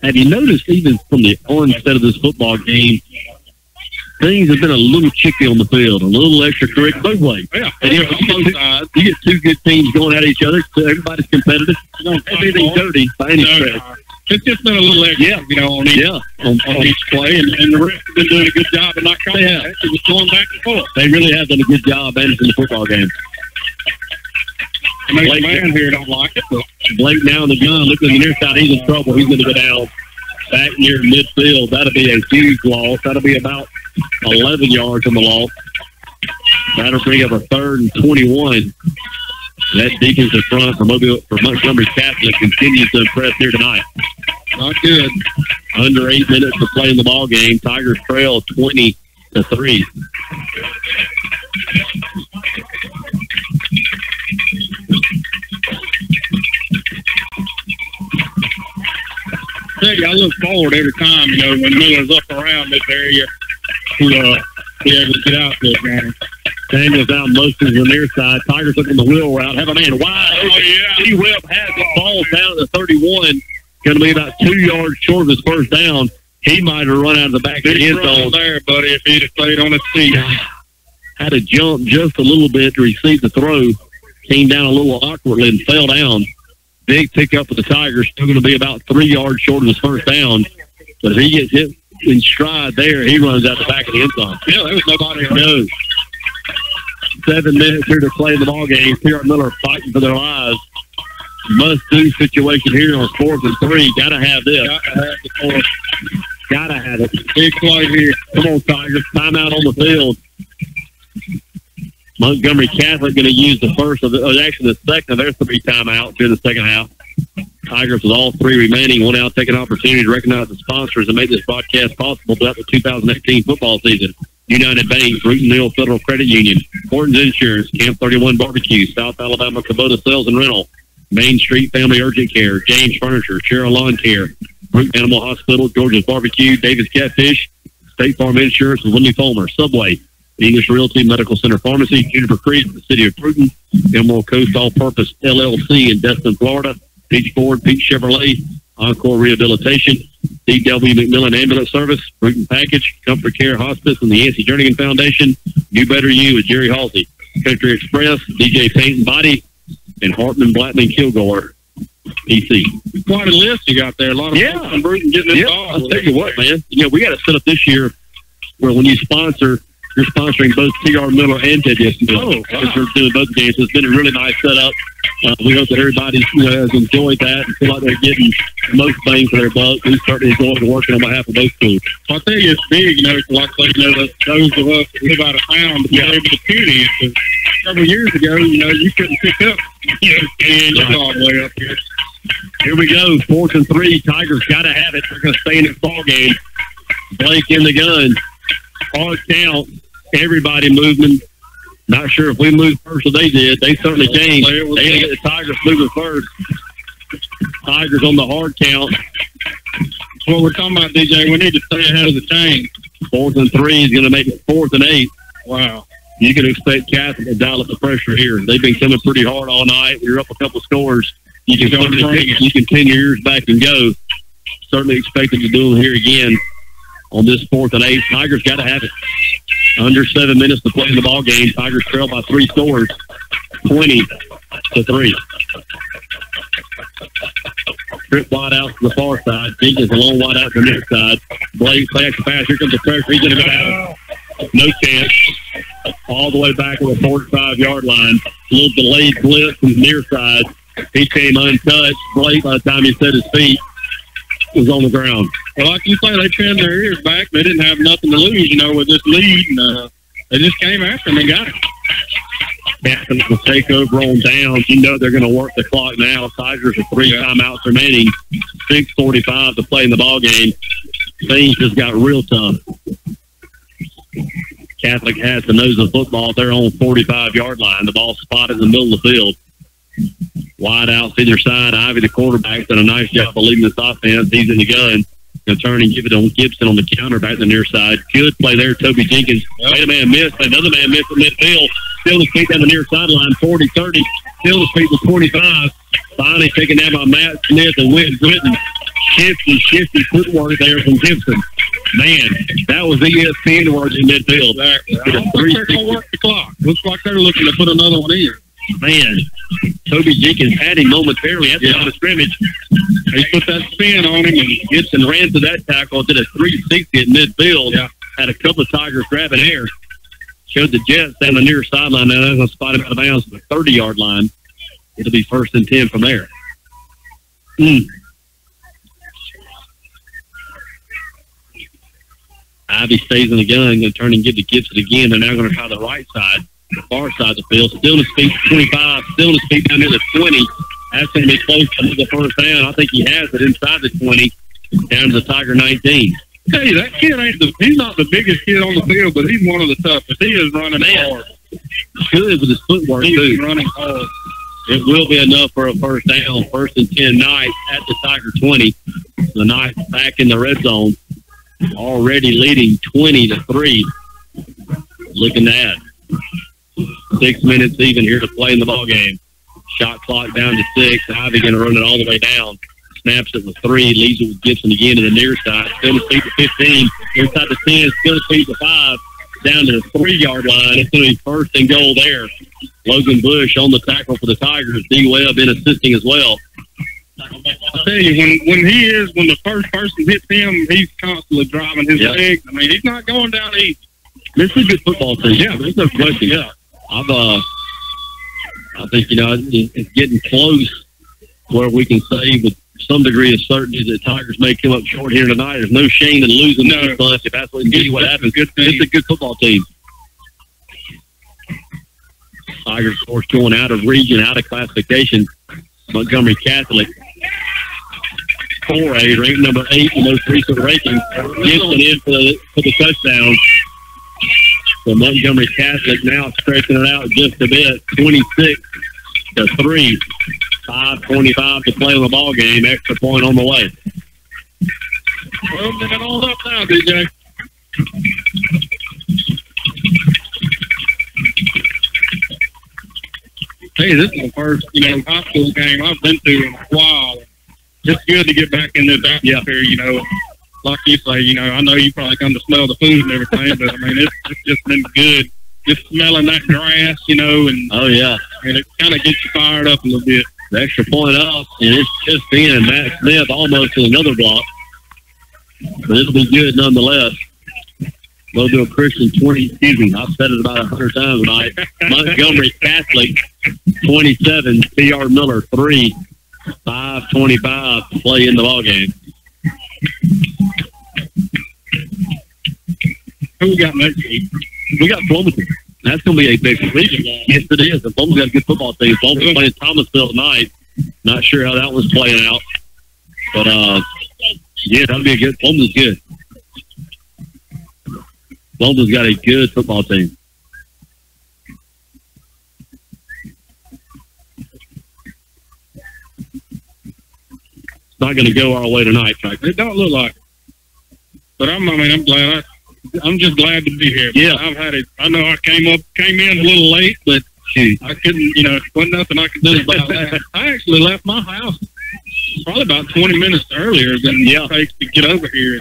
Have you noticed, even from the onset of this football game, things have been a little chippy on the field, a little extracurricular, both ways. Yeah. And you get 2 good teams going at each other, so everybody's competitive. Everything dirty by any stretch. It's just been a little extra, on each play, and the refs have been doing a good job of not calling that. It's just going back and forth. They really have done a good job managing the football game. Blake man here don't like it, but Blake now in the gun, looking at the near side. He's in trouble. He's going to go down back near midfield. That'll be a huge loss. That'll be about 11 yards from the loss. That'll bring up a 3rd and 21. That defensive front for Montgomery Catholic continues to impress here tonight. Not good. Under 8 minutes to play in the ball game. Tigers trail 20-3. I look forward every time, when Miller's up around this area to be able to get out this game. Daniels out motions on the near side. Tigers looking the wheel route. Have a man wide. Oh, yeah. D-Webb has the ball down at the 31. Going to be about 2 yards short of his 1st down. He might have run out of the back of the end zone. There, buddy, if he'd have stayed on his feet. Had to jump just a little bit to receive the throw. Came down a little awkwardly and fell down. Big pickup for the Tigers. Still going to be about 3 yards short of his 1st down. But if he gets hit in stride there, he runs out the back of the end zone. Yeah, there was nobody around. No. 7 minutes here to play in the ball game. T.R. Miller fighting for their lives. Must-do situation here on 4th and 3. Got to have this. Got to have the fourth. Got to have it. Big play here. Come on, Tigers. Timeout on the field. Montgomery Catholic going to use the second of their 3 timeouts during the second half. Tigers with all 3 remaining will now take an opportunity to recognize the sponsors and make this broadcast possible throughout the 2018 football season. United Bank, Bruton Hill Federal Credit Union, Hortons Insurance, Camp 31 Barbecue, South Alabama Kubota Sales and Rental, Main Street Family Urgent Care, James Furniture, Cheryl Lawn Care, Bruton Animal Hospital, George's Barbecue, Davis Catfish, State Farm Insurance, and Wendy Fulmer, Subway, English Realty Medical Center Pharmacy, Juniper Creek, the City of Bruton, Emerald Coast All Purpose LLC in Destin, Florida, Peach Ford, Peach Chevrolet, Encore Rehabilitation, D.W. McMillan Ambulance Service, Bruton Package, Comfort Care Hospice, and the Yancey Jernigan Foundation, You Better You with Jerry Halsey, Country Express, DJ Paint and Body, and Hartman Blackman Kilgore, PC. Quite a list you got there. A lot of folks from Bruton getting involved. I'll tell you what, man. We got to set up this year where when you sponsor, you're sponsoring both T.R. Miller and J.D.S. Miller. Because we're doing both games. It's been a really nice setup. We hope that everybody has enjoyed that and feel like they're getting the most bang for their buck. We certainly enjoy working on behalf of both schools. I tell you, it's big, like those of us that live out of town to be able to tune in. Because several years ago, you couldn't pick up all the way up here. Here we go, 4th and 3. Tigers got to have it. They're going to stay in this ball game. Blake in the gun. Hard count. Everybody moving. Not sure if we moved first or they did. They certainly changed. They got to get the Tigers moving first. Tigers on the hard count. That's what we're talking about, DJ. We need to stay ahead of the chain. 4th and 3 is going to make it 4th and 8. Wow. You can expect Catholic to dial up the pressure here. They've been coming pretty hard all night. We're up a couple scores. You can 10 your ears back and go. Certainly expected to do it here again on this 4th and 8. Tigers got to have it. Under 7 minutes to play in the ball game. Tigers trail by 3 scores, 20-3. Trip wide out to the far side. Jenkins a long wide out to the near side. Blake play action pass. Here comes the pressure. He's going to go down. No chance. All the way back on the 45-yard line. A little delayed blitz from the near side. He came untouched. Blake, by the time he set his feet, was on the ground. Well, like you say, they pinned their ears back. They didn't have nothing to lose, with this lead. And they just came after him and got him. Catholic will take over on downs. You know they're going to work the clock now. Tigers with 3 timeouts remaining. 6:45 to play in the ball game. Things just got real tough. Catholic has the nose of the football. They're on 45-yard line. The ball spotted in the middle of the field. Wide out to either side. Ivy, the quarterback, done a nice job of leading this offense. He's in the gun. Going to turn and give it on Gibson on the counter back to the near side. Good play there, Toby Jenkins. Made a man miss. Another man missed at midfield. Still his feet down the near sideline, 40-30. Still his feet to 25. Finally taken down by Matt Smith and Whitten. Shifty footwork there from Gibson. Man, that was ESPN work in midfield. Exactly. They're going to work the clock. Looks like they're looking to put another one in. Man, Toby Jenkins had him momentarily at the line of scrimmage. He put that spin on him, and Gibson ran to that tackle, did a 360 at midfield. Yeah. Had a couple of Tigers grabbing air. Showed the Jets down the near sideline. Now they're going to spot him out of bounds at the 30-yard line. It'll be 1st and 10 from there. Ivy stays in the gun, going to turn and give to Gibson again. They're now going to try the right side, the far side of the field. Still in his feet, 25. Still in his feet down near the 20. That's going to be close to the first down. I think he has it inside the 20, down to the Tiger 19. Hey, that kid he's not the biggest kid on the field, but he's one of the toughest. He is running hard. Good with his footwork, too. He's running hard. It will be enough for a first down. 1st and 10 Knights at the Tiger 20. The Knights back in the red zone. Already leading 20-3. Looking to add 6 minutes even here to play in the ball game. Shot clock down to 6. Ivy going to run it all the way down. Snaps it with 3. Leaves it with Gibson again to the near side. Still his feet to 15. Inside the 10. Still his feet to 5. Down to the 3-yard line. It's going to be 1st and goal there. Logan Bush on the tackle for the Tigers. D. Webb in assisting as well. I tell you, when the first person hits him, he's constantly driving his legs. I mean, he's not going down easy. This is a good football team. Yeah, there's no question. Yeah, I think it's getting close where we can say with some degree of certainty that Tigers may come up short here tonight. There's no shame in losing this bunch if that's what happens. It's a good football team. Tigers, of course, going out of region, out of classification. Montgomery Catholic, 4A, ranked number 8 in most recent rankings. Gibson in for the touchdown. So Montgomery Catholic now stretching it out just a bit, 26-3. 5:25 to play on the ball game. Extra point on the way. Well, they're all up now, DJ. Hey, this is the first, high school game I've been to in a while. It's good to get back in this atmosphere, Like you say, I know you probably come to smell the food and everything, but, I mean, it's just been good. Just smelling that grass, and... Oh, yeah. And it kind of gets you fired up a little bit. The extra point up, and it's just in. Matt Smith almost in another block. But it'll be good nonetheless. Mobile Christian 20, I've said it about 100 times tonight. Montgomery Catholic 27, T.R. Miller 3, 5:25 to play in the ball game. Who we got next week? We got Bloomington. That's going to be a big region. Yes, it is. And Bloomington's got a good football team. Bloomington's playing Thomasville tonight. Not sure how that one's playing out. But, yeah, that'll be a good. Bloomington's good. Bloomington's got a good football team. It's not going to go our way tonight, Frank. It don't look like it. But I'm glad. I'm just glad to be here. Yeah. I know I came in a little late, but I couldn't, wasn't nothing I could do about that. I actually left my house probably about 20 minutes earlier than it takes to get over here.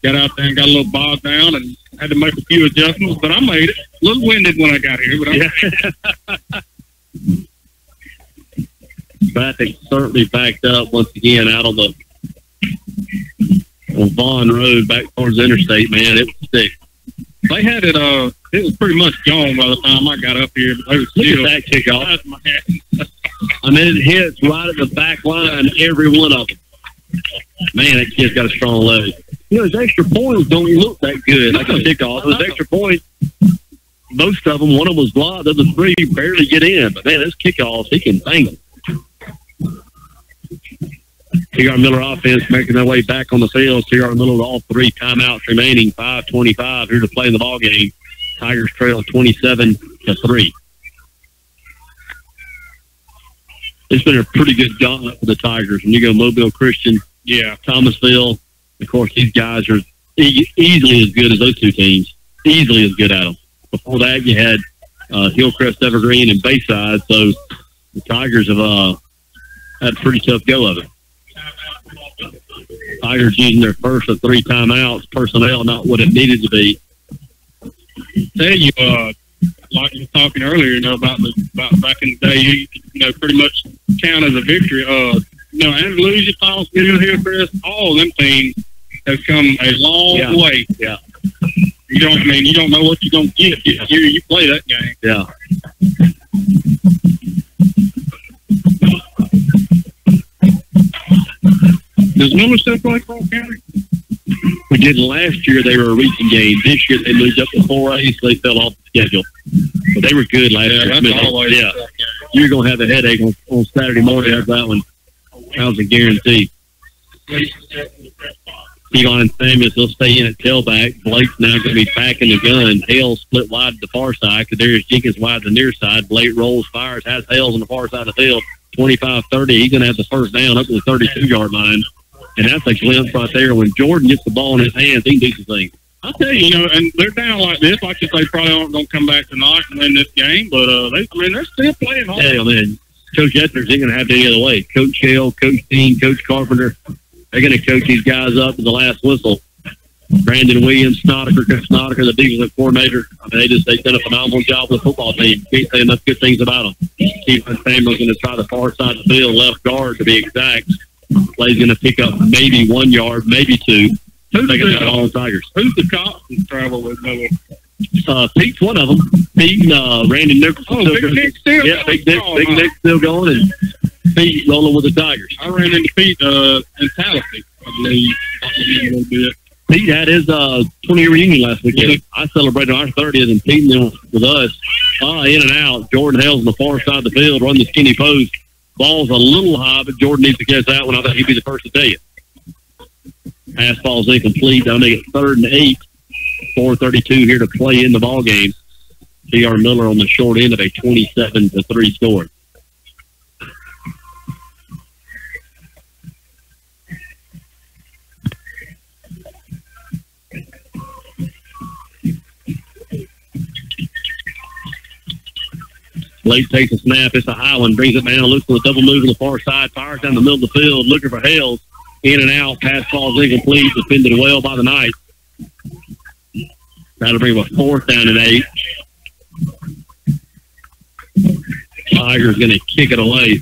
Got out there and got a little bogged down and had to make a few adjustments, but I made it. A little winded when I got here, but I made it. Traffic certainly backed up once again out on Vaughn Road back towards the interstate, man. It was thick. They had it, it was pretty much gone by the time I got up here. But they were still, look at that kickoff. I mean, it hits right at the back line, every one of them. Man, that kid's got a strong leg. His extra points don't look that good like a kickoff. Those extra points, most of them, one of them was blocked. The other three barely get in. But, man, this kickoff, he can bang them. T.R. Miller offense making their way back on the field. T.R. Miller with all 3 timeouts remaining. 5:25 here to play in the ball game. Tigers trail 27-3. It's been a pretty good gauntlet for the Tigers. When you go Mobile Christian, Thomasville, of course, these guys are easily as good as those two teams. Easily as good at them. Before that, you had Hillcrest, Evergreen, and Bayside. So the Tigers have had a pretty tough go of it. Tigers using their first of 3 timeouts. Personnel not what it needed to be. Tell you, like you were talking earlier, about back in the day, you pretty much count as a victory. Andalusia, Thomasville, Hillcrest, all of them teams have come a long way. Yeah. You don't know what you're gonna get. You play that game. Yeah. Does Miller still play Clark County? We did last year. They were a region game. This year they moved up to 4A, so they fell off the schedule. But they were good last year. That's always a tough game. You're going to have a headache on Saturday morning after that one. That was a guarantee. Elon Samuels will stay in at tailback. Blake's now going to be back in the gun. Hales split wide to the far side. Kadarius Jenkins wide to the near side. Blake rolls, fires, has Hales on the far side of the field. 25-30. He's going to have the first down up to the 32-yard line. And that's a glimpse right there. When Jordan gets the ball in his hands, he can do some things. I'll tell you, and they're down like this. Like if they probably aren't going to come back tonight and win this game, but they're still playing hard. Yeah, man. Coach Etner's ain't going to have it any other way. Coach Shell, Coach Dean, Coach Carpenter, they're going to coach these guys up to the last whistle. Brandon Williams, Coach Snodaker, the defensive coordinator. They've done a phenomenal job with the football team. Can't say enough good things about them. Keelan Samuel's going to try the far side of the field, left guard to be exact. Play's going to pick up maybe 1 yard, maybe 2. Who's all Tigers. Who's the cops that travel with Miller? Pete's one of them. Pete and Randy Nicholson. Oh, Big Nick's still going? Big Nick's still going, and Pete rolling with the Tigers. I ran into Pete in Tallahassee, I believe, a little bit. Pete had his 20-year reunion last weekend. Yeah. I celebrated our 30th, and Pete with us. In and out. Jordan Hales on the far side of the field, run the skinny post. Ball's a little high, but Jordan needs to catch that one. I thought he'd be the first to tell you. Pass ball's incomplete. They'll make it 3rd and 8. 4:32 here to play in the ball game. T.R. Miller on the short end of a 27-3 score. Blake takes a snap. It's a high one. Brings it down. Looks for a double move on the far side. Fires down the middle of the field. Looking for Hales. In and out. Pass ball's incomplete. Defended well by the Knights. That'll bring a 4th down and 8. Tigers going to kick it away.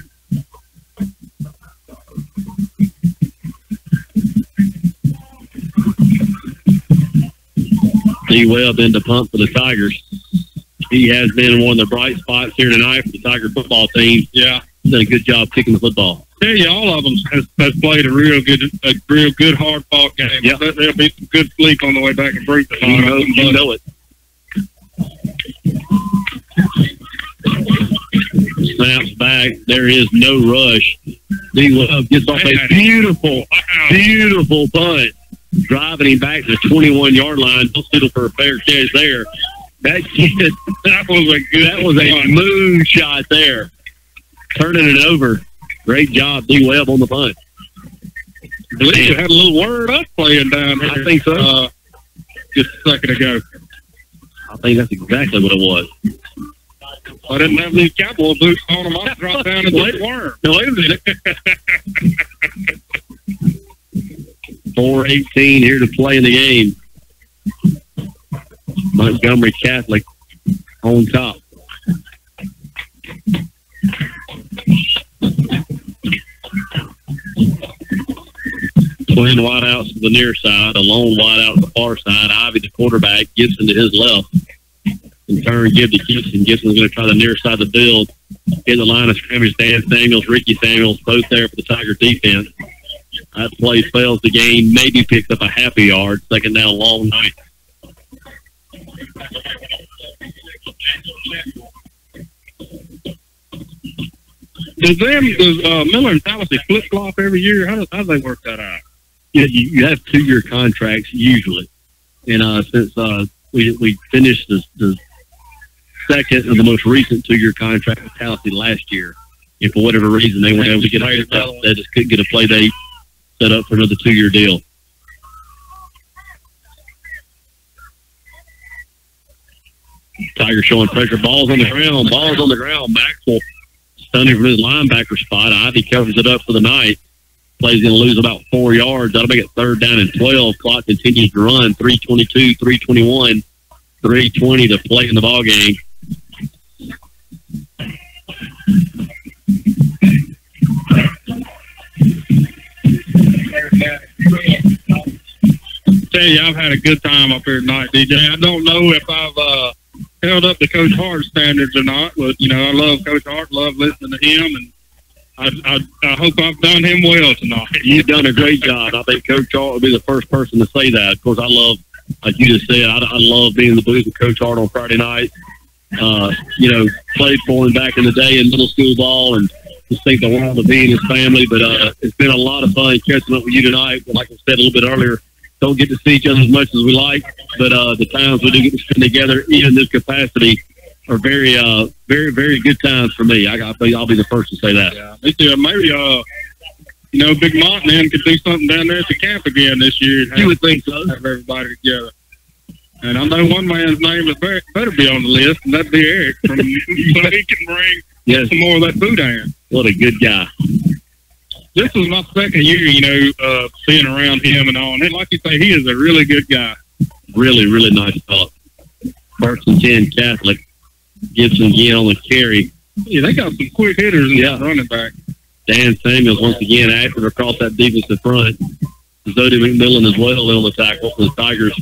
D. Webb in the punt for the Tigers. He has been one of the bright spots here tonight for the Tiger football team. Yeah. He's done a good job kicking the football. I tell you, all of them has played a real good hard-fought game. Yep. There'll be some good sleep on the way back and Bruce. You know it. Snaps back. There is no rush. D. Webb gets off a beautiful punt. Driving him back to the 21-yard line. Don't settle for a fair catch there. That was a smooth shot there. Turning it over. Great job, D. Webb on the punt. I believe you had a little word up playing down here. I think so. Just a second ago. I think that's exactly what it was. I didn't have these cowboy boots on them. I dropped down and just worm. No, wait a minute. 4:18 here to play in the game. Montgomery Catholic on top. Twin wideouts to the near side, a lone wideout to the far side. Ivy, the quarterback, Gibson to his left. In turn, give to Gibson. Gibson's going to try the near side of the field. Get the line of scrimmage. Dan Samuels, Ricky Samuels, both there for the Tiger defense. That play fails the game. Maybe picks up a half a yard. 2nd down, long night. Does Miller and Tallahassee flip-flop every year? How do they work that out? Yeah, you have 2-year contracts usually. And since we finished the second of the most recent 2-year contract with Tallahassee last year, and for whatever reason they weren't able to get it, they just couldn't get a play date set up for another 2-year deal. Tiger showing pressure. Balls on the ground. Maxwell stunning from his linebacker spot. Ivy covers it up for the night. Play's going to lose about 4 yards. That'll make it 3rd down and 12. Clock continues to run. 3:22, 3:21, 3:20 to play in the ball game. Tell you, I've had a good time up here tonight, DJ. I don't know if I've held up to Coach Hart's standards or not, but, I love Coach Hart, love listening to him, and I hope I've done him well tonight. You've done a great job. I think Coach Hart will be the first person to say that. Of course, I love, like you just said, I love being in the booth with Coach Hart on Friday night. Played for him back in the day in middle school ball, and just think the world of being his family. But it's been a lot of fun catching up with you tonight. But like I said a little bit earlier, don't get to see each other as much as we like, but the times we do get to spend together, even in this capacity, are very, very, very good times for me. I'll be the first to say that. Yeah, me too. Maybe, Big Mountain could do something down there at the camp again this year. You would think so. Have everybody together. And I know one man's name is better be on the list, and that'd be Eric, so he can bring some more of that boudin. What a good guy. This was my second year, seeing around him and all. And like you say, he is a really good guy. Really, really nice fellow. 1st and 10 Catholic. Gibson again on the carry. Yeah, they got some quick hitters in that running back. Dan Samuels once again active across that defensive front. Zodi McMillan as well on the tackle for the Tigers.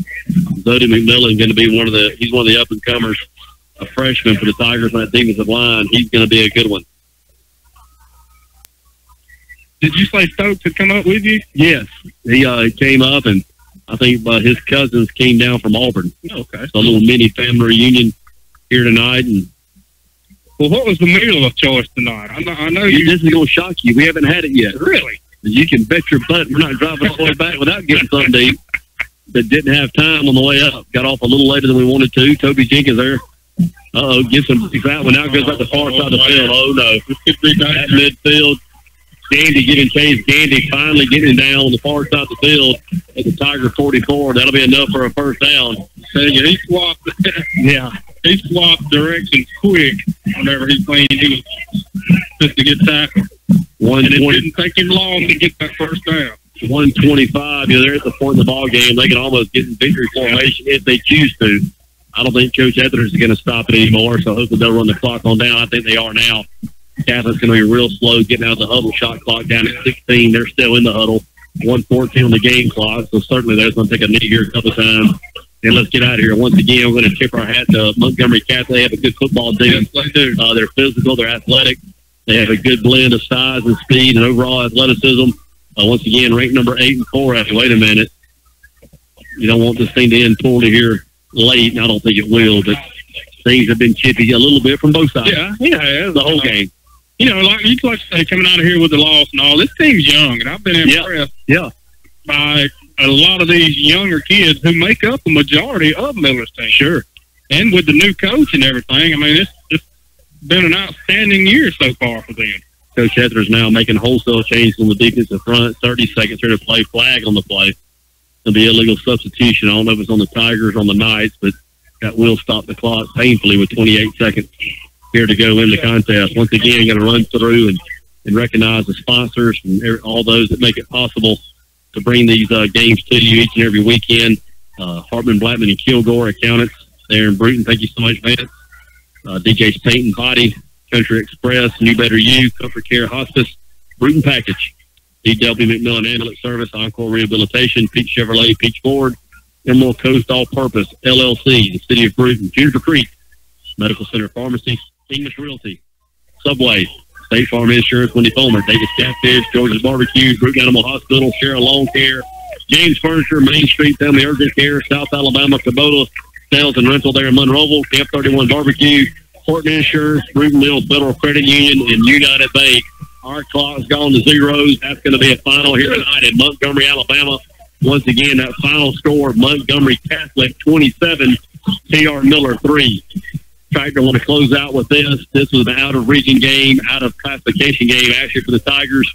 Zodi McMillan going to be he's one of the up-and-comers, a freshman for the Tigers on that defensive line. He's going to be a good one. Did you say Stokes had come up with you? Yes. He came up, and I think his cousins came down from Auburn. Okay. So a little mini family reunion here tonight. And well, what was the meal of choice tonight? I know this is going to shock you. We haven't had it yet. Really? You can bet your butt we're not driving all the way back without getting something to eat. But didn't have time on the way up. Got off a little later than we wanted to. Toby Jenkins there. Gets some that one. Now goes up the far side of the field. Oh, no. This could be at midfield. Gandy getting chased. Gandy finally getting down on the far side of the field at the Tiger 44. That'll be enough for a 1st down. He swapped. Yeah. He swapped directions quick whenever he cleaned. He was just to get tackled. And it didn't take him long to get that 1st down. 125. They're at the point in the ball game. They can almost get in victory formation if they choose to. I don't think Coach Etheridge is going to stop it anymore, so hopefully they'll run the clock on down. I think they are now. Catholic's going to be real slow getting out of the huddle. Shot clock down at 16. They're still in the huddle. 1:14 on the game clock, so certainly they're going to take a knee here a couple of times. And let's get out of here. Once again, we're going to tip our hat to Montgomery Catholic. They have a good football team. Yes, they do. They're physical. They're athletic. They have a good blend of size and speed and overall athleticism. Once again, ranked number 8 and 4. Wait a minute. You don't want this thing to end poorly here late, and I don't think it will, but things have been chippy a little bit from both sides. Yeah, the whole game. Like you like to say, coming out of here with the loss and all, this team's young, and I've been impressed by a lot of these younger kids who make up the majority of Miller's team. Sure. And with the new coach and everything, I mean, it's been an outstanding year so far for them. Coach Etheridge now making wholesale changes on the defensive front. 30 seconds here to play. Flag on the play. It'll be illegal substitution. I don't know if it's on the Tigers or on the Knights, but that will stop the clock painfully with 28 seconds here to go in the contest. Once again, going to run through and recognize the sponsors and all those that make it possible to bring these games to you each and every weekend. Hartman, Blackman, and Kilgore accountants there in Bruton. Thank you so much, Vance. DJ's Paint and Body, Country Express, New Better You, Comfort Care Hospice, Bruton Package, DW McMillan Ambulance Service, Encore Rehabilitation, Peach Chevrolet, Peach Ford, Emerald Coast All Purpose, LLC, the City of Bruton, Juniper Creek, Medical Center Pharmacy, English Realty, Subway, State Farm Insurance, Wendy Fulmer, Davis Catfish, George's Barbecue, Bruton Animal Hospital, Cheryl Lawn Care, James Furniture, Main Street Family Urgent Care, South Alabama, Kubota, Sales and Rental there in Monroeville, Camp 31 Barbecue, Horton Insurance, Root Mill Federal Credit Union, and United Bank. Our clock's gone to zeros. That's going to be a final here tonight in Montgomery, Alabama. Once again, that final score, Montgomery Catholic 27, T.R. Miller 3. Tractor want to close out with this. This was an out-of-region game, out-of-classification game, actually, for the Tigers.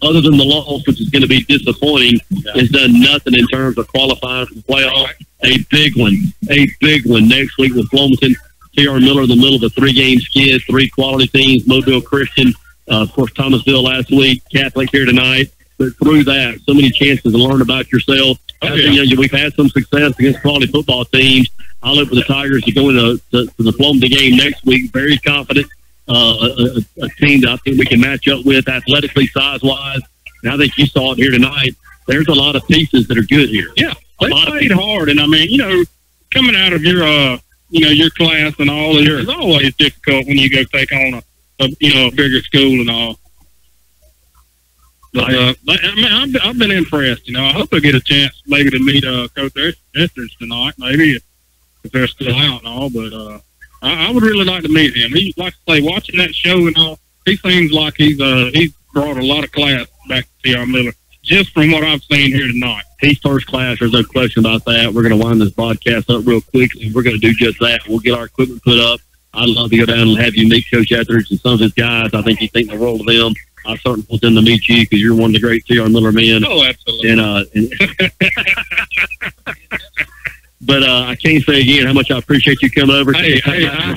Other than the loss, which is going to be disappointing, has done nothing in terms of qualifying for the playoff. A big one next week with Flomaton. T.R. Miller in the middle of a 3-game skid, 3 quality teams, Mobile Christian, of course, Thomasville last week, Catholic here tonight. But through that, so many chances to learn about yourself. We've had some success against quality football teams. I look for the Tigers to go into the Flomaton game next week, very confident. A team that I think we can match up with athletically, size-wise. And I think you saw it here tonight. There's a lot of pieces that are good here. Yeah, they played hard. And, I mean, coming out of your your class and all, it's always difficult when you go take on a bigger school and all. But, I've been impressed. I hope I get a chance maybe to meet Coach Esters tonight, maybe if they're still out and all. But I would really like to meet him. He, like I say, watching that show and all, he seems like he's brought a lot of class back to T.R. Miller, just from what I've seen here tonight. He's first class. There's no question about that. We're going to wind this broadcast up real quickly. We're going to do just that. We'll get our equipment put up. I'd love to go down and have you meet Coach Etheridge and some of his guys. I think you think the world of them. I certainly want them to meet you because you're one of the great T.R. Miller men. Oh, absolutely. But I can't say again how much I appreciate you coming over.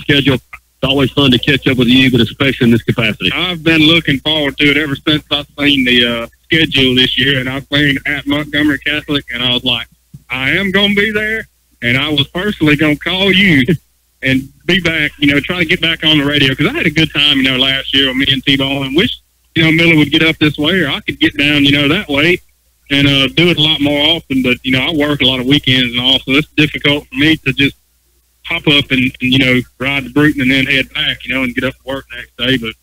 Schedule. It's always fun to catch up with you, but especially in this capacity. I've been looking forward to it ever since I've seen the schedule this year, and I've seen at Montgomery Catholic, and I was like, I am going to be there, and I was personally going to call you and be back, try to get back on the radio, because I had a good time, last year with me and T-Ball, and wish, Miller would get up this way, or I could get down, that way, and do it a lot more often. But, I work a lot of weekends and all, so it's difficult for me to just hop up and ride to Bruton and then head back, and get up to work the next day. But,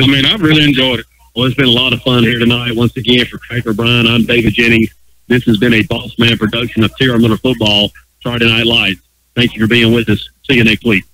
I've really enjoyed it. Well, it's been a lot of fun here tonight. Once again, for Tractor Brian, I'm David Jennings. This has been a Boss Man production of T.R. Miller Football Friday Night Lights. Thank you for being with us. See you next week.